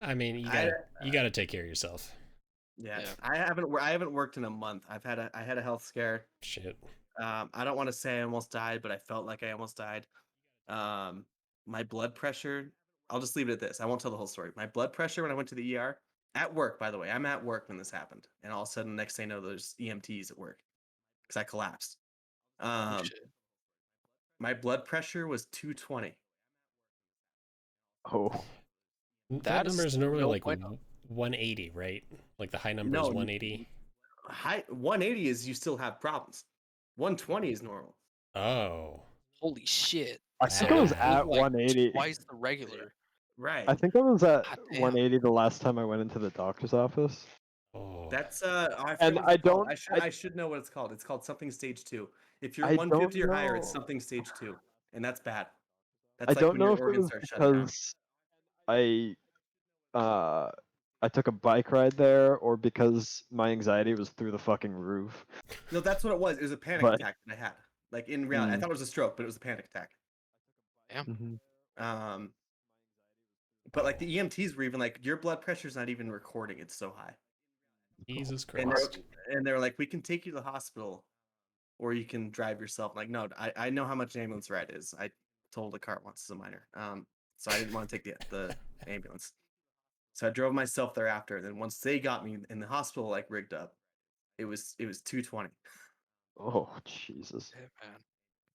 Speaker 1: I mean, you gotta take care of yourself.
Speaker 5: Yeah,
Speaker 2: Yeah.
Speaker 5: I haven't worked in a month. I had a health scare.
Speaker 1: Shit.
Speaker 5: I don't want to say I almost died, but I felt like I almost died. My blood pressure. I'll just leave it at this. I won't tell the whole story. My blood pressure when I went to the ER at work. By the way, I'm at work when this happened, and all of a sudden, next thing I know, there's EMTs at work because I collapsed.
Speaker 2: Oh, shit.
Speaker 5: My blood pressure was 220.
Speaker 3: Oh.
Speaker 1: That number is normally
Speaker 2: no
Speaker 1: like
Speaker 2: bueno.
Speaker 1: 180, right? Like the high number
Speaker 5: No,
Speaker 1: is 180.
Speaker 5: High 180 is you still have problems. 120 is normal.
Speaker 1: Oh.
Speaker 2: Holy shit.
Speaker 3: I think I was
Speaker 1: So,
Speaker 3: at
Speaker 2: like
Speaker 3: 180.
Speaker 2: Twice the regular.
Speaker 5: Right.
Speaker 3: I think I was at
Speaker 2: God damn.
Speaker 3: 180 the last time I went into the doctor's office.
Speaker 1: Oh.
Speaker 5: That's
Speaker 3: And I don't.
Speaker 5: I should know what it's called. It's called something stage 2. If you're
Speaker 3: I
Speaker 5: 150
Speaker 3: don't
Speaker 5: or higher, it's
Speaker 3: know.
Speaker 5: something stage 2, and that's bad. That's
Speaker 3: I
Speaker 5: like
Speaker 3: don't
Speaker 5: when
Speaker 3: know
Speaker 5: your
Speaker 3: if it
Speaker 5: organs
Speaker 3: was
Speaker 5: are shutting down.
Speaker 3: because I took a bike ride there or because my anxiety was through the fucking roof.
Speaker 5: No, that's what it was. It was a panic
Speaker 3: But-
Speaker 5: attack that I had. Like in reality, I thought it was a stroke, but it was a panic attack. But like the EMTs were even like, your blood pressure's not even recording. It's so high.
Speaker 1: Jesus
Speaker 5: And
Speaker 1: Christ.
Speaker 5: they're like, we can take you to the hospital, or you can drive yourself. I'm like, no, I know how much an ambulance ride is. I told a cart once as a minor. So I didn't want to take the ambulance. So I drove myself thereafter. And then once they got me in the hospital, like rigged up, it was 220.
Speaker 3: Oh Jesus!
Speaker 2: Yeah, man.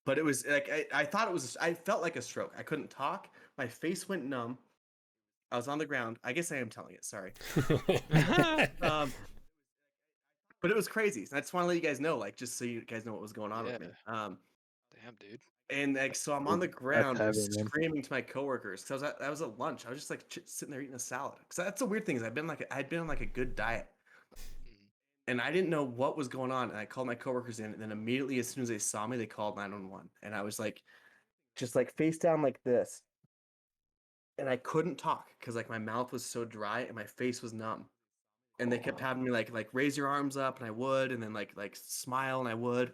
Speaker 5: But it was like I thought it was. I felt like a stroke. I couldn't talk. My face went numb. I was on the ground. I guess I am telling it. Sorry. But it was crazy. I just want to let you guys know, like, just so you guys know what was going on with me.
Speaker 2: Damn, dude.
Speaker 5: And like, so I'm on the ground screaming to my coworkers because I was at lunch. I was just like sitting there eating a salad. Because that's the weird thing is I'd been on like a good diet, And I didn't know what was going on. And I called my coworkers in, and then immediately, as soon as they saw me, they called 911. And I was like, just like face down like this. And I couldn't talk because like my mouth was so dry and my face was numb. And they kept having me like raise your arms up, and I would, and then like smile, and I would.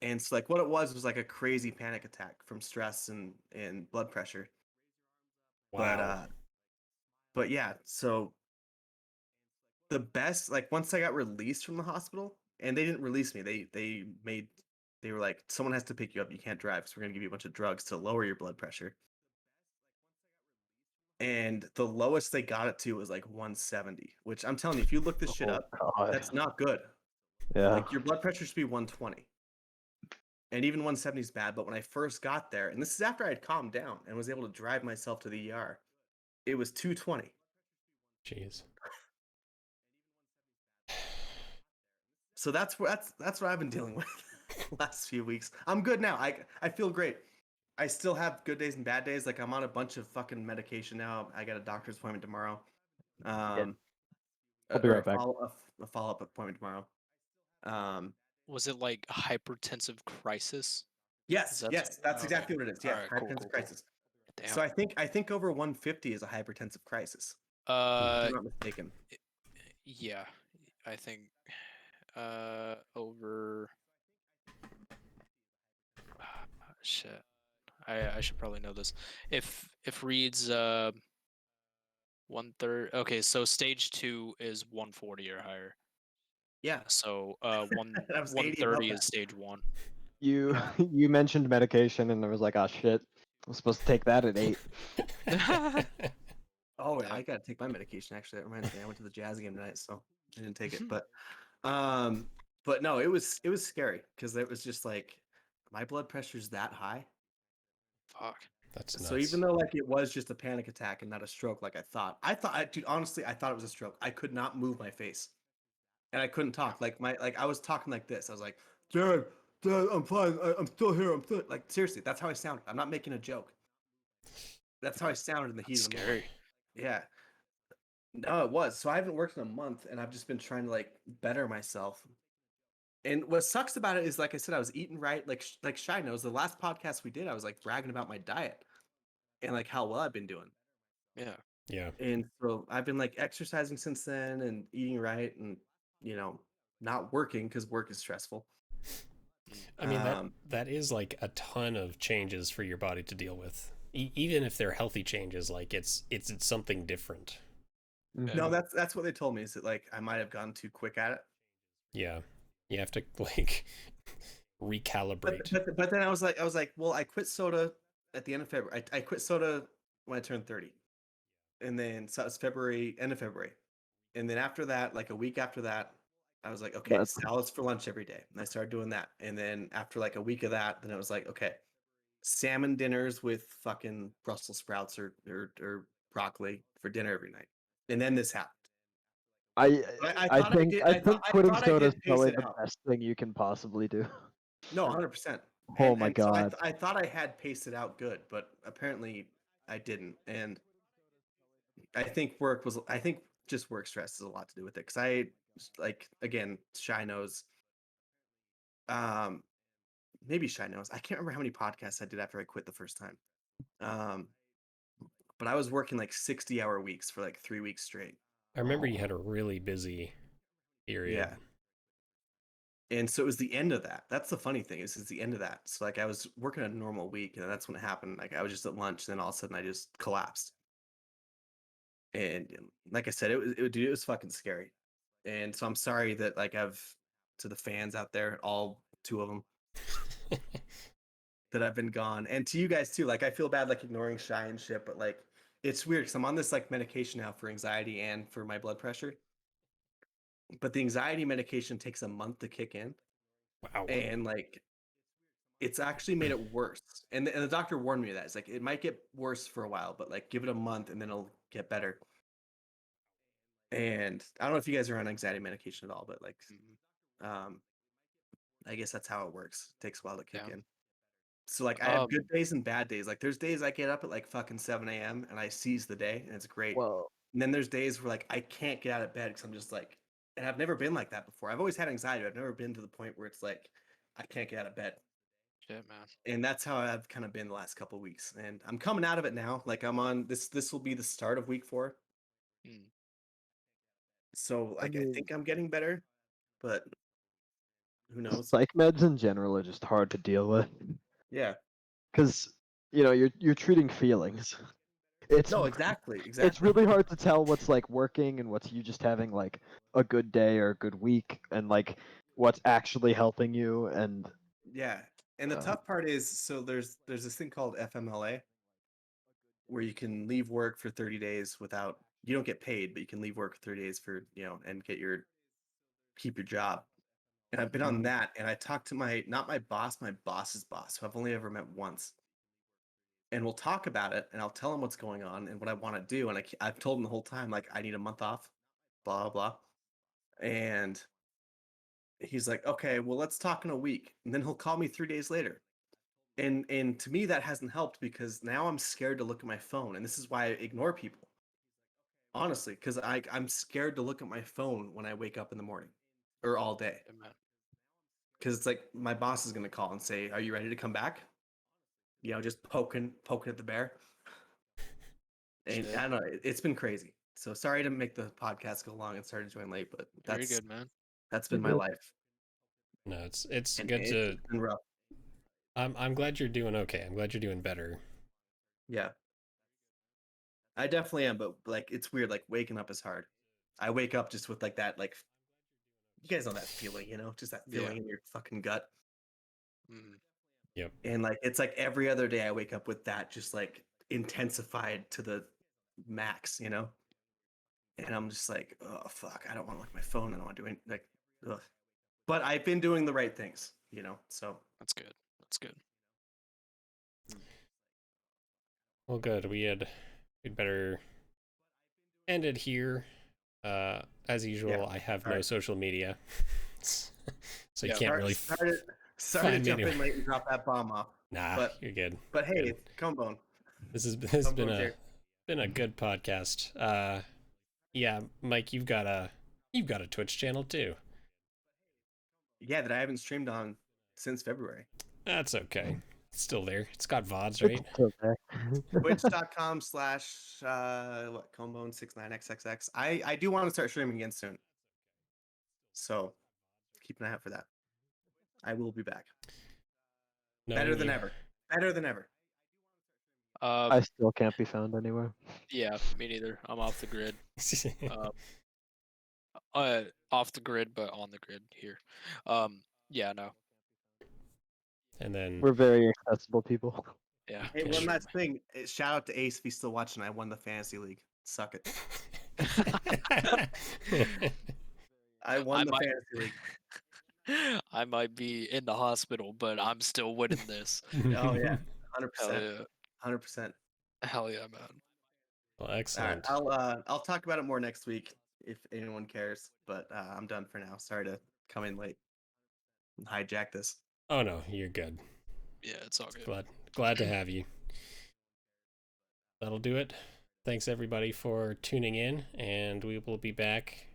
Speaker 5: And so like what it was like a crazy panic attack from stress and blood pressure.
Speaker 1: Wow.
Speaker 5: But yeah, so the best, like once I got released from the hospital, and they didn't release me, they were like, someone has to pick you up, you can't drive, so we're gonna give you a bunch of drugs to lower your blood pressure. And the lowest they got it to was like 170, which I'm telling you, if you look this shit
Speaker 3: Oh,
Speaker 5: up,
Speaker 3: God.
Speaker 5: that's not good.
Speaker 3: Yeah.
Speaker 5: Like your blood pressure should be 120. And even 170 is bad. But when I first got there, and this is after I had calmed down and was able to drive myself to the ER, it was 220.
Speaker 1: Jeez.
Speaker 5: So that's what I've been dealing with the last few weeks. I'm good now. I feel great. I still have good days and bad days. Like I'm on a bunch of fucking medication now. I got a doctor's appointment tomorrow.
Speaker 3: I'll be
Speaker 5: Or
Speaker 3: right back.
Speaker 5: a follow-up appointment tomorrow.
Speaker 2: Was it like hypertensive crisis?
Speaker 5: Yes,
Speaker 2: That's-
Speaker 5: that's
Speaker 2: okay.
Speaker 5: exactly what it is. Yeah,
Speaker 2: Alright, cool,
Speaker 5: hypertensive
Speaker 2: cool.
Speaker 5: crisis.
Speaker 2: Damn.
Speaker 5: So I think over 150 is a hypertensive crisis. If I'm not mistaken.
Speaker 2: Yeah, I think over. Shit, I should probably know this. If reads 1/3. Okay, so stage 2 is 140 or higher.
Speaker 5: Yeah.
Speaker 2: So
Speaker 5: I was 80 above
Speaker 2: 130
Speaker 5: that.
Speaker 2: is stage 1.
Speaker 3: You
Speaker 5: Yeah.
Speaker 3: you mentioned medication, and I was like, oh shit, I'm supposed to take that at 8.
Speaker 5: Oh,
Speaker 2: Damn.
Speaker 5: I gotta take my medication. Actually, that reminds me. I went to the Jazz game tonight, so I didn't take it. But no, it was scary because it was just like my blood pressure's that high.
Speaker 2: Fuck.
Speaker 1: That's nuts.
Speaker 5: So even though like it was just a panic attack and not a stroke, like dude, honestly, I thought it was a stroke. I could not move my face, and I couldn't talk. Like I was talking like this. I was like, Dad, I'm fine. I'm still here. I'm still like seriously. That's how I sounded. I'm not making a joke. That's how I sounded in the heat
Speaker 2: That's
Speaker 5: of the moment.
Speaker 2: scary.
Speaker 5: Yeah. No, it was. So I haven't worked in a month, and I've just been trying to like better myself. And what sucks about it is, like I said, I was eating right. Like Shy knows, the last podcast we did, I was like bragging about my diet and like how well I've been doing.
Speaker 2: Yeah.
Speaker 1: Yeah.
Speaker 5: And so I've been like exercising since then and eating right, and not working because work is stressful.
Speaker 1: I mean, that is like a ton of changes for your body to deal with. Even if they're healthy changes, like it's something different.
Speaker 5: No, that's what they told me, is that like I might have gone too quick at it.
Speaker 1: Yeah. You have to like recalibrate.
Speaker 5: But then I was like, well, I quit soda at the end of February. I quit soda when I turned 30. And then so it was end of February. And then after that, like a week after that, I was like, okay, salads for lunch every day. And I started doing that. And then after like a week of that, then it was like, okay, salmon dinners with fucking Brussels sprouts or broccoli for dinner every night. And then this happened.
Speaker 3: I think quitting soda is probably the best thing you can possibly do.
Speaker 5: No, 100%.
Speaker 3: Oh my God.
Speaker 5: So I thought I had paced it out good, but apparently I didn't. And I think just work stress has a lot to do with it. Cause I like, again, Shy knows, maybe Shy knows. I can't remember how many podcasts I did after I quit the first time. But I was working like 60-hour weeks for like 3 weeks straight.
Speaker 1: I remember you had a really busy period.
Speaker 5: Yeah. And so it was the end of that. That's the funny thing, is it's the end of that. So like I was working a normal week, and that's when it happened. Like I was just at lunch, and then all of a sudden I just collapsed. And like I said, it was fucking scary. And so I'm sorry that like to the fans out there, all 2 of them, that I've been gone, and to you guys too. Like I feel bad like ignoring Shy and shit, but like it's weird because I'm on this like medication now for anxiety and for my blood pressure. But the anxiety medication takes a month to kick in.
Speaker 1: Wow.
Speaker 5: And like it's actually made it worse. And the doctor warned me of that. It's like it might get worse for a while, but like give it a month and then it'll get better. And I don't know if you guys are on anxiety medication at all, but like I guess that's how it works. It takes a while to kick in. So like I have good days and bad days. Like there's days I get up at like fucking 7 a.m. and I seize the day and it's great.
Speaker 3: Well,
Speaker 5: And then there's days where like I can't get out of bed because I'm just like And I've never been like that before. I've always had anxiety. I've never been to the point where it's like I can't get out of bed.
Speaker 2: Shit, man.
Speaker 5: And that's how I've kind of been the last couple of weeks. And I'm coming out of it now. Like I'm on this. This will be the start of week 4.
Speaker 2: Mm.
Speaker 5: So like I
Speaker 3: mean-
Speaker 5: think I'm getting better, but who knows?
Speaker 3: Psych meds in general are just hard to deal with
Speaker 5: Yeah.
Speaker 3: because you're treating feelings. It's
Speaker 5: No, exactly.
Speaker 3: it's really hard to tell what's like working and what's you just having like a good day or a good week, and like what's actually helping you. And
Speaker 5: Yeah. And the tough part is, so there's this thing called FMLA where you can leave work for 30 days without, you don't get paid, but you can leave work for 30 days for, and keep your job. And I've been on that, and I talked to not my boss, my boss's boss, who I've only ever met once. And we'll talk about it, and I'll tell him what's going on and what I want to do. And I've told him the whole time, like, I need a month off, blah, blah, blah. And he's like, okay, well, let's talk in a week. And then he'll call me 3 days later. And to me, that hasn't helped because now I'm scared to look at my phone. And this is why I ignore people. Honestly, because I'm scared to look at my phone when I wake up in the morning or all day.
Speaker 2: Yeah, man.
Speaker 5: Because it's like my boss is going to call and say, are you ready to come back? Just poking at the bear. And
Speaker 2: Shit.
Speaker 5: I don't know, it's been crazy. So sorry to make the podcast go long and started joining late, but
Speaker 2: Very good, man.
Speaker 5: that's been
Speaker 3: You're
Speaker 5: my
Speaker 3: good.
Speaker 5: life.
Speaker 1: No, it's
Speaker 5: And
Speaker 1: good to.
Speaker 5: it's been rough.
Speaker 1: I'm glad you're doing okay. I'm glad you're doing better.
Speaker 5: Yeah. I definitely am, but like it's weird, like waking up is hard. I wake up just with like that, like you guys know that feeling, just that
Speaker 2: Yeah.
Speaker 5: feeling in your fucking gut.
Speaker 2: Mm.
Speaker 1: Yep.
Speaker 5: And like it's like every other day I wake up with that just like intensified to the max, And I'm just like, oh fuck, I don't want to look at my phone. I don't want to do anything. Like, ugh. But I've been doing the right things, So
Speaker 2: That's good. That's good.
Speaker 1: Well, good. We'd better end it here. As usual, I have no
Speaker 5: alright.
Speaker 1: social media, so you
Speaker 2: Yeah,
Speaker 1: can't really
Speaker 5: sorry to
Speaker 1: find me
Speaker 5: jump in
Speaker 1: anywhere.
Speaker 5: late and drop that bomb off.
Speaker 1: Nah,
Speaker 5: But
Speaker 1: you're good.
Speaker 5: but hey,
Speaker 1: Good.
Speaker 5: Conebone.
Speaker 1: This has
Speaker 5: Conebone's
Speaker 1: been a
Speaker 5: here.
Speaker 1: good podcast. Yeah, Mike, you've got a Twitch channel too.
Speaker 5: Yeah, that I haven't streamed on since February.
Speaker 1: That's okay. It's still there. It's got VODs, right?
Speaker 3: it's okay.
Speaker 5: Twitch.com/ Conebone69xxx. I do want to start streaming again soon. So keep an eye out for that. I will be back. Better than ever. Better than ever.
Speaker 3: I still can't be found anywhere.
Speaker 2: Yeah, me neither. I'm off the grid. Off the grid, but on the grid here. Yeah, no.
Speaker 1: And then
Speaker 3: We're very accessible people.
Speaker 2: Yeah.
Speaker 5: Hey,
Speaker 1: Yeah,
Speaker 5: one
Speaker 1: sure.
Speaker 5: last thing. Shout out to Ace if he's still watching. I won the fantasy league. Suck it. I won the fantasy league.
Speaker 2: I might be in the hospital, but I'm still winning this.
Speaker 5: Oh yeah, 100%.
Speaker 2: Hell yeah.
Speaker 5: 100%.
Speaker 2: Hell yeah, man.
Speaker 1: Well,
Speaker 5: All right,
Speaker 1: excellent.
Speaker 5: I'll talk about it more next week if anyone cares. But I'm done for now. Sorry to come in late and hijack this.
Speaker 1: Oh no, you're good.
Speaker 2: Yeah, it's all good.
Speaker 1: Glad to have you. That'll do it. Thanks everybody for tuning in, and we will be back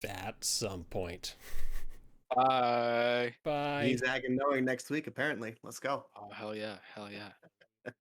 Speaker 1: at some point.
Speaker 2: Bye.
Speaker 1: Bye.
Speaker 5: He's agging knowing next week, apparently. Let's go.
Speaker 2: Oh, hell yeah. Hell yeah.